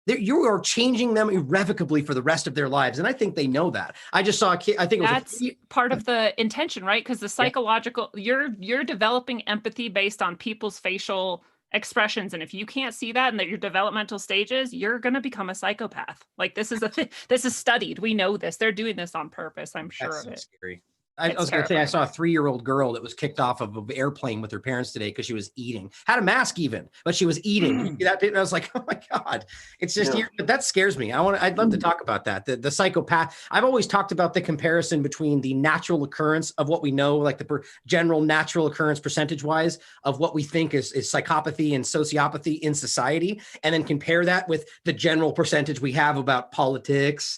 you are changing them irrevocably for the rest of their lives. And I think they know that. I just saw a kid, I think that's part of the intention, right? Because the psychological, you're developing empathy based on people's facial expressions. And if you can't see that in your developmental stages, you're going to become a psychopath. This is this is studied. We know this. They're doing this on purpose. I'm sure of it. Scary. I was going to say, I saw a 3-year-old girl that was kicked off of an airplane with her parents today because she was eating. Had a mask even, but she was eating. You see that bit? And I was like, oh my God. It's just, but that scares me. I'd love to talk about that. The psychopath. I've always talked about the comparison between the natural occurrence of what we know, like the general natural occurrence percentage-wise of what we think is psychopathy and sociopathy in society, and then compare that with the general percentage we have about politics.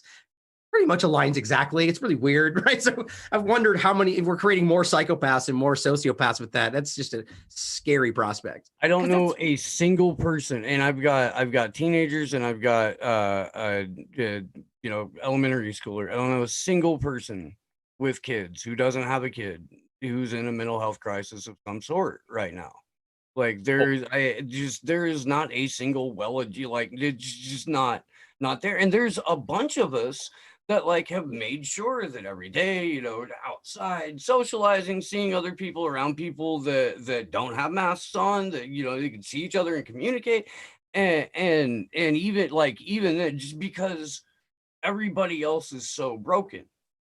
Pretty much aligns exactly. It's really weird, right? So I've wondered how many, if we're creating more psychopaths and more sociopaths with that. That's just a scary prospect. I don't know a single person, and I've got teenagers and I've got elementary schooler. I don't know a single person with kids who doesn't have a kid who's in a mental health crisis of some sort right now. Like there is not a single it's just not there. And there's a bunch of us that like have made sure that every day, outside socializing, seeing other people, around people that don't have masks on, that they can see each other and communicate, and even then, just because everybody else is so broken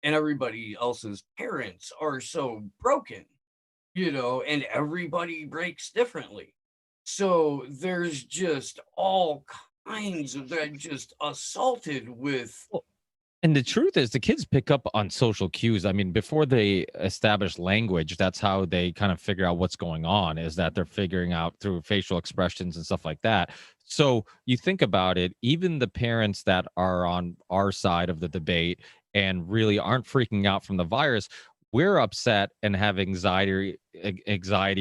and everybody else's parents are so broken, and everybody breaks differently. So there's just all kinds of that just assaulted with. And the truth is, the kids pick up on social cues. I mean, before they establish language, that's how they kind of figure out what's going on, is that they're figuring out through facial expressions and stuff like that. So you think about it, even the parents that are on our side of the debate and really aren't freaking out from the virus, we're upset and have anxiety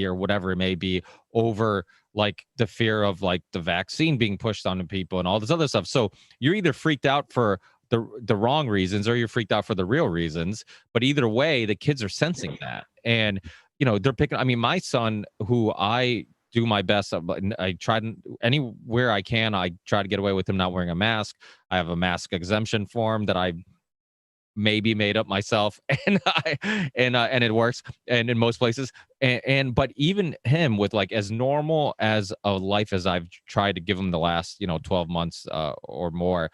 or whatever it may be over like the fear of like the vaccine being pushed onto people and all this other stuff. So you're either freaked out for the wrong reasons or you're freaked out for the real reasons, but either way the kids are sensing that, and they're picking. I mean, my son, who I do my best, I try to, anywhere I can, I try to get away with him not wearing a mask. I have a mask exemption form that I maybe made up myself, and it works, and in most places, but even him, with like as normal as a life as I've tried to give him the last 12 months or more,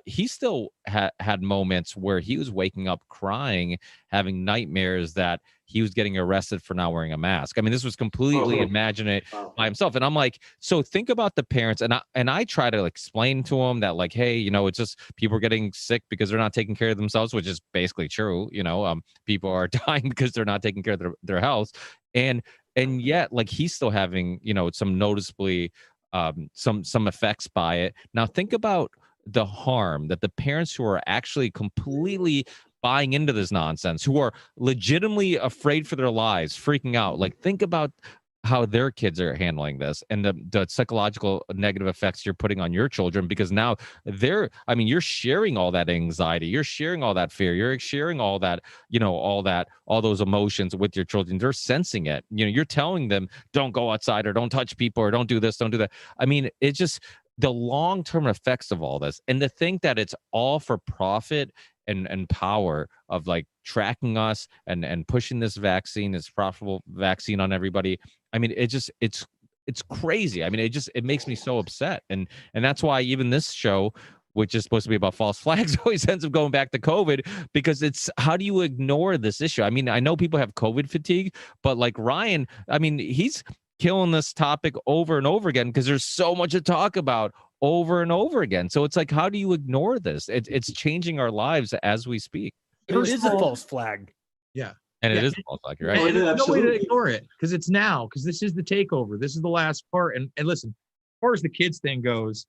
he still had moments where he was waking up crying, having nightmares that he was getting arrested for not wearing a mask. I mean, this was completely imagined by himself. And I'm like, so think about the parents. And I try to explain to him that like, hey, it's just people are getting sick because they're not taking care of themselves, which is basically true. People are dying because they're not taking care of their health. And yet, like, he's still having, some noticeably some effects by it. Now think about the harm that the parents who are actually completely buying into this nonsense, who are legitimately afraid for their lives, freaking out, like, think about how their kids are handling this and the psychological negative effects you're putting on your children, because now you're sharing all that anxiety, you're sharing all that fear, you're sharing all that, all those emotions with your children. They're sensing it. You're telling them, don't go outside or don't touch people or don't do this, don't do that. I mean, it's just the long-term effects of all this, and to think that it's all for profit and power of like tracking us and pushing this vaccine, this profitable vaccine on everybody. I mean, it's crazy. I mean, it makes me so upset. And that's why even this show, which is supposed to be about false flags, always ends up going back to COVID, because it's, how do you ignore this issue? I mean, I know people have COVID fatigue, but like Ryan, I mean, he's killing this topic over and over again because there's so much to talk about over and over again. So it's like, how do you ignore this? It's changing our lives as we speak. It is a false flag. Yeah. And it is a false flag, right? And there's no way to ignore it, because it's now, because this is the takeover. This is the last part. And listen, as far as the kids thing goes,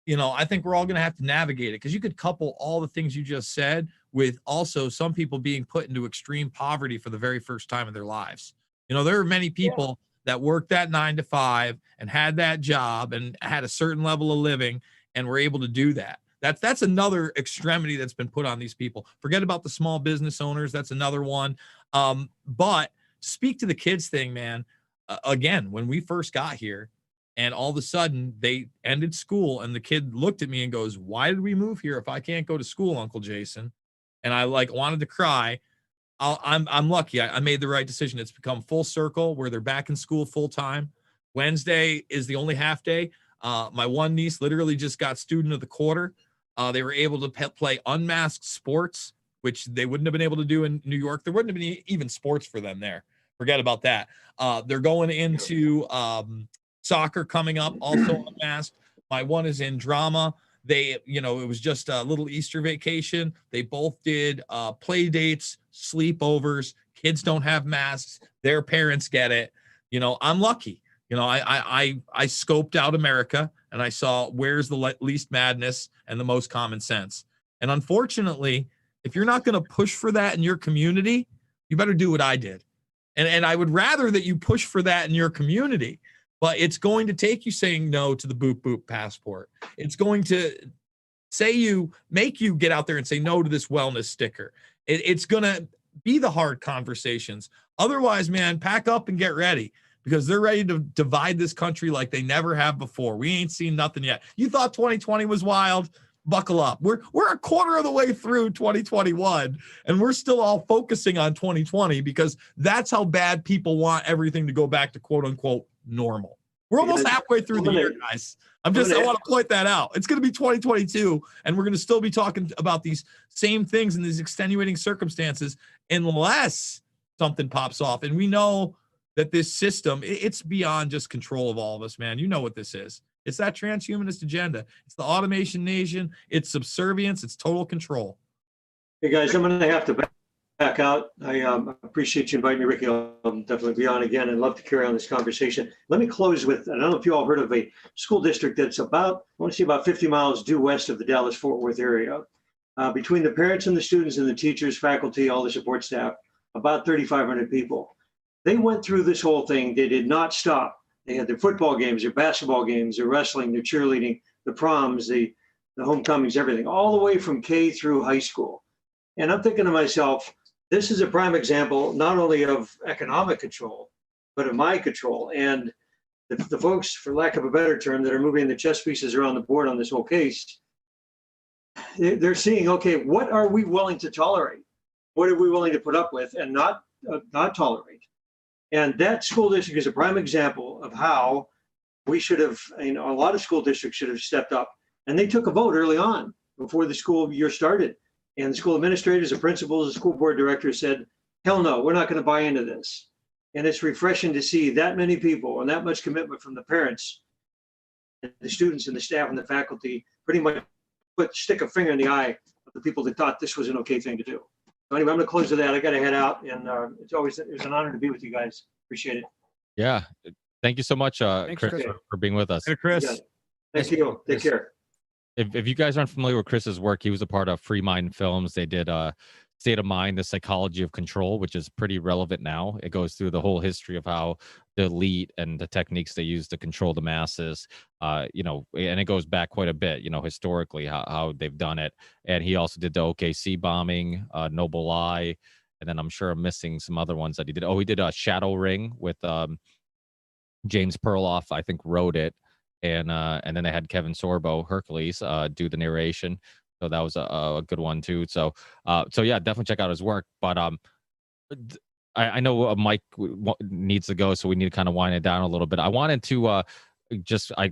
I think we're all going to have to navigate it, because you could couple all the things you just said with also some people being put into extreme poverty for the very first time in their lives. There are many people that worked that 9 to 5 and had that job and had a certain level of living and were able to do that. That's another extremity that's been put on these people. Forget about the small business owners. That's another one. But speak to the kids thing, man. Again, when we first got here and all of a sudden they ended school, and the kid looked at me and goes, why did we move here if I can't go to school, Uncle Jason? And I wanted to cry. I'm lucky. I made the right decision. It's become full circle where they're back in school full time. Wednesday is the only half day. My one niece literally just got student of the quarter. They were able to play unmasked sports which they wouldn't have been able to do in New York. There wouldn't have been even sports for them there. Forget about that. They're going into soccer coming up, also unmasked. My one is in drama. They, it was just a little Easter vacation. They both did play dates, sleepovers. Kids don't have masks. Their parents get it. I'm lucky. I scoped out America and I saw where's the least madness and the most common sense. And unfortunately, if you're not going to push for that in your community, you better do what I did. And I would rather that you push for that in your community, but it's going to take you saying no to the boop boop passport. It's going to make you get out there and say no to this wellness sticker. It's going to be the hard conversations. Otherwise, man, pack up and get ready, because they're ready to divide this country like they never have before. We ain't seen nothing yet. You thought 2020 was wild? Buckle up. We're a quarter of the way through 2021, and we're still all focusing on 2020 because that's how bad people want everything to go back to quote unquote normal. We're almost halfway through the year, guys. I want to point that out. It's going to be 2022, and we're going to still be talking about these same things and these extenuating circumstances unless something pops off. And we know that this system, it's beyond just control of all of us, man. You know what this is. It's that transhumanist agenda. It's the automation nation. It's subservience. It's total control. Hey, guys, I'm going to have to back out. I appreciate you inviting me, Ricky. I'll definitely be on again and love to carry on this conversation. Let me close with, I don't know if you all heard of a school district that's about 50 miles due west of the Dallas-Fort Worth area. Between the parents and the students and the teachers, faculty, all the support staff, about 3,500 people. They went through this whole thing. They did not stop. They had their football games, their basketball games, their wrestling, their cheerleading, the proms, the homecomings, everything, all the way from K through high school. And I'm thinking to myself, this is a prime example, not only of economic control, but of mind control. And the folks, for lack of a better term, that are moving the chess pieces around the board on this whole case, they're seeing, okay, what are we willing to tolerate? What are we willing to put up with and not tolerate? And that school district is a prime example of how we should have, a lot of school districts should have stepped up. And they took a vote early on before the school year started. And the school administrators, the principals, the school board directors said, hell no, we're not going to buy into this. And it's refreshing to see that many people and that much commitment from the parents, and the students and the staff and the faculty pretty much stick a finger in the eye of the people that thought this was an okay thing to do. So anyway, I'm going to close with that. I got to head out, and it's an honor to be with you guys. Appreciate it. Yeah. Thank you so much, Chris, for being with us. Hey, Chris. Yeah. Thank you. Take care. If you guys aren't familiar with Chris's work, he was a part of Free Mind Films. They did State of Mind, the Psychology of Control, which is pretty relevant now. It goes through the whole history of how the elite and the techniques they use to control the masses, and it goes back quite a bit, historically, how they've done it. And he also did the OKC bombing, Noble Lie, and then I'm sure I'm missing some other ones that he did. Oh, he did a Shadow Ring with James Perloff, I think, wrote it. And then they had Kevin Sorbo, Hercules, do the narration. So that was a good one too. So yeah, definitely check out his work. But I know Mike needs to go, so we need to kind of wind it down a little bit. I wanted to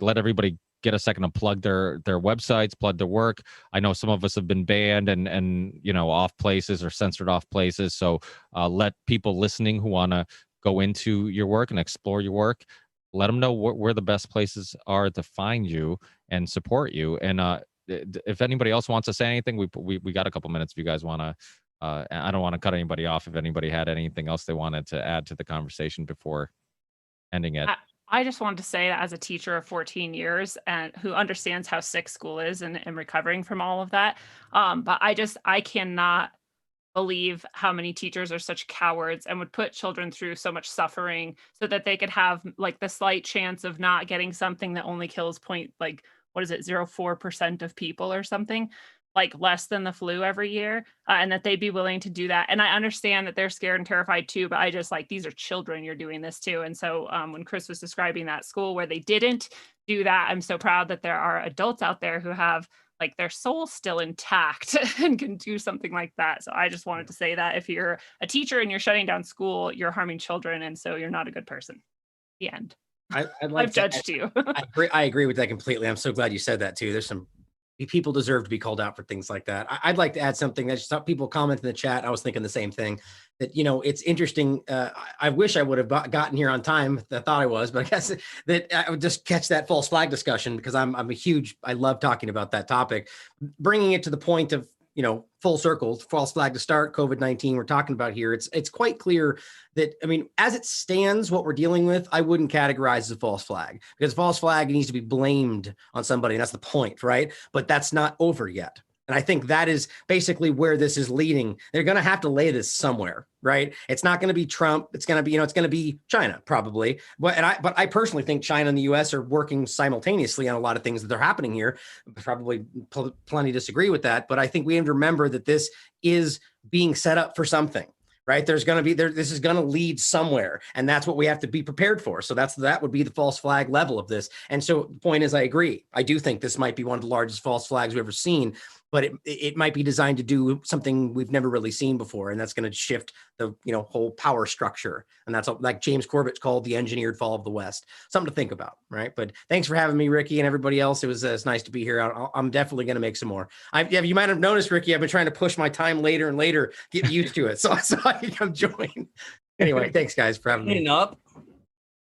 let everybody get a second to plug their websites, plug their work. I know some of us have been banned and off places or censored off places. So let people listening who want to go into your work and explore your work, let them know where the best places are to find you and support you. And if anybody else wants to say anything, we got a couple minutes if you guys want to. I don't want to cut anybody off. If anybody had anything else they wanted to add to the conversation before ending it. I just wanted to say that as a teacher of 14 years and who understands how sick school is and recovering from all of that. But I cannot believe how many teachers are such cowards and would put children through so much suffering so that they could have like the slight chance of not getting something that only kills 0.04% of people or something, like less than the flu every year, and that they'd be willing to do that. And I understand that they're scared and terrified too, but I just these are children you're doing this to. And so when Chris was describing that school where they didn't do that, I'm so proud that there are adults out there who have their soul still intact and can do something like that. So I just wanted to say that if you're a teacher and you're shutting down school, you're harming children. And so you're not a good person. The end. I've judged you. I agree with that completely. I'm so glad you said that too. There's some People deserve to be called out for things like that. I'd like to add something that just people comment in the chat. I was thinking the same thing, that, it's interesting. I wish I would have gotten here on time. I thought I was, but I guess that I would just catch that false flag discussion, because I love talking about that topic, bringing it to the point of, full circle, false flag to start, COVID-19 we're talking about here. It's quite clear that, as it stands, what we're dealing with, I wouldn't categorize as a false flag, because false flag needs to be blamed on somebody. And that's the point, right? But that's not over yet. And I think that is basically where this is leading. They're going to have to lay this somewhere, right? It's not going to be Trump. It's going to be, it's going to be China probably. But I personally think China and the US are working simultaneously on a lot of things that are happening here. Probably plenty disagree with that. But I think we have to remember that this is being set up for something. Right. This is going to lead somewhere. And that's what we have to be prepared for. So that would be the false flag level of this. And so the point is, I agree. I do think this might be one of the largest false flags we've ever seen, but it might be designed to do something we've never really seen before. And that's going to shift the, whole power structure. And that's like James Corbett's called the engineered fall of the West. Something to think about. Right. But thanks for having me, Ricky, and everybody else. It's nice to be here. I'm definitely going to make some more. You might have noticed, Ricky, I've been trying to push my time later and later, get used to it. So I can come join. Anyway, thanks guys for having me.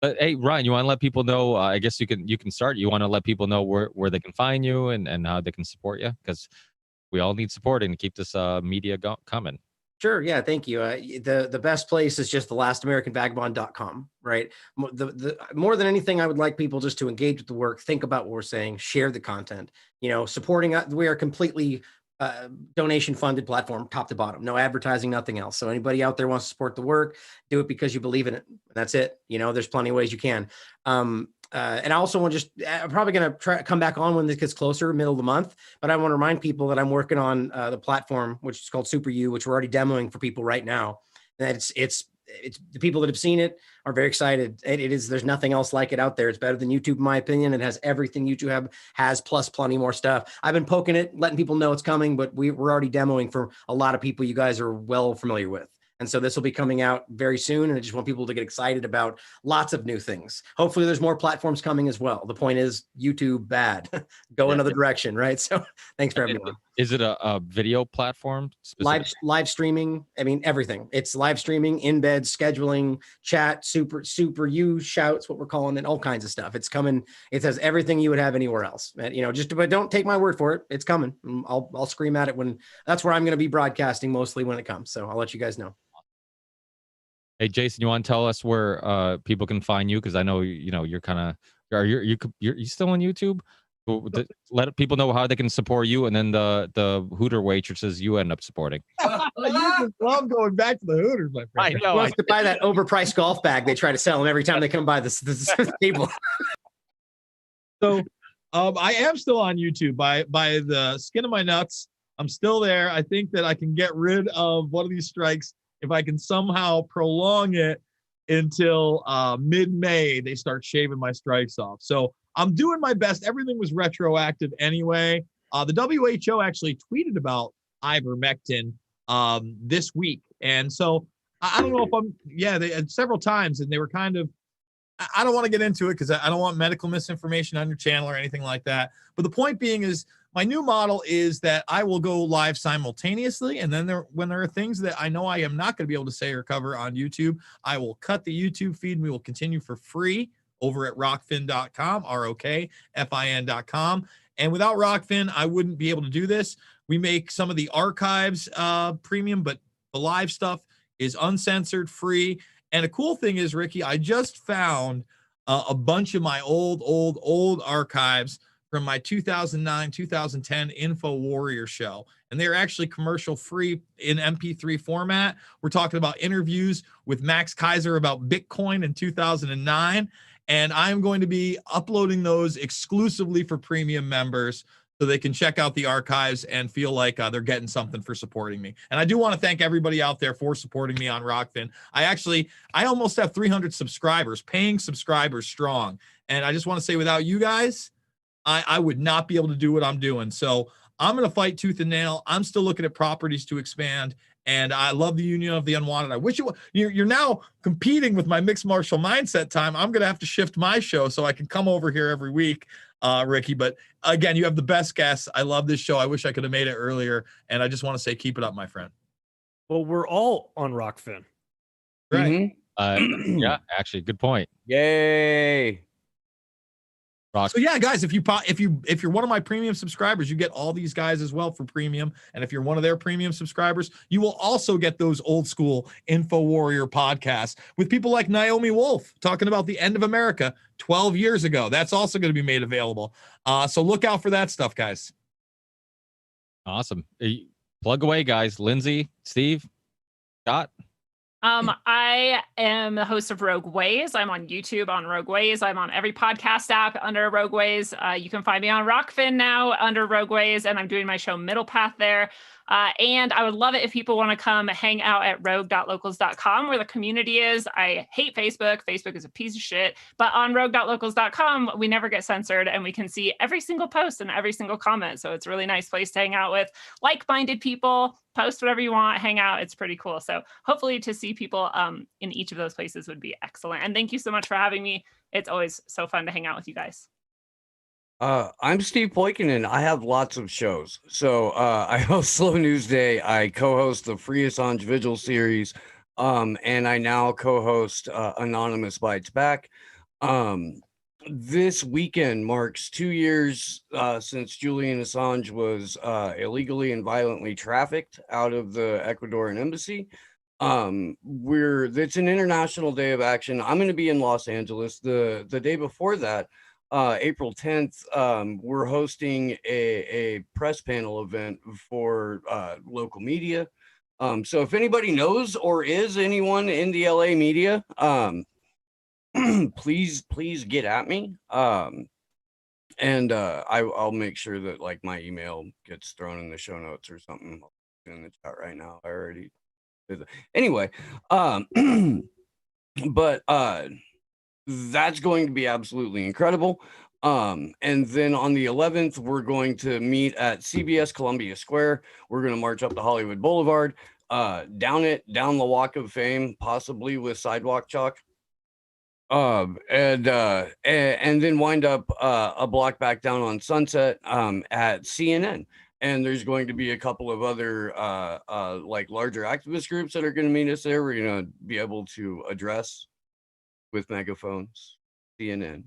Hey, Ryan, you want to let people know, I guess you can start. You want to let people know where they can find you and how they can support you? Because we all need supporting to keep this media coming. Sure. Yeah. Thank you. The best place is just thelastAmericanVagabond.com, right? The more than anything, I would like people just to engage with the work, think about what we're saying, share the content, supporting. We are completely donation funded platform, top to bottom, no advertising, nothing else. So anybody out there wants to support the work, do it because you believe in it. That's it. There's plenty of ways you can. And I also want to I'm probably going to try to come back on when this gets closer, middle of the month, but I want to remind people that I'm working on the platform, which is called Super U, which we're already demoing for people right now. And it's the people that have seen it are very excited. There's nothing else like it out there. It's better than YouTube, in my opinion. It has everything YouTube has, plus plenty more stuff. I've been poking it, letting people know it's coming, but we're already demoing for a lot of people you guys are well familiar with. And so this will be coming out very soon. And I just want people to get excited about lots of new things. Hopefully there's more platforms coming as well. The point is, YouTube bad, go another direction, right? So thanks for having me on. Is it a video platform? Live streaming. Everything. It's live streaming, embed, scheduling, chat, super U shouts, what we're calling it, all kinds of stuff. It's coming. It has everything you would have anywhere else. But don't take my word for it. It's coming. I'll scream at it that's where I'm going to be broadcasting mostly when it comes. So I'll let you guys know. Hey, Jason, you want to tell us where people can find you? Because I know you're kind of you're still on YouTube. Let people know how they can support you, and then the Hooter waitresses you end up supporting. You just love going back to the Hooters, my friend. I know. Who wants to buy that overpriced golf bag they try to sell them every time they come by this table? So, I am still on YouTube by the skin of my nuts. I'm still there. I think that I can get rid of one of these strikes if I can somehow prolong it until mid-May. They start shaving my strikes off. So I'm doing my best. Everything was retroactive anyway. The WHO actually tweeted about ivermectin this week. And so I don't know if they had several times, and they were kind of, I don't want to get into it because I don't want medical misinformation on your channel or anything like that. But the point being is, my new model is that I will go live simultaneously. And then when there are things that I know I am not going to be able to say or cover on YouTube, I will cut the YouTube feed and we will continue for free over at rockfin.com, ROKFIN.com. And without Rockfin, I wouldn't be able to do this. We make some of the archives premium, but the live stuff is uncensored, free. And a cool thing is, Ricky, I just found a bunch of my old archives from my 2009, 2010 Info Warrior show. And they're actually commercial free in MP3 format. We're talking about interviews with Max Kaiser about Bitcoin in 2009. And I'm going to be uploading those exclusively for premium members so they can check out the archives and feel like they're getting something for supporting me. And I do want to thank everybody out there for supporting me on Rockfin. I almost have 300 subscribers, paying subscribers strong. And I just want to say, without you guys, I would not be able to do what I'm doing. So I'm going to fight tooth and nail. I'm still looking at properties to expand. And I love the Union of the Unwanted. I wish you're now competing with my mixed martial mindset time. I'm going to have to shift my show so I can come over here every week. Ricky. But again, you have the best guests. I love this show. I wish I could have made it earlier. And I just want to say, keep it up, my friend. Well, we're all on Rockfin. Right. Yeah, actually, good point. Yay. So yeah, guys, if you're one of my premium subscribers, you get all these guys as well for premium. And if you're one of their premium subscribers, you will also get those old school Info Warrior podcasts with people like Naomi Wolf talking about the end of America 12 years ago. That's also going to be made available. So look out for that stuff, guys. Awesome. Plug away, guys. Lindsey, Steve, Scott. I am the host of Rogue Ways. I'm on YouTube on Rogue Ways. I'm on every podcast app under Rogue Ways. You can find me on Rockfin now under Rogue Ways, and I'm doing my show Middle Path there. And I would love it if people want to come hang out at rogue.locals.com where the community is. I hate Facebook. Facebook is a piece of shit. But on rogue.locals.com, we never get censored and we can see every single post and every single comment. So it's a really nice place to hang out with like-minded people. Post whatever you want, hang out. It's pretty cool. So hopefully to see people in each of those places would be excellent. And thank you so much for having me. It's always so fun to hang out with you guys. I'm Steve Poikonen. I have lots of shows. So I host Slow News Day. I co-host the Free Assange Vigil series. And I now co-host Anonymous Bites Back. This weekend marks 2 years since Julian Assange was illegally and violently trafficked out of the Ecuadorian embassy. It's an international day of action. I'm going to be in Los Angeles. The day before that, April 10th, we're hosting a press panel event for local media. So if anybody knows or is anyone in the LA media, please get at me. And I'll make sure that like my email gets thrown in the show notes or something in the chat right now. I already did that. Anyway, but that's going to be absolutely incredible. And then on the 11th, we're going to meet at CBS Columbia Square. We're going to march up to Hollywood Boulevard, down the Walk of Fame, possibly with sidewalk chalk. And then wind up a block back down on Sunset at CNN. And there's going to be a couple of other like larger activist groups that are going to meet us there. We're going to be able to address with megaphones CNN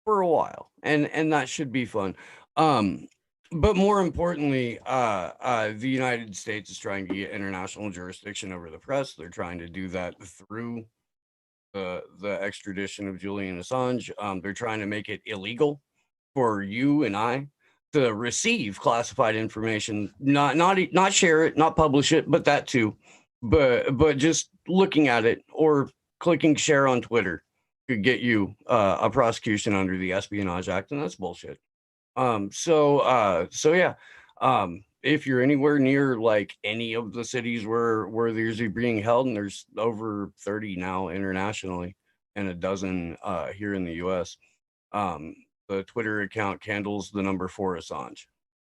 for a while, and that should be fun. But more importantly, the United States is trying to get international jurisdiction over the press. They're trying to do that through the extradition of Julian Assange. They're trying to make it illegal for you and I to receive classified information, not share it, not publish it, but that too. But just looking at it or clicking share on Twitter could get you a prosecution under the Espionage Act, and that's bullshit. So yeah. If you're anywhere near like any of the cities where these are being held, and there's over 30 now internationally and a dozen here in the US, the Twitter account Candles the number 4 Assange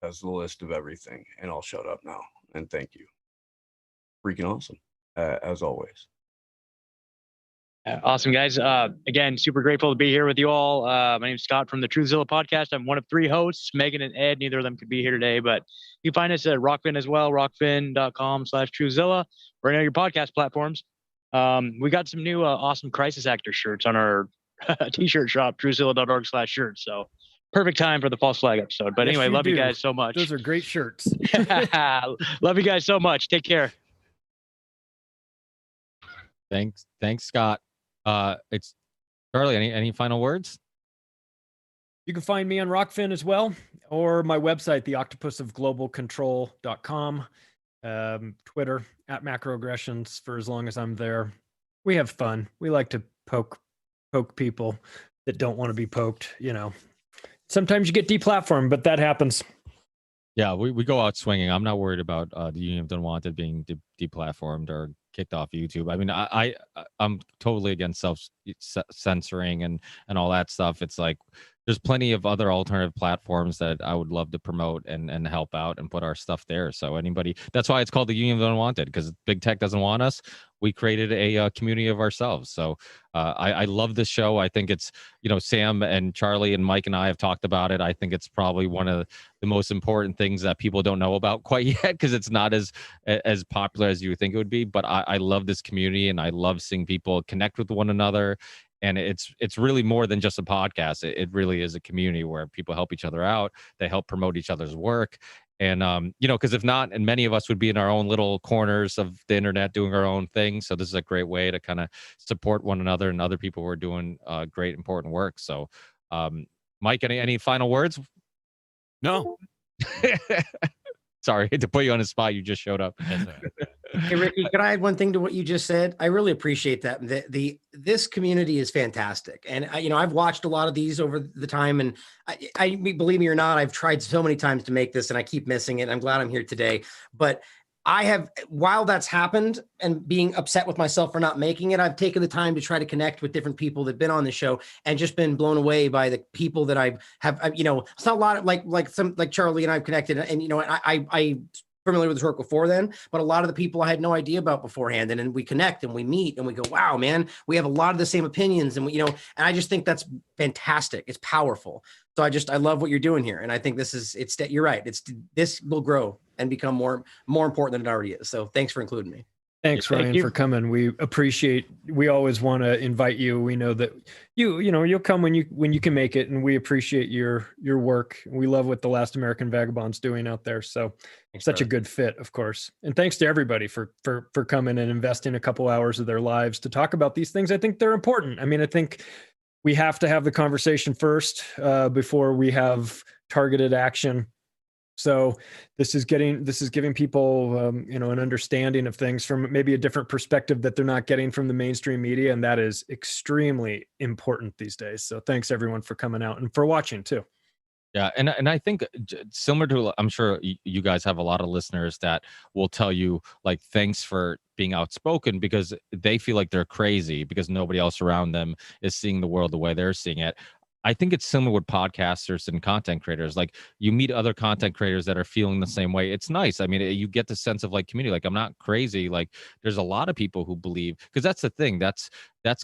has the list of everything. And I'll shut up now and thank you. Freaking awesome, as always. Awesome, guys. Again, super grateful to be here with you all. My name's Scott from the Truthzilla podcast. I'm one of 3 hosts, Megan and Ed. Neither of them could be here today, but you can find us at Rockfin as well, rockfin.com/Truthzilla, or any of your podcast platforms. We got some new awesome crisis actor shirts on our t-shirt shop, truthzilla.org/shirts. So perfect time for the false flag episode. But anyway, love you guys so much. Those are great shirts. Love you guys so much. Take care. Thanks, Scott. It's Charlie. Any final words? You can find me on Rockfin as well, or my website, theoctopusofglobalcontrol.com. Twitter at macroaggressions for as long as I'm there. We have fun. We like to poke people that don't want to be poked. You know, sometimes you get deplatformed, but that happens. Yeah, we go out swinging. I'm not worried about the Union of Unwanted being deplatformed or kicked off YouTube. I mean, I'm totally against self-censoring and all that stuff. It's like there's plenty of other alternative platforms that I would love to promote and help out and put our stuff there. So anybody, that's why it's called the Union of the Unwanted, because big tech doesn't want us. We created a community of ourselves. So I love this show. I think it's, Sam and Charlie and Mike and I have talked about it. I think it's probably one of the most important things that people don't know about quite yet, because it's not as popular as you would think it would be. But I love this community, and I love seeing people connect with one another. And it's really more than just a podcast. It really is a community where people help each other out. They help promote each other's work. And, because if not, and many of us would be in our own little corners of the internet doing our own thing. So this is a great way to kind of support one another and other people who are doing great, important work. So, Mike, any final words? No. Sorry to put you on the spot. You just showed up. Hey, Ricky, can I add one thing to what you just said? I really appreciate that. This community is fantastic. And I've watched a lot of these over the time, and I believe me or not, I've tried so many times to make this and I keep missing it. I'm glad I'm here today. But I have, while that's happened and being upset with myself for not making it, I've taken the time to try to connect with different people that've been on the show and just been blown away by the people that I have, it's not a lot of like Charlie and I've connected, and, I familiar with his work before then, but a lot of the people I had no idea about beforehand. And then we connect and we meet and we go, wow, man, we have a lot of the same opinions. And and I just think that's fantastic. It's powerful. So I love what you're doing here. And I think you're right. This will grow and become more important than it already is. So thanks for including me. Thanks, Ryan, for coming. We always want to invite you. We know that you'll come when you can make it, and we appreciate your work. We love what the Last American Vagabond's doing out there. So such a good fit, of course. And thanks to everybody for coming and investing a couple hours of their lives to talk about these things. I think they're important. I mean, I think we have to have the conversation first before we have targeted action. So this is giving people, an understanding of things from maybe a different perspective that they're not getting from the mainstream media. And that is extremely important these days. So thanks everyone for coming out and for watching too. Yeah. And I think similar to, I'm sure you guys have a lot of listeners that will tell you, like, thanks for being outspoken, because they feel like they're crazy because nobody else around them is seeing the world the way they're seeing it. I think it's similar with podcasters and content creators. Like, you meet other content creators that are feeling the same way. It's nice. I mean, you get the sense of like community. Like, I'm not crazy. Like, there's a lot of people who believe, because that's the thing. That's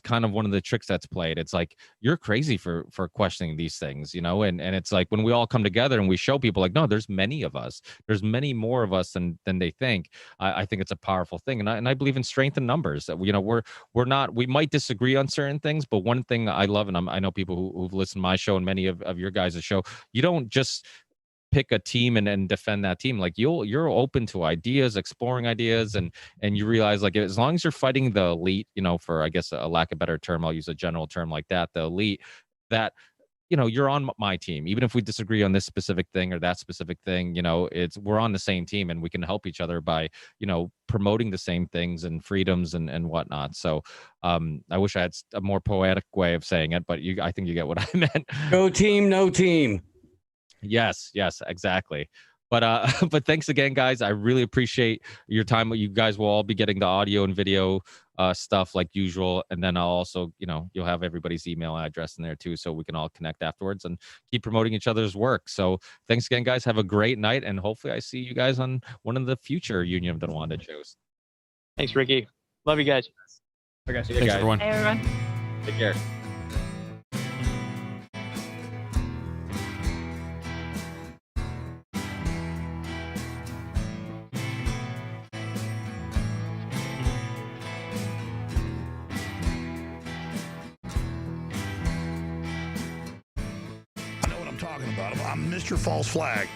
kind of one of the tricks that's played. It's like, you're crazy for questioning these things, and it's like when we all come together and we show people like, no, there's many of us. There's many more of us than they think. I think it's a powerful thing. And I believe in strength in numbers. That we might disagree on certain things, but one thing I love, and I know people who've listened to my show and many of your guys' show, you don't just pick a team and defend that team. Like, you're open to ideas, exploring ideas, and you realize, like, as long as you're fighting the elite, for, I guess, a lack of a better term, I'll use a general term like that, the elite, that you're on my team. Even if we disagree on this specific thing or that specific thing, we're on the same team, and we can help each other by promoting the same things and freedoms and whatnot. So I wish I had a more poetic way of saying it, but I think you get what I meant. No team, no team. Yes, exactly. But thanks again, guys. I really appreciate your time. You guys will all be getting the audio and video stuff like usual, and then I'll also, you'll have everybody's email address in there too, so we can all connect afterwards and keep promoting each other's work. So thanks again, guys. Have a great night, and hopefully I see you guys on one of the future Union of the Unwanted shows. Thanks, Ricky. Love you guys. Bye, guys. Thanks, everyone. Hey, everyone. Take care. Talking about him. I'm Mr. False Flag.